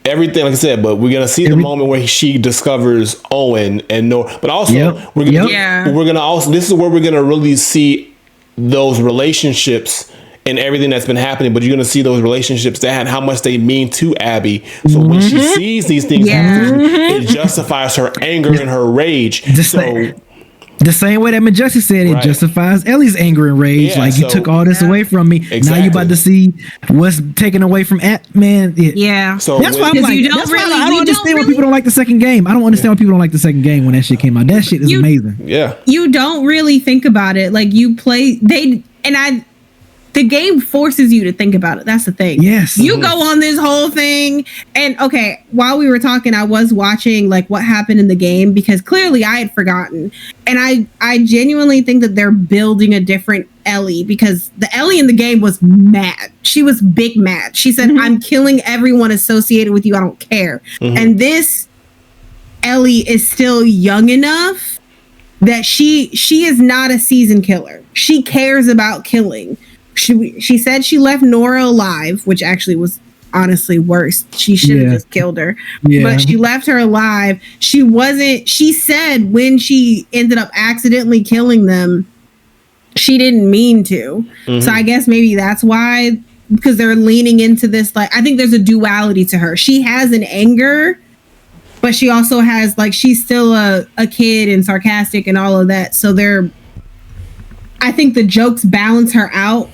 everything, like I said, but we're gonna see the moment where she discovers Owen and Nora. But also, we're gonna also, this is where we're gonna really see those relationships and everything that's been happening. But you're gonna see those relationships that how much they mean to Abby. So when she sees these things happen, it justifies her anger and her rage.
The same way that Majestic said, it justifies Ellie's anger and rage. Like, you took all this away from me. Exactly. Now you about to see what's taken away from man.
So
that's why I'm like, I don't understand why people don't like the second game. I don't understand why people don't like the second game when that shit came out. That shit is amazing.
You don't really think about it. Like, you play the game forces you to think about it. That's the thing.
Yes.
You go on this whole thing. And okay, while we were talking, I was watching like what happened in the game because clearly I had forgotten. And I genuinely think that they're building a different Ellie because the Ellie in the game was mad. She was big mad. She said, I'm killing everyone associated with you. I don't care. And this Ellie is still young enough that she is not a seasoned killer. She cares about killing. She said she left Nora alive, which actually was honestly worse. She should have just killed her. But she left her alive. She said when she ended up accidentally killing them, she didn't mean to. So I guess maybe that's why, because they're leaning into this, like, I think there's a duality to her. She has an anger, but she also has, like, she's still a kid and sarcastic and all of that. So I think the jokes balance her out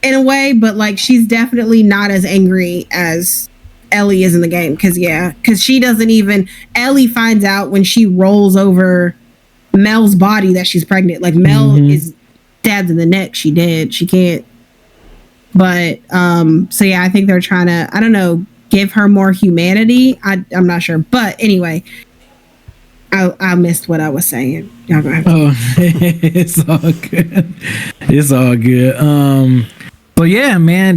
in a way, but like she's definitely not as angry as Ellie is in the game. Because she doesn't even, Ellie finds out when she rolls over Mel's body that she's pregnant. Like Mel is stabbed in the neck. She dead. She can't. But so yeah, I think they're trying to, I don't know, give her more humanity. I'm not sure. But anyway, I missed what I was saying. Y'all go ahead.
Oh, it's all good. It's all good. But yeah, man,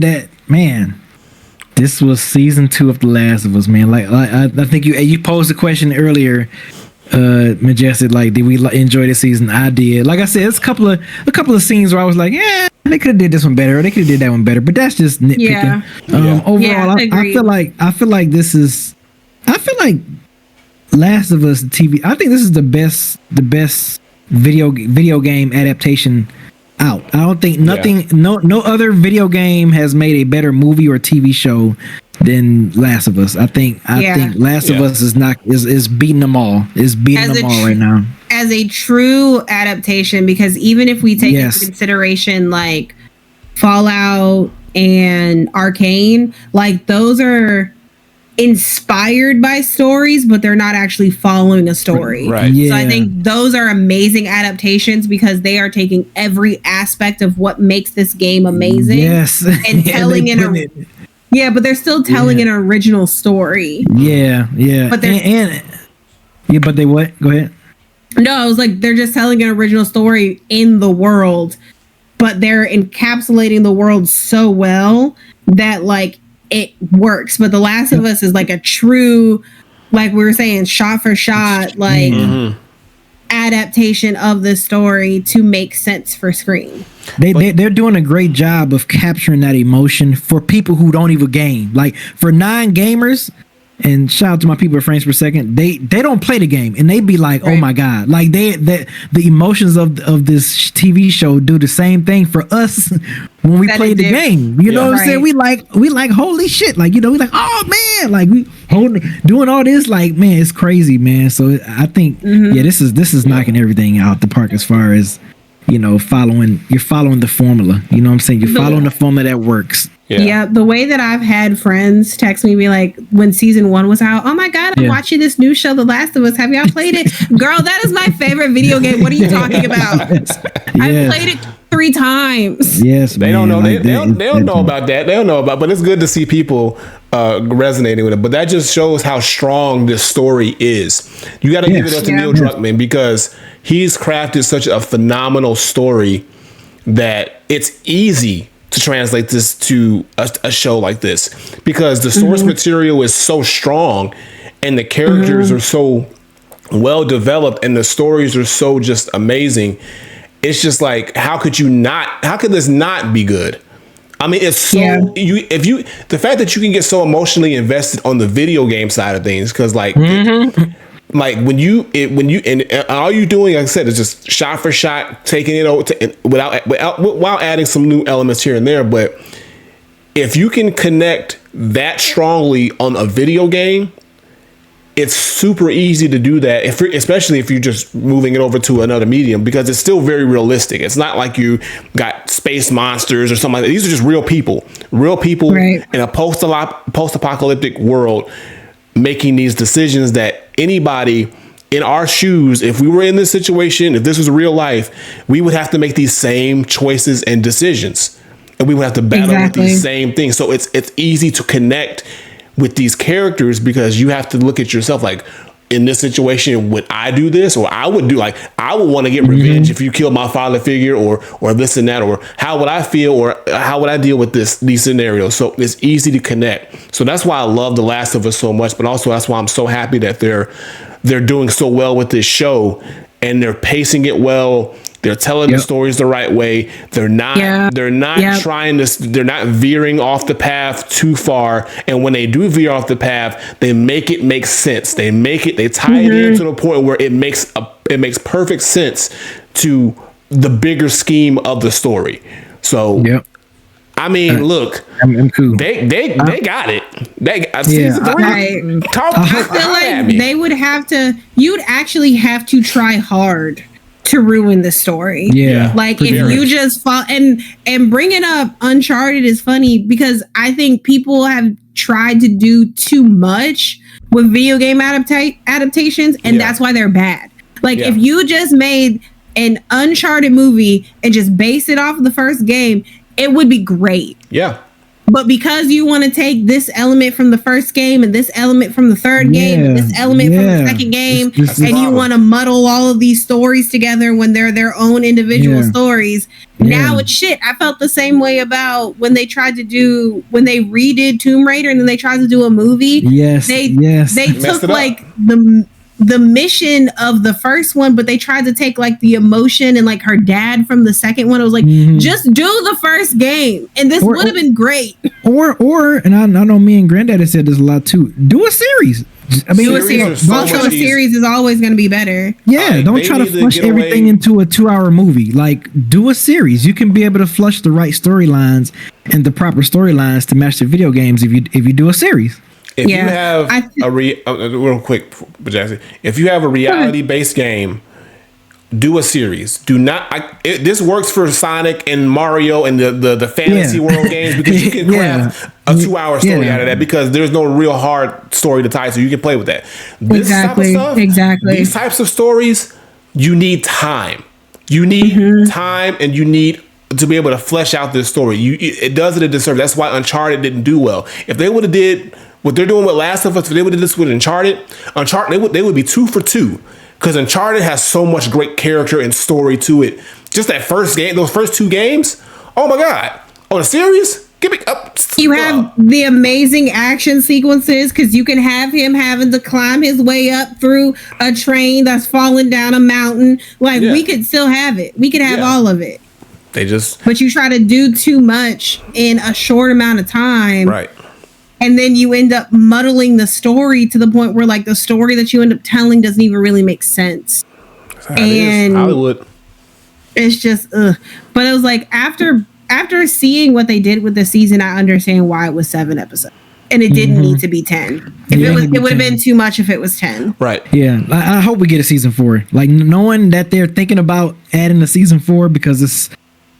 this was season 2 of The Last of Us, man. Like I think you posed a question earlier, Majestic. Like, did we enjoy this season? I did. Like I said, it's a couple of scenes where I was like, yeah, they could have did this one better, or they could have did that one better. But that's just nitpicking. Overall, I feel like this is. I feel like Last of Us TV. I think this is the best video game adaptation out. I don't think no other video game has made a better movie or TV show than Last of Us. I think Last of Us is beating them all. Is beating them all right now.
As a true adaptation, because even if we take into consideration like Fallout and Arcane, like those are inspired by stories, but they're not actually following a story.
Right.
So I think those are amazing adaptations because they are taking every aspect of what makes this game amazing.
Yes.
And telling but they're still telling an original story.
Yeah.
But
but they what? Go ahead.
No, I was like, they're just telling an original story in the world, but they're encapsulating the world so well that like it works. But The Last of Us is like a true, like we were saying, shot for shot, like adaptation of the story to make sense for screen.
They're doing a great job of capturing that emotion for people who don't even game. Like for non-gamers, and shout out to my people at Frames Per Second, they don't play the game and they be like, oh my God, like the emotions of this TV show do the same thing for us when we play the game. You know what I'm saying? We like holy shit, like, you know, we like, oh man, like we doing all this, like, man, it's crazy, man. So I think this is knocking everything out the park as far as, you know, you're following the formula. You know what I'm saying? You're following the formula that works.
Yeah, the way that I've had friends text me, be like, when season 1 was out, oh my God, I'm watching this new show, The Last of Us. Have y'all played it? Girl, that is my favorite video game. What are you talking about? I've played it 3 times.
Yes,
they don't know. They don't know about that. They don't know about. But it's good to see people resonating with it. But that just shows how strong this story is. You got to give it up to Neil Druckmann because he's crafted such a phenomenal story that it's easy to translate this to a show like this because the source material is so strong and the characters are so well developed and the stories are so just amazing. It's just like, how could this not be good? I mean, it's so the fact that you can get so emotionally invested on the video game side of things, because like when you and all you doing, like I said, is just shot for shot taking it over while adding some new elements here and there. But if you can connect that strongly on a video game, it's super easy to do that, especially if you're just moving it over to another medium, because it's still very realistic. It's not like you got space monsters or something like that. These are just real people in a post-apocalyptic world making these decisions that anybody in our shoes, if we were in this situation, if this was real life, we would have to make these same choices and decisions. and we would have to battle with these same things. So it's easy to connect with these characters because you have to look at yourself like, in this situation, would I do this? Or I would want to get revenge if you killed my father figure or this and that, or how would I feel, or how would I deal with these scenarios? So it's easy to connect. So that's why I love The Last of Us so much, but also that's why I'm so happy that they're doing so well with this show, and they're pacing it well. They're telling the stories the right way. They're not trying to, they're not veering off the path too far. And when they do veer off the path, they make it make sense. They tie it in to the point where it makes perfect sense to the bigger scheme of the story. So, I mean, look, I'm cool. They got it. I
feel like they would have to, you'd actually have to try hard to ruin the story. Like if you just fall and bringing up Uncharted is funny because I think people have tried to do too much with video game adaptations, and that's why they're bad. Like if you just made an Uncharted movie and just based it off of the first game, it would be great. But because you want to take this element from the first game and this element from the third game and this element from the second game, and you want to muddle all of these stories together when they're their own individual stories, now it's shit. I felt the same way about when they redid Tomb Raider and then they tried to do a movie. They took like the mission of the first one, but they tried to take like the emotion and like her dad from the second one. I was like, just do the first game and this would have been great.
Or and I know me and Granddaddy said this a lot too, do a series. I mean,
a series is always going to be better.
Don't try to flush everything into a 2-hour movie. Like, do a series. You can be able to flush the right storylines and the proper storylines to match the video games if you do a series.
If you have real quick, Jackson, if you have a reality-based game, do a series. Do not. This works for Sonic and Mario and the fantasy world games because you can craft a 2-hour story out of that because there's no real hard story to tie, so you can play with that. This type of stuff, these types of stories, you need time. You need time, and you need to be able to flesh out this story. It does it a disservice. That's why Uncharted didn't do well. If they would have did what they're doing with Last of Us, if they would have did this with Uncharted, they would be 2 for 2. Because Uncharted has so much great character and story to it. Just that first game, those first 2 games, oh my God. Oh, the series? Give me up.
You have the amazing action sequences because you can have him having to climb his way up through a train that's falling down a mountain. Like, we could still have it. We could have all of it. But you try to do too much in a short amount of time.
Right.
And then you end up muddling the story to the point where, like, the story that you end up telling doesn't even really make sense. And
Hollywood.
It's just, But it was like, after seeing what they did with the season, I understand why it was 7 episodes. And it didn't need to be 10. It would have been too much if it was 10.
Right.
Yeah. I hope we get a season 4. Like, knowing that they're thinking about adding a season 4 because it's,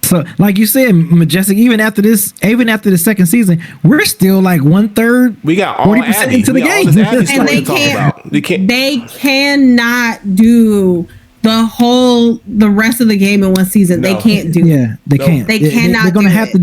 so, like you said, Majestic, even after the second season, we're still like 1/3.
We got all 40%
into the game.
And they cannot do the rest of the game in one season. No. They can't do it.
They can't.
They cannot.
We're gonna have to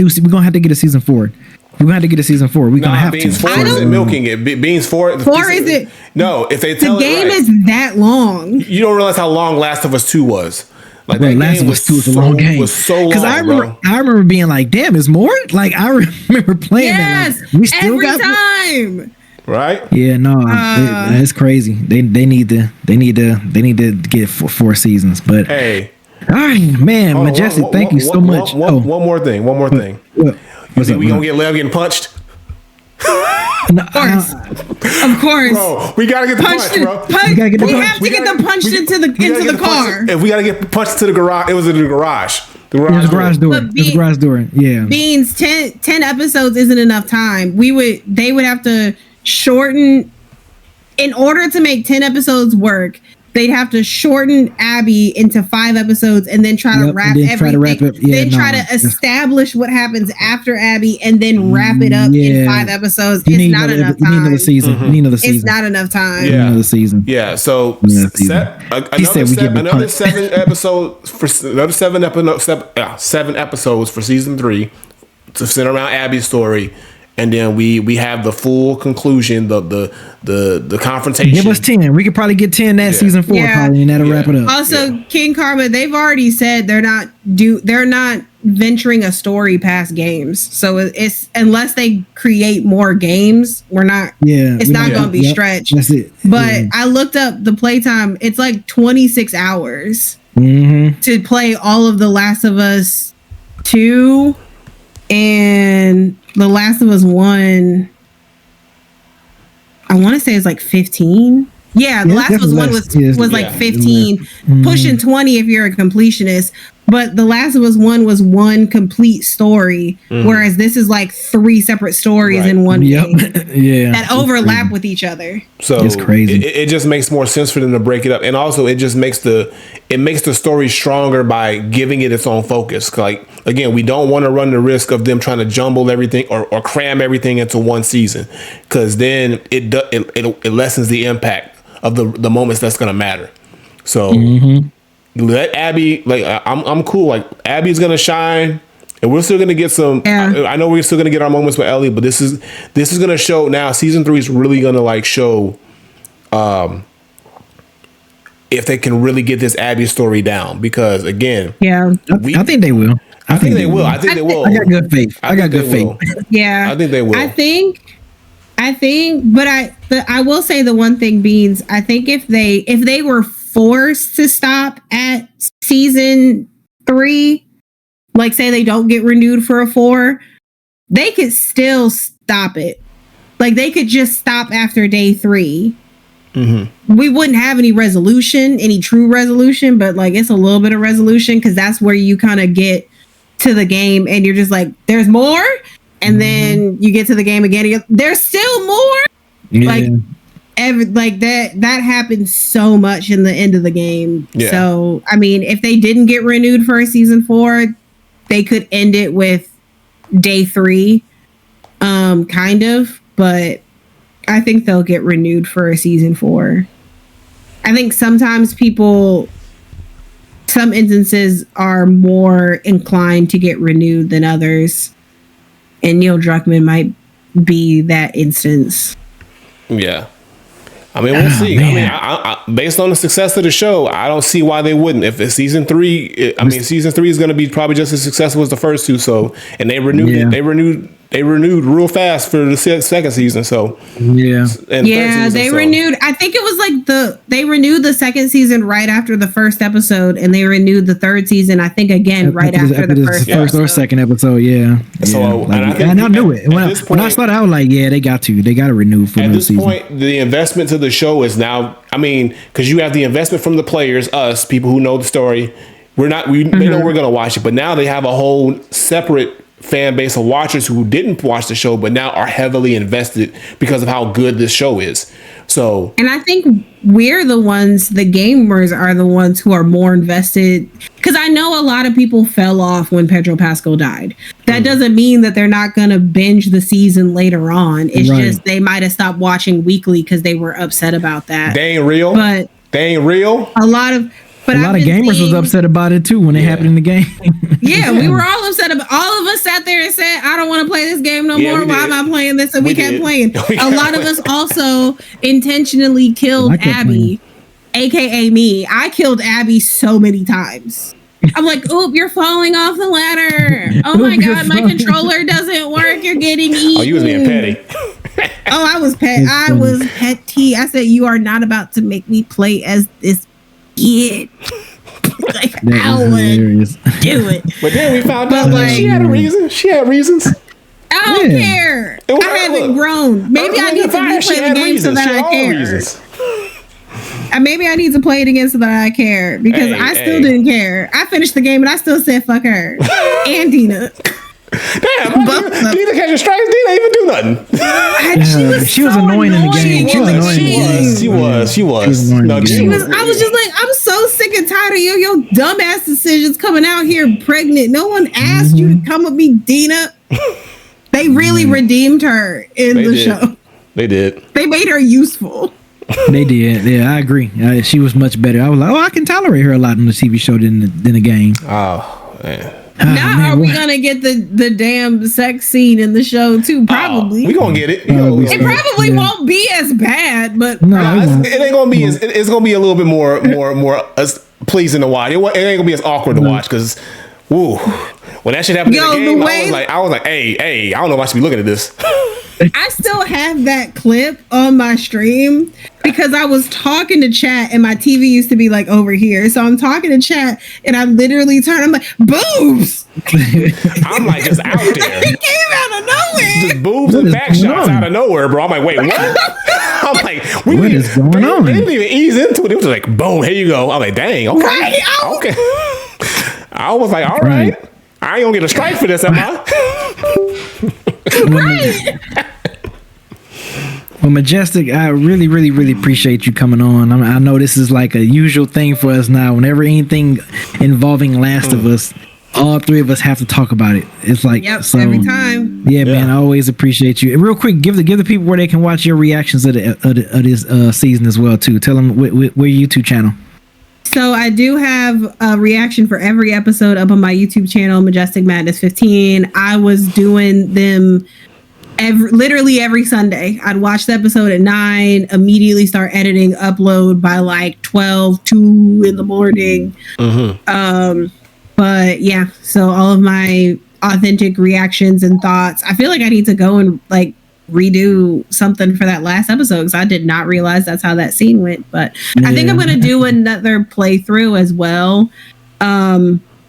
get a season 4. We're gonna have to get a season 4. We're gonna have
Beans
to.
4 isn't milking it. Beans 4.
4 is it?
No, if they tell
the game is that long.
You don't realize how long Last of Us 2 was. Like,
that Last of Us 2 was a long game.
Was so long,
I remember being like, "Damn, it's more." Like, I remember playing that. Like, we still
every
got
time.
Right?
Yeah, no, it's crazy. They need to get 4 seasons. But
hey,
all right, man, Majestic, thank you so much.
One more thing.
What's
we gonna get Lev getting punched?
No, of course.
Bro, we gotta get the punch, bro.
We have to get them punched into the car.
If we gotta get punched to the garage, it was in the garage.
It was the garage door. It was the garage door. Yeah.
Beans, 10 episodes isn't enough time. They would have to shorten, in order to make 10 episodes work. They'd have to shorten Abby into 5 episodes and then try to wrap everything. Try to establish what happens after Abby and then wrap it up in 5 episodes. It's not enough time.
You need another season.
It's not enough time.
Yeah.
Another season.
Yeah. So another 7 episodes for season 3. to center around Abby's story, and then we have the full conclusion, the confrontation.
Give us 10. We could probably get 10 that season 4 probably, and that'll wrap it up.
Also, King Karma, they've already said they're not venturing a story past games. So it's unless they create more games, we're not. Yeah, it's not going to be stretched. That's it. But I looked up the playtime. It's like 26 hours to play all of The Last of Us 2 and The Last of Us 1. I want to say it's like 15. Yeah, The Last of Us 1 was like 15, pushing 20 if you're a completionist. But The Last of Us 1 was one complete story, whereas this is like 3 separate stories in one game that overlap with each other.
So it's crazy. It just makes more sense for them to break it up, and also it just makes the story stronger by giving it its own focus. Like again, we don't want to run the risk of them trying to jumble everything or cram everything into one season, because then it lessens the impact of the moments that's going to matter. So. Let Abby, like I'm cool. Like Abby's gonna shine, and we're still gonna get some. I know we're still gonna get our moments with Ellie, but this is gonna show now. Season 3 is really gonna like show, if they can really get this Abby story down. Because again,
I think they will.
I think they will. I think they will.
I got good faith. I got good faith.
Yeah,
I think they will.
I think, but I will say the one thing, Beans. I think if they were forced to stop at season 3, like say they don't get renewed for a 4, they could still stop it. Like they could just stop after day 3. We wouldn't have any true resolution, but like it's a little bit of resolution, because that's where you kind of get to the game and you're just like, there's more, and then you get to the game again, there's still more. Like that happened so much in the end of the game. So I mean, if they didn't get renewed for a season 4, they could end it with day 3, kind of. But I think they'll get renewed for a season 4. I think sometimes some instances are more inclined to get renewed than others, and Neil Druckmann might be that instance.
Yeah. I mean, we'll see. Man. I mean, based on the success of the show, I don't see why they wouldn't. If it's season 3, season 3 is going to be probably just as successful as the first 2. So, and they renewed it. They renewed real fast for the second season. So,
they renewed. I think it was like they renewed the second season right after the first episode, and they renewed the third season, I think, again right after the first
or second episode. So, I knew it. When I started, I was like, they got to renew for
at this
season.
point. The investment to the show is now. I mean, because you have the investment from the players, us people who know the story. They know we're going to watch it, but now they have a whole separate fan base of watchers who didn't watch the show but now are heavily invested because of how good this show is. So,
and I think we're the gamers are the ones who are more invested, because I know a lot of people fell off when Pedro Pascal died. That doesn't mean that they're not going to binge the season later on. It's just they might have stopped watching weekly because they were upset about that.
They ain't real.
A lot of
gamers was upset about it too when it happened in the game.
We were all upset about. All of us sat there and said, "I don't want to play this game no more. Why am I playing this?" And we kept playing. A lot of us also intentionally killed Abby, aka me. I killed Abby so many times. I'm like, "Oop, you're falling off the ladder. Oh my god, my controller doesn't work. You're getting eaten."
Oh, you was being petty.
I was petty. I said, "You are not about to make me play as this kid." Like, I would do it.
But then we found out she had a reason. She had reasons.
I don't care. I haven't grown. Maybe I need to replay the game so that I care. Maybe I need to play it again so that I care, because I still didn't care. I finished the game and I still said fuck her and Dina.
Damn, Dina catching strikes. Dina even do nothing.
She was annoying in the game.
She was.
I was just like, I'm so sick and tired of your dumbass decisions coming out here pregnant. No one asked you to come with me, Dina. They really redeemed her in the show.
They did.
They made her useful.
They did. Yeah, I agree. She was much better. I was like, I can tolerate her a lot on the TV show than the game.
Oh. man.
Now are we gonna get the damn sex scene in the show too? Probably.
We gonna get it.
It probably won't be as bad, but
it ain't gonna be as. It's gonna be a little bit more pleasing to watch. It ain't gonna be as awkward to watch because, woo, when that shit happened in the game, I was like, hey, I don't know if I should be looking at this.
I still have that clip on my stream because I was talking to chat and my TV used to be like over here. So I'm talking to chat and I literally turn, I'm like, boobs.
I'm like just out there.
It came out of nowhere.
Just boobs and back shots out of nowhere, bro. I'm like, wait, what? I'm like,
what is going on?
They didn't even ease into it. It was like, boom, here you go. I'm like, dang, okay.
Right?
Okay. I was like, all right. I ain't gonna get a strike for this, am I?
Well, Majestic, I really, really, really appreciate you coming on. I know this is like a usual thing for us now. Whenever anything involving Last of Us, all three of us have to talk about it. It's like
every time.
Yeah, man, I always appreciate you. And real quick, give the people where they can watch your reactions of this season as well too. Tell them where your YouTube channel.
So I do have a reaction for every episode up on my YouTube channel, MajesticMadness15. I was doing them literally every Sunday. I'd watch the episode at 9, immediately start editing, upload by like 2 in the morning. But yeah, so all of my authentic reactions and thoughts. I feel like I need to go and like redo something for that last episode because I did not realize that's how that scene went. But I think I'm gonna do another playthrough as well.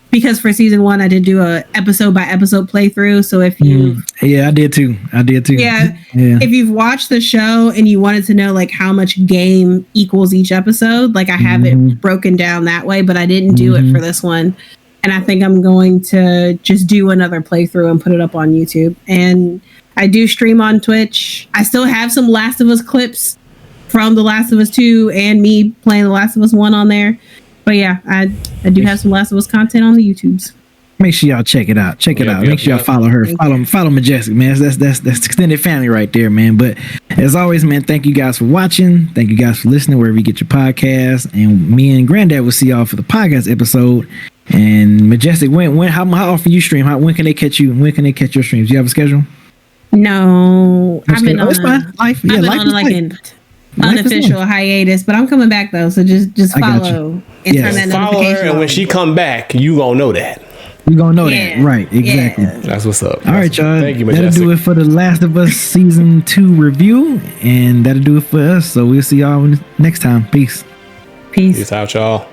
Because for season 1 I did do a episode by episode playthrough. So if you
I did too. Yeah.
If you've watched the show and you wanted to know like how much game equals each episode, like I have it broken down that way, but I didn't do it for this one. And I think I'm going to just do another playthrough and put it up on YouTube. And I do stream on Twitch. I still have some Last of Us clips from The Last of Us 2 and me playing The Last of Us 1 on there. But yeah, I do have some Last of Us content on the YouTubes.
Make sure y'all check it out. Make sure y'all follow her. Follow Majestic, man. That's extended family right there, man. But as always, man, thank you guys for watching. Thank you guys for listening wherever you get your podcasts. And me and Granddad will see y'all for the podcast episode. And Majestic, how often you stream? When can they catch you? When can they catch your streams? Do you have a schedule?
No, I've been on
life.
I've been on like an unofficial hiatus, but I'm coming back though. So just follow and turn that
follow her, and when she come back, you gonna know that.
You gonna know that, right? Exactly.
Yeah. That's what's up.
All right, y'all.
Thank you, Majestic.
That'll do it for the Last of Us season 2 review, and that'll do it for us. So we'll see y'all next time. Peace.
Peace out, y'all.